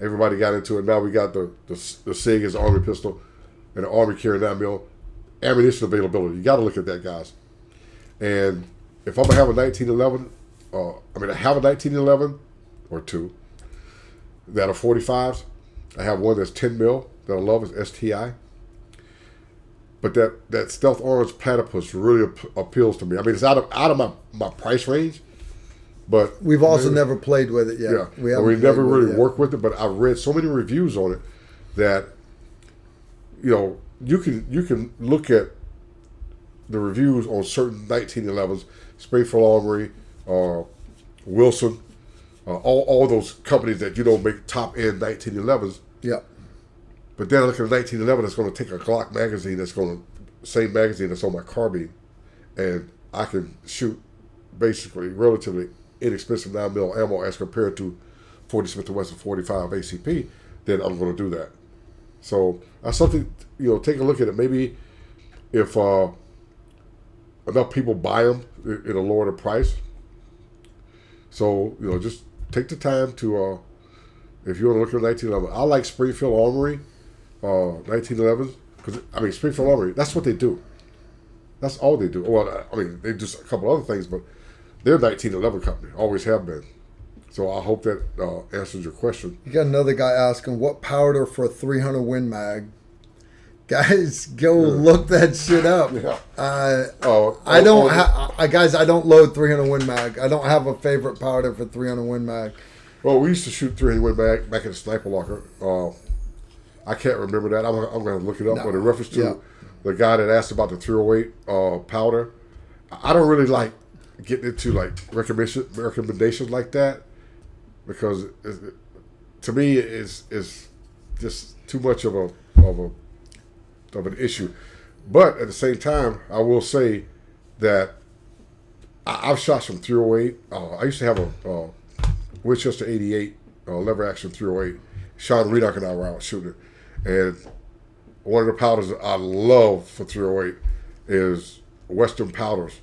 everybody got into it. Now we got the SIG as the Army pistol, and the Army carry 9mm. Ammunition availability. You got to look at that, guys. And if I'm going to have a 1911, I have a 1911 or two that are 45s. I have one that's 10mm that I love, is STI. But that Stealth Arms platypus really appeals to me. I mean, it's out of my price range, but we've also never played with it yet. Yeah, we never really worked with it. But I've read so many reviews on it that, you know, you can look at the reviews on certain 1911s, Springfield Armory, Wilson, all those companies that, you know, make top end 1911s. Yeah. But then I look at a 1911 that's going to take a Glock magazine same magazine that's on my carbine, and I can shoot basically relatively inexpensive 9mm ammo as compared to 40 Smith & Wesson 45 ACP, then I'm going to do that. So that's something, you know, take a look at it. Maybe if enough people buy them, it'll lower the price. So, you know, just take the time to, if you want to look at 1911, I like Springfield Armory 1911s, because, I mean, Springfield Armory, that's what they do. That's all they do. Well, I mean, they do a couple other things, but they're a 1911 company. Always have been. So I hope that answers your question. You got another guy asking, what powder for a 300 Win Mag? Guys, go look that shit up. Yeah. I don't guys, I don't load 300 Win Mag. I don't have a favorite powder for 300 Win Mag. Well, we used to shoot 300 Win Mag back in the sniper locker. I can't remember that. I'm going to look it up. No. But in reference to the guy that asked about the 308 powder, I don't really like getting into like recommendations like that because to me it's just too much of an issue. But at the same time, I will say that I've shot some 308. I used to have a Winchester 88 lever action 308. Sean Redock and I were out shooting, and one of the powders that I love for 308 is Western Powders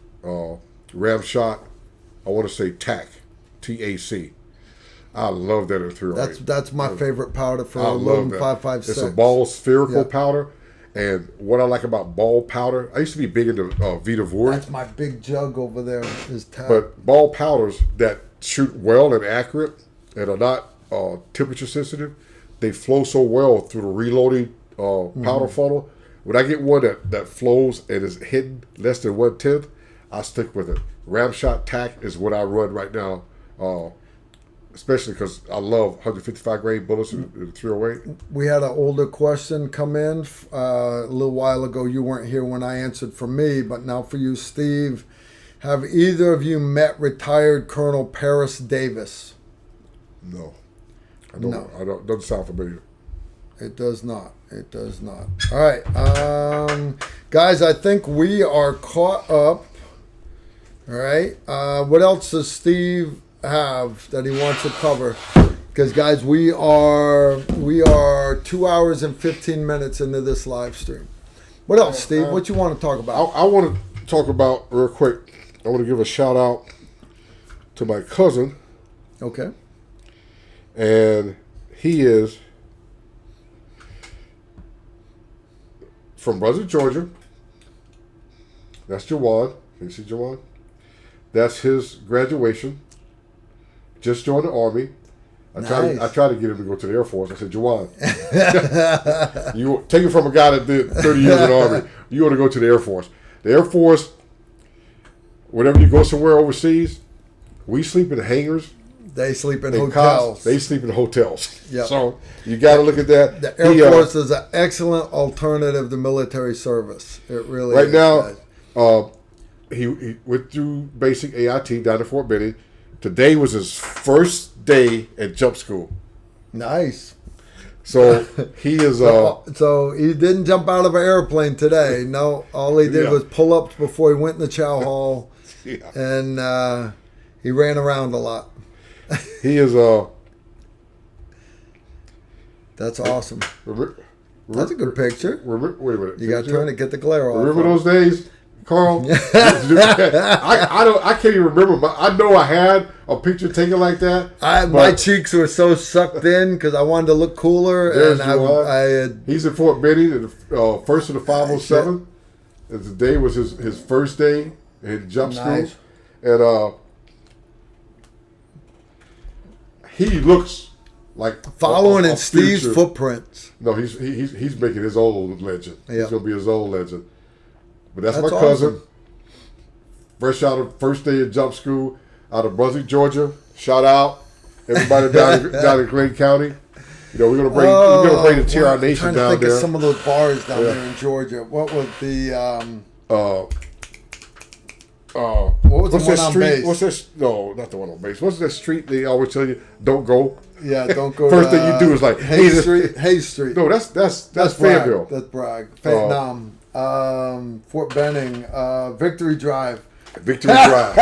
Ram Shot. I want to say TAC, TAC. I love that in 308. That's my favorite powder for I love loading that. 5.56. It's a ball spherical powder, and what I like about ball powder, I used to be big into Vita Vory. That's my big jug over there. Is TAC. But ball powders that shoot well and accurate and are not temperature sensitive, they flow so well through the reloading powder funnel. When I get one that flows and is hidden less than 1/10, I stick with it. Ramshot TAC is what I run right now, especially because I love 155 grain bullets in 308. We had an older question come in a little while ago. You weren't here when I answered for me, but now for you, Steve. Have either of you met retired Colonel Paris Davis? No. I don't. No. I don't. Doesn't sound familiar. It does not. It does not. All right. Guys, I think we are caught up. All right. What else does Steve have that he wants to cover? Because, guys, we are 2 hours and 15 minutes into this live stream. What else, Steve? What you want to talk about? I want to talk about real quick. I want to give a shout out to my cousin, Okay. and he is from Brunswick, Georgia. That's Jawan. Can you see Jawan? That's his graduation. Just joined the Army. I tried to get him to go to the Air Force. I said, Jawan, you take it from a guy that did 30 years in the Army. You want to go to the Air Force. The Air Force, whenever you go somewhere overseas, we sleep in hangars. They sleep in And hotels. they sleep in hotels. Yep. So you got to look at that. The Air Force is an excellent alternative to military service. It really right is. now, he went through basic AIT down to Fort Benning. Today was his first day at jump school. Nice. So he is. So he didn't jump out of an airplane today. No, all he did was pull ups before he went in the chow hall, and he ran around a lot. He is. That's awesome. That's a good picture. Wait a minute. You got to turn it, get the glare off. Remember those days, Carl? I can't even remember. I know I had a picture taken like that. My cheeks were so sucked in because I wanted to look cooler. And he's in Fort Benning, first of the 507. And today was his first day in jump school. And he looks like following in Steve's future footprints. No, he's making his own legend. Yeah. He's gonna be his own legend. But that's my cousin. Awesome. Fresh out of first day of jump school, out of Brunswick, Georgia. Shout out everybody down in Glynn County. You know, we're gonna bring the TR Nation down there. I'm trying to think of some of those bars down there in Georgia. What was the what was the one on base? What's that? No, not the one on base. What's that street they always tell you don't go? Yeah, don't go. First thing you do is like Hayes Street. No, that's Fayetteville. That's Bragg. Fort Benning. Victory Drive. Victory Drive.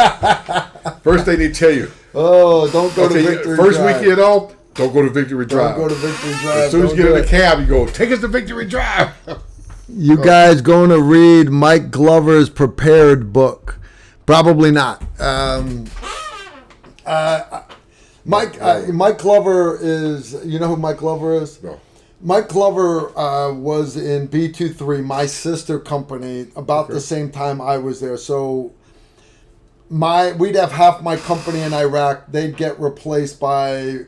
First thing they tell you. Oh, don't go to Victory Drive. First weekend off, don't go to Victory Drive. Don't go to Victory Drive. As soon as you get in the cab, you go, take us to Victory Drive. You guys going to read Mike Glover's Prepared book? Probably not. Mike Glover is, you know who Mike Glover is? No. Mike Glover was in B23, my sister company, about the same time I was there. So we'd have half my company in Iraq. They'd get replaced by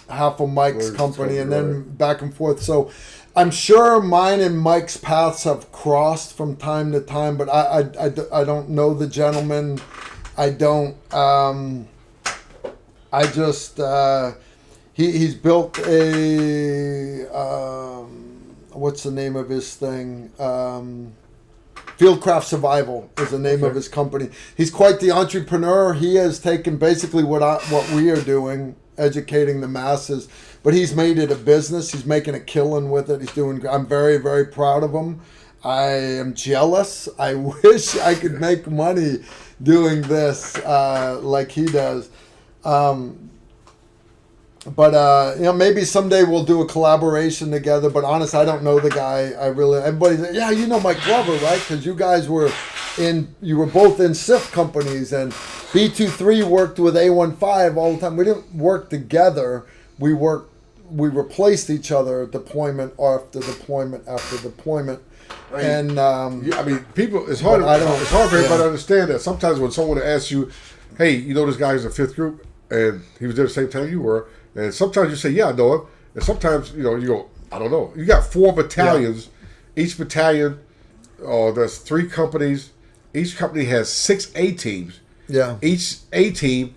half of Mike's company, and then back and forth. So I'm sure mine and Mike's paths have crossed from time to time, but I don't know the gentleman. I don't. I just. He's built a what's the name of his thing? Fieldcraft Survival is the name of his company. He's quite the entrepreneur. He has taken basically what we are doing, educating the masses, but he's made it a business. He's making a killing with it. He's doing. I'm very, very proud of him. I am jealous. I wish I could make money doing this like he does. But maybe someday we'll do a collaboration together. But honestly, I don't know the guy. Everybody's like, yeah, you know Mike Glover, right? Because you guys were both in SIF companies, and B23 worked with A15 all the time. We didn't work together. We replaced each other deployment after deployment after deployment. And people. It's hard. It's hard for everybody to understand that. Sometimes when someone asks you, "Hey, you know this guy is a fifth group, and he was there the same time you were," and sometimes you say, "Yeah, I know him," and sometimes you go, "I don't know." You got 4 battalions. Yeah. Each battalion, there's 3 companies. Each company has 6 A teams. Yeah. Each A team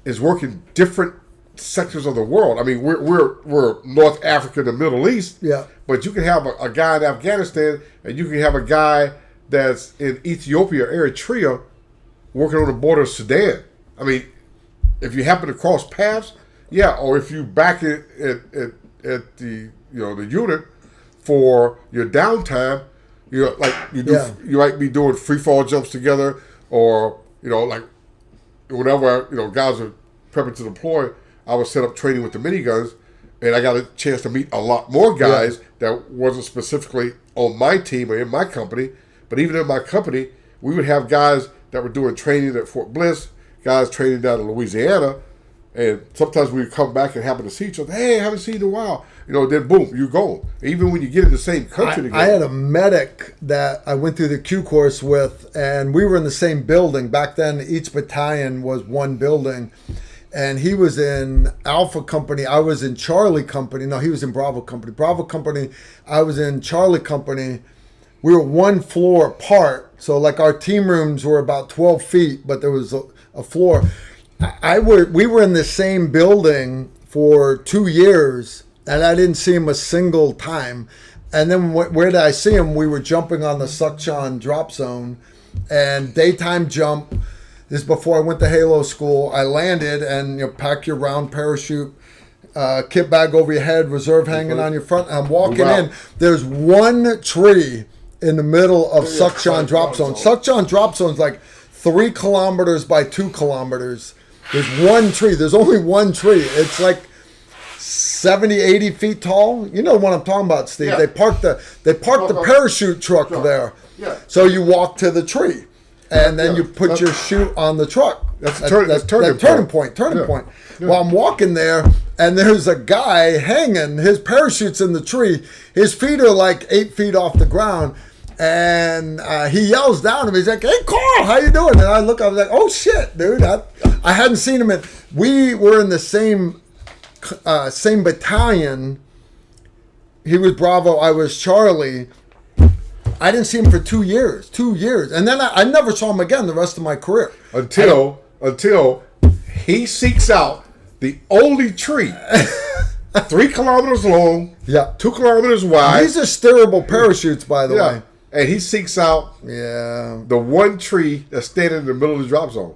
is working different sectors of the world. I mean, we're North Africa, the Middle East. Yeah. But you can have a guy in Afghanistan, and you can have a guy that's in Ethiopia or Eritrea working on the border of Sudan. I mean, if you happen to cross paths, yeah, or if you back it at the the unit for your downtime, you might be doing free fall jumps together, or like whenever guys are prepping to deploy, I would set up training with the miniguns, and I got a chance to meet a lot more guys that wasn't specifically on my team or in my company, but even in my company, we would have guys that were doing training at Fort Bliss, guys training down in Louisiana, and sometimes we would come back and happen to see each other. Hey, I haven't seen you in a while. Then boom, you're gone. Even when you get in the same country together. I had a medic that I went through the Q course with, and we were in the same building. Back then, each battalion was one building. And he was in Alpha Company. I was in Charlie Company. No, he was in Bravo Company. Bravo Company, I was in Charlie Company. We were 1 floor apart. So like our team rooms were about 12 feet, but there was a floor. We were in the same building for 2 years, and I didn't see him a single time. And then where did I see him? We were jumping on the Suction drop zone, and daytime jump. This is before I went to Halo school. I landed, and pack your round parachute, kit bag over your head, reserve hanging on your front. I'm walking in. There's 1 tree in the middle of Suction drop zone. Suction drop zone is like 3 kilometers by 2 kilometers. There's 1 tree. There's only 1 tree. It's like 70, 80 feet tall. You know what I'm talking about, Steve. Yeah. They parked the parachute truck there. Yeah. So you walk to the tree. And then you put your chute on the truck. That's turning point. Yeah. Well, I'm walking there, and there's a guy hanging. His parachute's in the tree. His feet are like 8 feet off the ground. And he yells down at me. He's like, "Hey, Carl, how you doing?" And I look, I was like, "Oh, shit, dude." I hadn't seen him. We were in the same battalion. He was Bravo. I was Charlie. I didn't see him for 2 years. 2 years. And then I never saw him again the rest of my career. Until he seeks out the only tree 3 kilometers long, 2 kilometers wide. These are steerable parachutes, by the way. And he seeks out the 1 tree that's standing in the middle of the drop zone.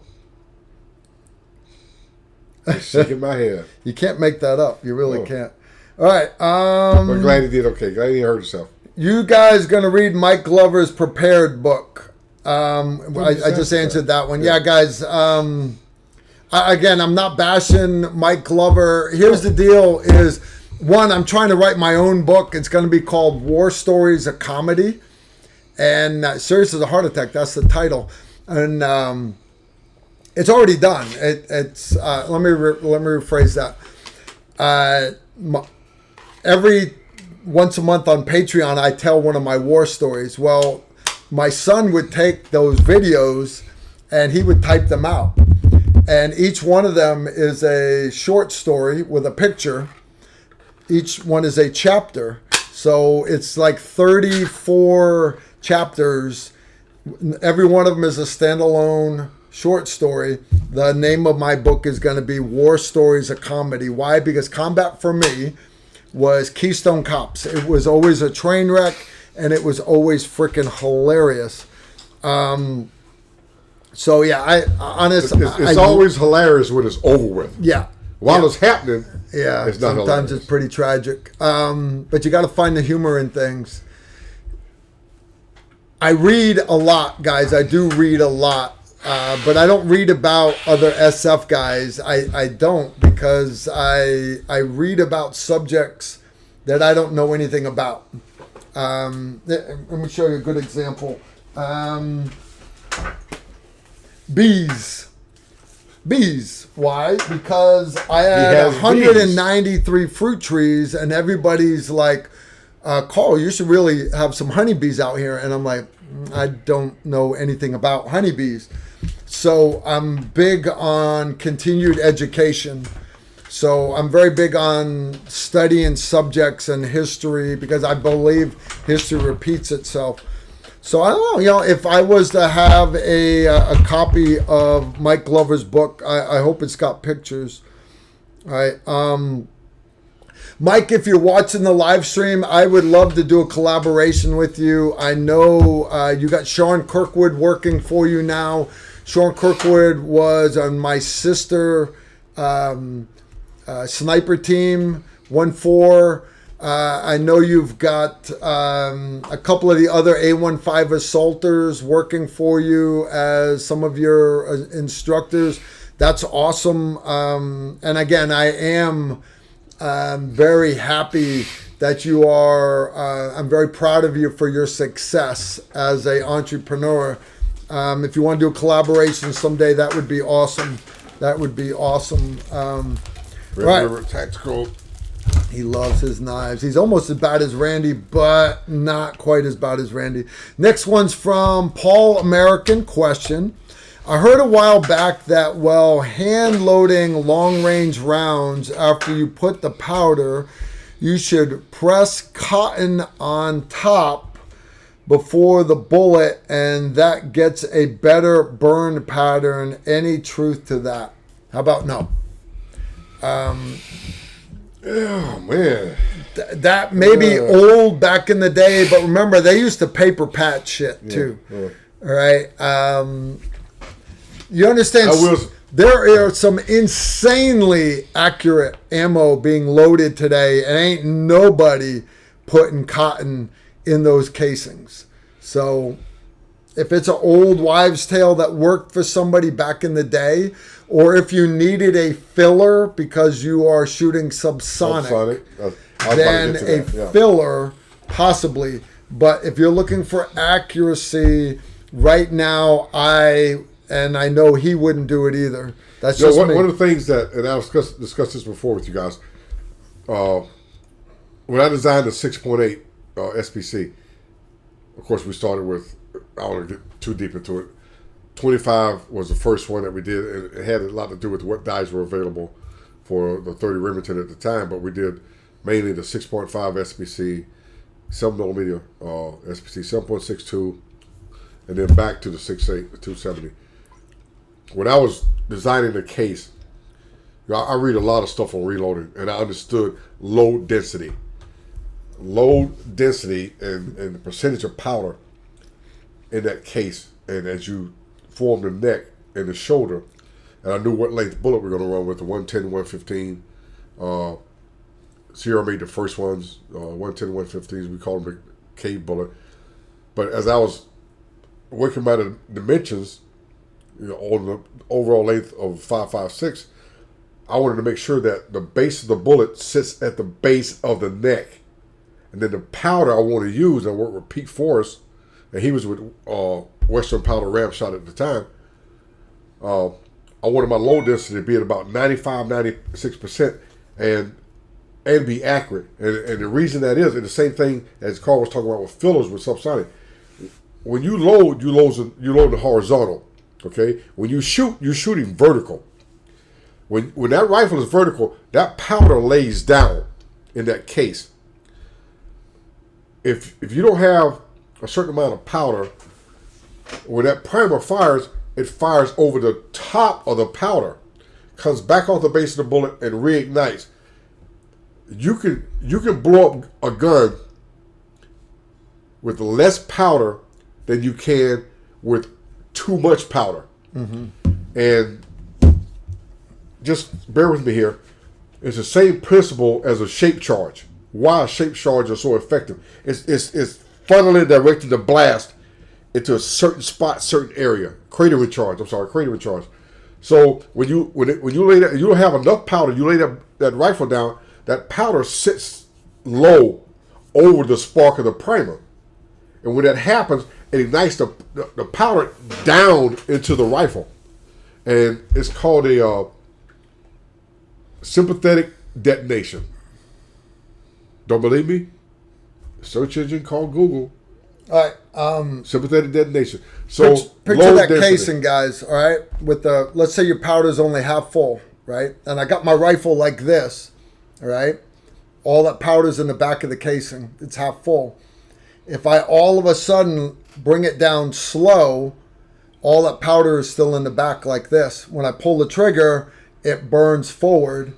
I'm shaking my head. You can't make that up. You really can't. All right. But glad he did okay. Glad he hurt himself. You guys going to read Mike Glover's Prepared book. I just answered that one. Yeah, guys. Again, I'm not bashing Mike Glover. Here's the deal is, 1, I'm trying to write my own book. It's going to be called War Stories, a Comedy. And Serious as a Heart Attack, that's the title. And it's already done. It's let me rephrase that. Every once a month on Patreon, I tell one of my war stories. Well, my son would take those videos and he would type them out. And each one of them is a short story with a picture. Each one is a chapter. So it's like 34 chapters. Every one of them is a standalone short story. The name of my book is going to be War Stories, a Comedy. Why? Because combat for me was Keystone Cops. It was always a train wreck, and it was always freaking hilarious. So yeah, it's always hilarious when it's over with. Yeah. While it's happening, yeah, it's not sometimes hilarious. It's pretty tragic. But you got to find the humor in things. I read a lot, guys. I do read a lot. But I don't read about other SF guys. I don't, because I read about subjects that I don't know anything about. Let me show you a good example. Bees. Why? Because I had 193 fruit trees, and everybody's like, Carl, you should really have some honeybees out here. And I'm like, I don't know anything about honeybees. So I'm big on continued education. So I'm very big on studying subjects and history, because I believe history repeats itself. So I don't know, if I was to have a copy of Mike Glover's book, I hope it's got pictures. All right. Mike, if you're watching the live stream, I would love to do a collaboration with you. I know you got Sean Kirkwood working for you now. Sean Kirkwood was on my sister sniper team, 1-4. I know you've got a couple of the other A-15 assaulters working for you as some of your instructors. That's awesome. And again, I am very happy that you are, I'm very proud of you for your success as an entrepreneur. If you want to do a collaboration someday, that would be awesome. That would be awesome. River Tactical. He loves his knives. He's almost as bad as Randy, but not quite as bad as Randy. Next one's from Paul American. Question. I heard a while back that while hand loading long range rounds, after you put the powder, you should press cotton on top before the bullet, and that gets a better burn pattern. Any truth to that? How about no? Oh man, that may be old back in the day, but remember they used to paper patch shit too. All right. You understand? There are some insanely accurate ammo being loaded today, and ain't nobody putting cotton in those casings. So if it's an old wives' tale that worked for somebody back in the day, or if you needed a filler because you are shooting subsonic, then a filler possibly. But if you're looking for accuracy, right now I know he wouldn't do it either. That's just me. One of the things that, and I've discussed this before with you guys, when I designed the 6.8 SPC, of course we started with, I don't want to get too deep into it, 25 was the first one that we did, and it had a lot to do with what dies were available for the 30 Remington at the time, but we did mainly the 6.5 SPC, 7mm SPC, 7.62, and then back to the 6.8, the 270. When I was designing the case, I read a lot of stuff on reloading, and I understood low density. Low density and the percentage of powder in that case, and as you form the neck and the shoulder, and I knew what length bullet we were going to run with, the 110, 115. Sierra made the first ones, 110, 115s, we call them the cave bullet. But as I was working by the dimensions, on the overall length of 5.56, I wanted to make sure that the base of the bullet sits at the base of the neck. And then the powder I want to use, I worked with Pete Forrest, and he was with Western Powder Ram Shot at the time. I wanted my low density to be at about 95, 96%. And and be accurate. And the reason that is, and the same thing as Carl was talking about with fillers with subsonic. When you load, you load the horizontal. Okay. When you shoot, you're shooting vertical. When that rifle is vertical, that powder lays down in that case. If you don't have a certain amount of powder, when that primer fires, it fires over the top of the powder, comes back off the base of the bullet and reignites. You can blow up a gun with less powder than you can with too much powder. Mm-hmm. And just bear with me here. It's the same principle as a shape charge. Why shape charge are so effective? It's funnily directing the blast into a certain spot, certain area. Cratering charge. Cratering charge. So when you lay that, you don't have enough powder. You lay that rifle down. That powder sits low over the spark of the primer, and when that happens, it ignites the powder down into the rifle, and it's called a sympathetic detonation. Don't believe me? Search engine called Google. All right. Sympathetic detonation. So picture that casing, guys. All right. With the, let's say your powder's only half full, right? And I got my rifle like this. All right. All that powder's in the back of the casing. It's half full. If I all of a sudden bring it down slow, all that powder is still in the back like this. When I pull the trigger, it burns forward.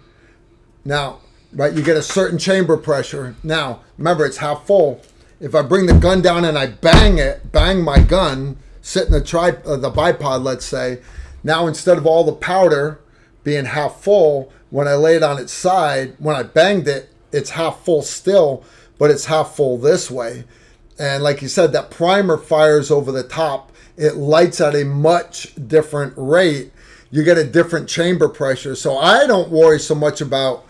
Now, right, you get a certain chamber pressure. Now, remember, it's half full. If I bring the gun down and I bang my gun, sit in the bipod, let's say, now instead of all the powder being half full, when I lay it on its side, when I banged it, it's half full still, but it's half full this way. And like you said, that primer fires over the top. It lights at a much different rate. You get a different chamber pressure. So I don't worry so much about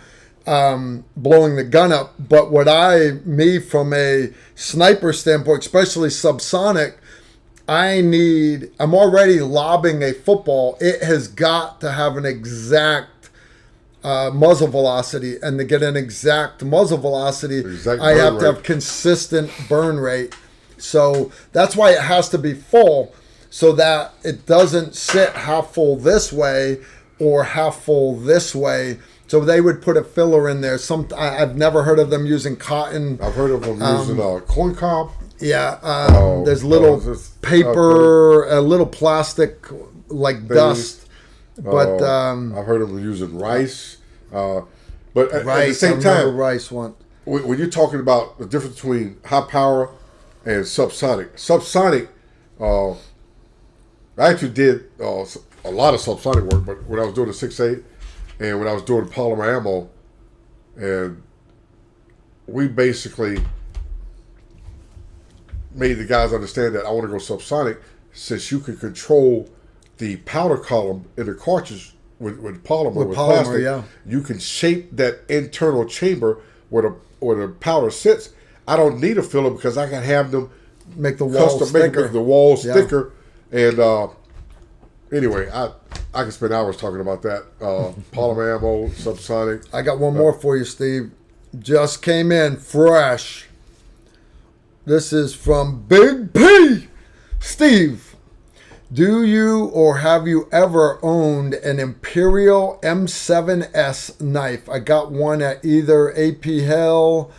blowing the gun up. But from a sniper standpoint, especially subsonic, I'm already lobbing a football. It has got to have an exact muzzle velocity, and to get an exact muzzle velocity, I have to have consistent burn rate. So that's why it has to be full, so that it doesn't sit half full this way or half full this way. So they would put a filler in there. I've never heard of them using cotton. I've heard of them using corn cob. Yeah, there's little paper, a little plastic like dust. But I've heard of them using rice. But at the rice, same time, rice one. When you're talking about the difference between high power and subsonic, I actually did a lot of subsonic work. But when I was doing the 6.8 and when I was doing polymer ammo, and we basically made the guys understand that I want to go subsonic, since you can control the powder column in the cartridge with polymer, with plastic. Yeah. You can shape that internal chamber where the powder sits. I don't need a filler because I can have them make the walls thicker. Make the walls thicker. And anyway, I can spend hours talking about that. Polymer ammo, subsonic. I got one more for you, Steve. Just came in fresh. This is from Big P. Steve, do you or have you ever owned an Imperial M7S knife? I got one at either AP Hill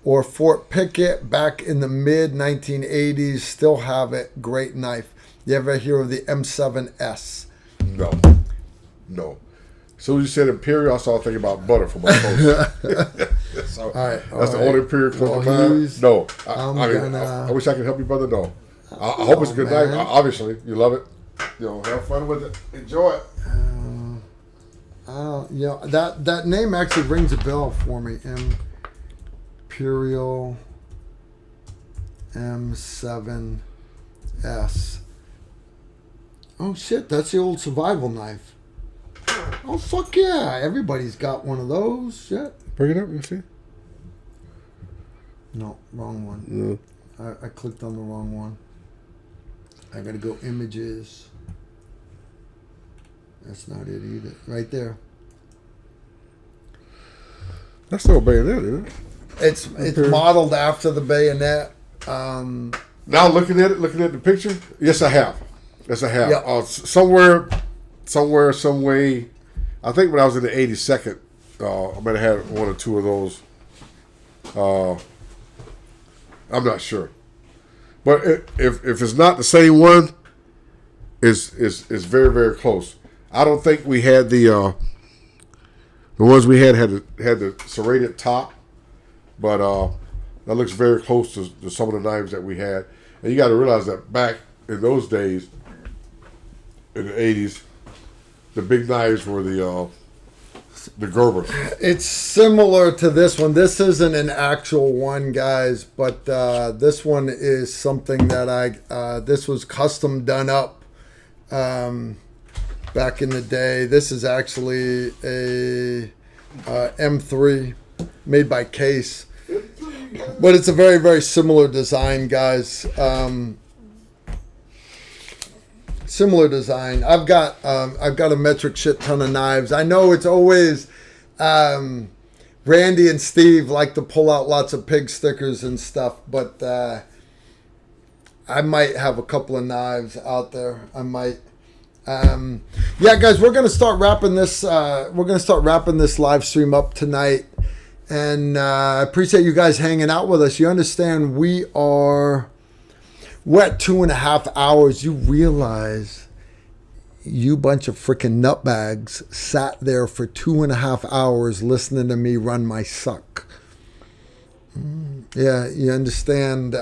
or Fort Pickett back in the mid-1980s. Still have it. Great knife. You ever hear of the M7S? No. So you said Imperial, I started thinking about butter for my toast. So that's the only Imperial comes to mind. No. I wish I could help you, brother. No. I hope it's a good night. Obviously, you love it. Have fun with it. Enjoy it. That name actually rings a bell for me. Imperial M7S. Oh shit, that's the old survival knife. Oh fuck yeah, everybody's got one of those. Shit. Bring it up, you see? No, wrong one. Yeah. I clicked on the wrong one. I gotta go images. That's not it either. Right there. That's still a bayonet, isn't it? It's modeled after the bayonet. Now looking at the picture, yes, I have. Yes, I have. Yeah. Some way. I think when I was in the 82nd, I might have had one or two of those. I'm not sure, but if it's not the same one, it's very, very close. I don't think we had the ones we had the serrated top, but that looks very close to some of the knives that we had. And you got to realize that back in those days, in the 80s, the big knives were the Gerbers. It's similar to this one. This isn't an actual one, guys, but this one is something that this was custom done up back in the day. This is actually a M3 made by Case, but it's a very, very similar design, guys. Similar design. I've got a metric shit ton of knives. I know it's always Randy and Steve like to pull out lots of pig stickers and stuff, but I might have a couple of knives out there. I might. Yeah, guys, we're gonna start wrapping this. We're gonna start wrapping this live stream up tonight, and I appreciate you guys hanging out with us. You understand we're at 2.5 hours. You realize you bunch of freaking nutbags sat there for 2.5 hours listening to me run my suck. Yeah, you understand.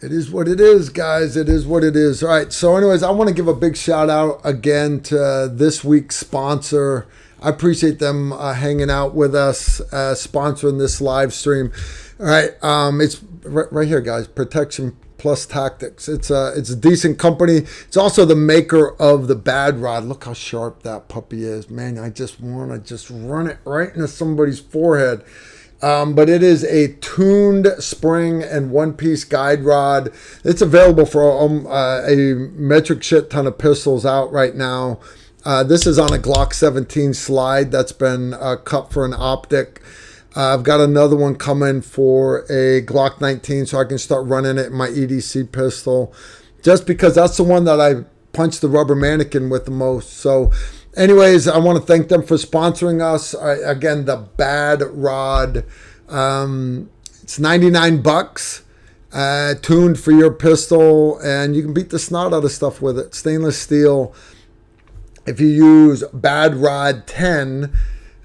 It is what it is, guys. It is what it is. All right. So anyways, I want to give a big shout out again to this week's sponsor. I appreciate them hanging out with us, sponsoring this live stream. All right. It's right here, guys. Protection Plus Tactics. It's a decent company. It's also the maker of the Bad Rod. Look how sharp that puppy is, man. I just want to just run it right into somebody's forehead. But it is a tuned spring and one-piece guide rod. It's available for a metric shit ton of pistols out right now. This is on a Glock 17 slide that's been cut for an optic. I've got another one coming for a Glock 19 so I can start running it in my EDC pistol. Just because that's the one that I punched the rubber mannequin with the most. So anyways, I want to thank them for sponsoring us. Again, the Bad Rod. It's $99, tuned for your pistol, and you can beat the snot out of stuff with it. Stainless steel. If you use Bad Rod 10,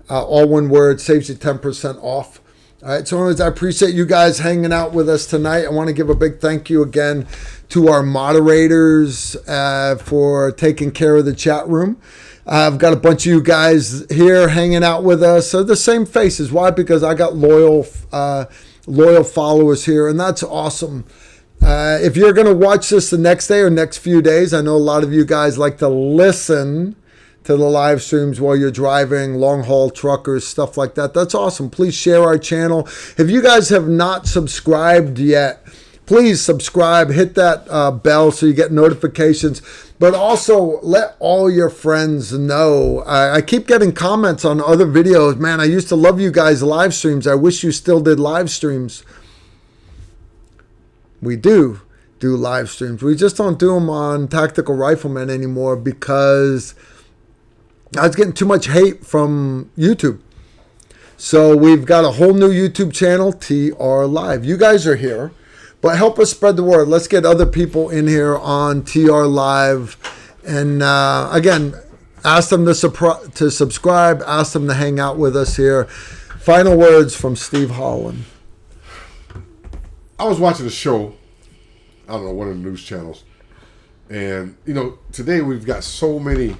all one word, saves you 10% off. All right, so anyways, I appreciate you guys hanging out with us tonight. I want to give a big thank you again to our moderators for taking care of the chat room. I've got a bunch of you guys here hanging out with us. So the same faces. Why? Because I got loyal followers here, and that's awesome. If you're going to watch this the next day or next few days, I know a lot of you guys like to listen to the live streams while you're driving, long haul truckers, stuff like that. That's awesome. Please share our channel. If you guys have not subscribed yet, please subscribe, hit that bell so you get notifications. But also let all your friends know. I keep getting comments on other videos. Man, I used to love you guys' live streams. I wish you still did live streams. We do live streams. We just don't do them on Tactical Rifleman anymore because I was getting too much hate from YouTube. So we've got a whole new YouTube channel, TR Live. You guys are here, but help us spread the word. Let's get other people in here on TR Live. And again, ask them to subscribe, ask them to hang out with us here. Final words from Steve Holland. I was watching a show, I don't know, one of the news channels. And, today we've got so many,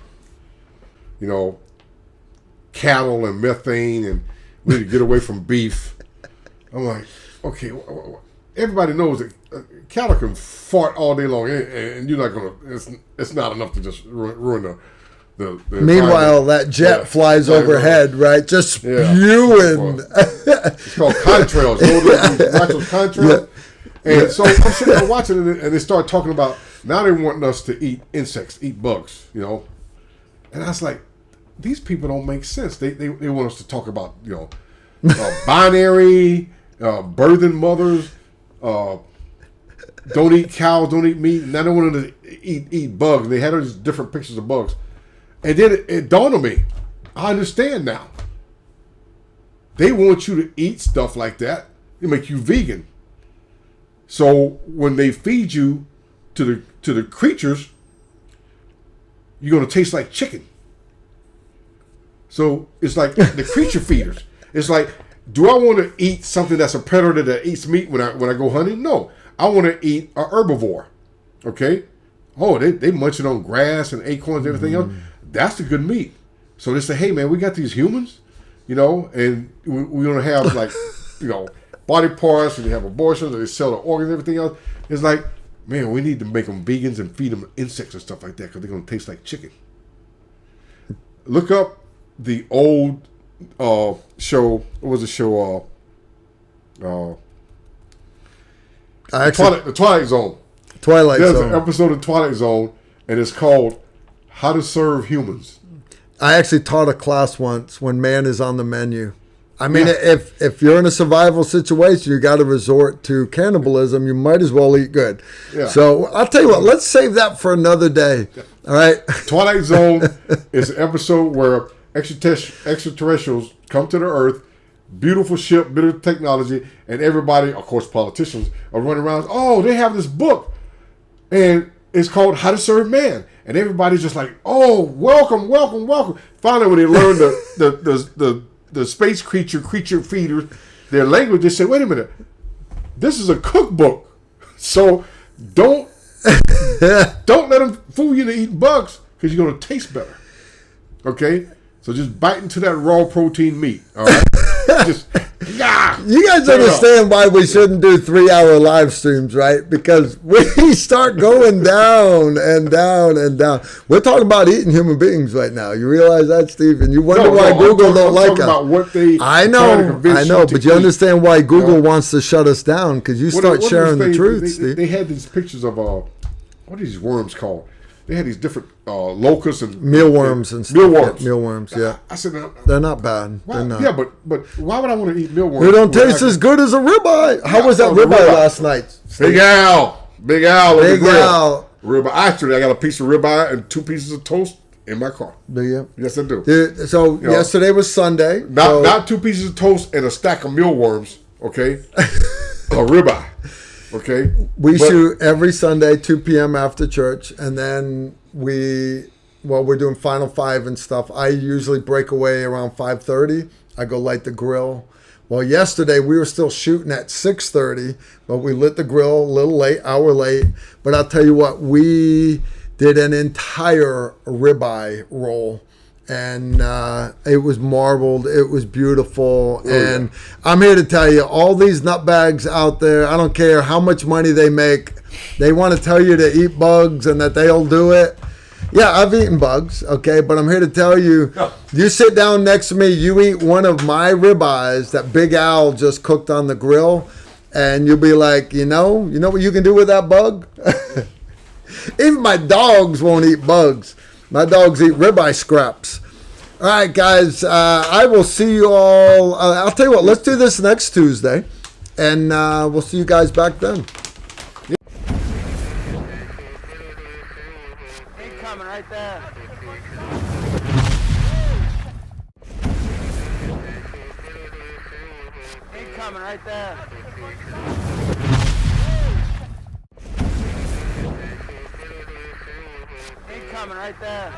cattle and methane, and we need to get away from beef. I'm like, okay, everybody knows that cattle can fart all day long, and you're not going to, it's not enough to just ruin the Meanwhile, that jet flies overhead, right? Just spewing. It's called contrails. You watch those contrails? Yeah. And so I'm sitting there watching it, and they start talking about, now they want us to eat insects, eat bugs, And I was like, these people don't make sense. They want us to talk about, binary, birthing mothers, don't eat cows, don't eat meat. Now they wanted to eat bugs. They had all these different pictures of bugs. And then it dawned on me. I understand now. They want you to eat stuff like that. They make you vegan. So when they feed you to the creatures, you're going to taste like chicken. So it's like the creature feeders. It's like, do I want to eat something that's a predator that eats meat when I go hunting? No. I want to eat a herbivore. Okay? Oh, they munching on grass and acorns and everything else. That's the good meat. So they say, hey, man, we got these humans, and we're going to have, like, body parts, and they have abortions, and they sell the organs and everything else. It's like, man, we need to make them vegans and feed them insects and stuff like that because they're going to taste like chicken. Look up the old show. What was the show? The Twilight Zone. There's an episode of Twilight Zone, and it's called How to Serve Humans. I actually taught a class once when man is on the menu. I mean, if you're in a survival situation, you got to resort to cannibalism. You might as well eat good. Yeah. So I'll tell you what. Let's save that for another day. All right. Twilight Zone is an episode where extraterrestrials come to the Earth, beautiful ship, bit of technology, and everybody, of course, politicians are running around. Oh, they have this book, and it's called How to Serve Man. And everybody's just like, oh, welcome, welcome, welcome. Finally, when they learn the space creature feeders, their language, they say, wait a minute, this is a cookbook. So don't let them fool you to eat bugs because you're going to taste better. Okay? So just bite into that raw protein meat. All right? You guys understand why we shouldn't do 3-hour live streams, right? Because we start going down and down and down. We're talking about eating human beings right now. You realize that, Steve? And you wonder why Google don't like us. About what they I know, but you understand why Google wants to shut us down because you start sharing the truth, Steve. They had these pictures of what are these worms called? They had these different locusts and mealworms and stuff. Mealworms, yeah. I said they're not bad. They're not. Yeah, but why would I want to eat mealworms? They don't taste as good as a ribeye. How was that ribeye last night? Big Al. Big Al. Ribeye. Actually, I got a piece of ribeye and 2 pieces of toast in my car. Do you? Yes, I do. So yesterday was Sunday. Not 2 pieces of toast and a stack of mealworms. Okay, a ribeye. Okay. We shoot every Sunday, 2 p.m. after church, and then we're doing Final Five and stuff. I usually break away around 5:30. I go light the grill. Well, yesterday we were still shooting at 6:30, but we lit the grill a little late, hour late. But I'll tell you what, we did an entire ribeye roll. And it was marbled. It was beautiful. And I'm here to tell you, all these nutbags out there, I don't care how much money they make, they want to tell you to eat bugs and that they'll do it. Yeah, I've eaten bugs, okay? But I'm here to tell you, you sit down next to me, you eat one of my ribeyes that Big Al just cooked on the grill, and you'll be like, you know what you can do with that bug? Even my dogs won't eat bugs. My dogs eat ribeye scraps. All right, guys. I will see you all. I'll tell you what. Let's do this next Tuesday, and we'll see you guys back then. Incoming right there. Incoming right there. Incoming right there.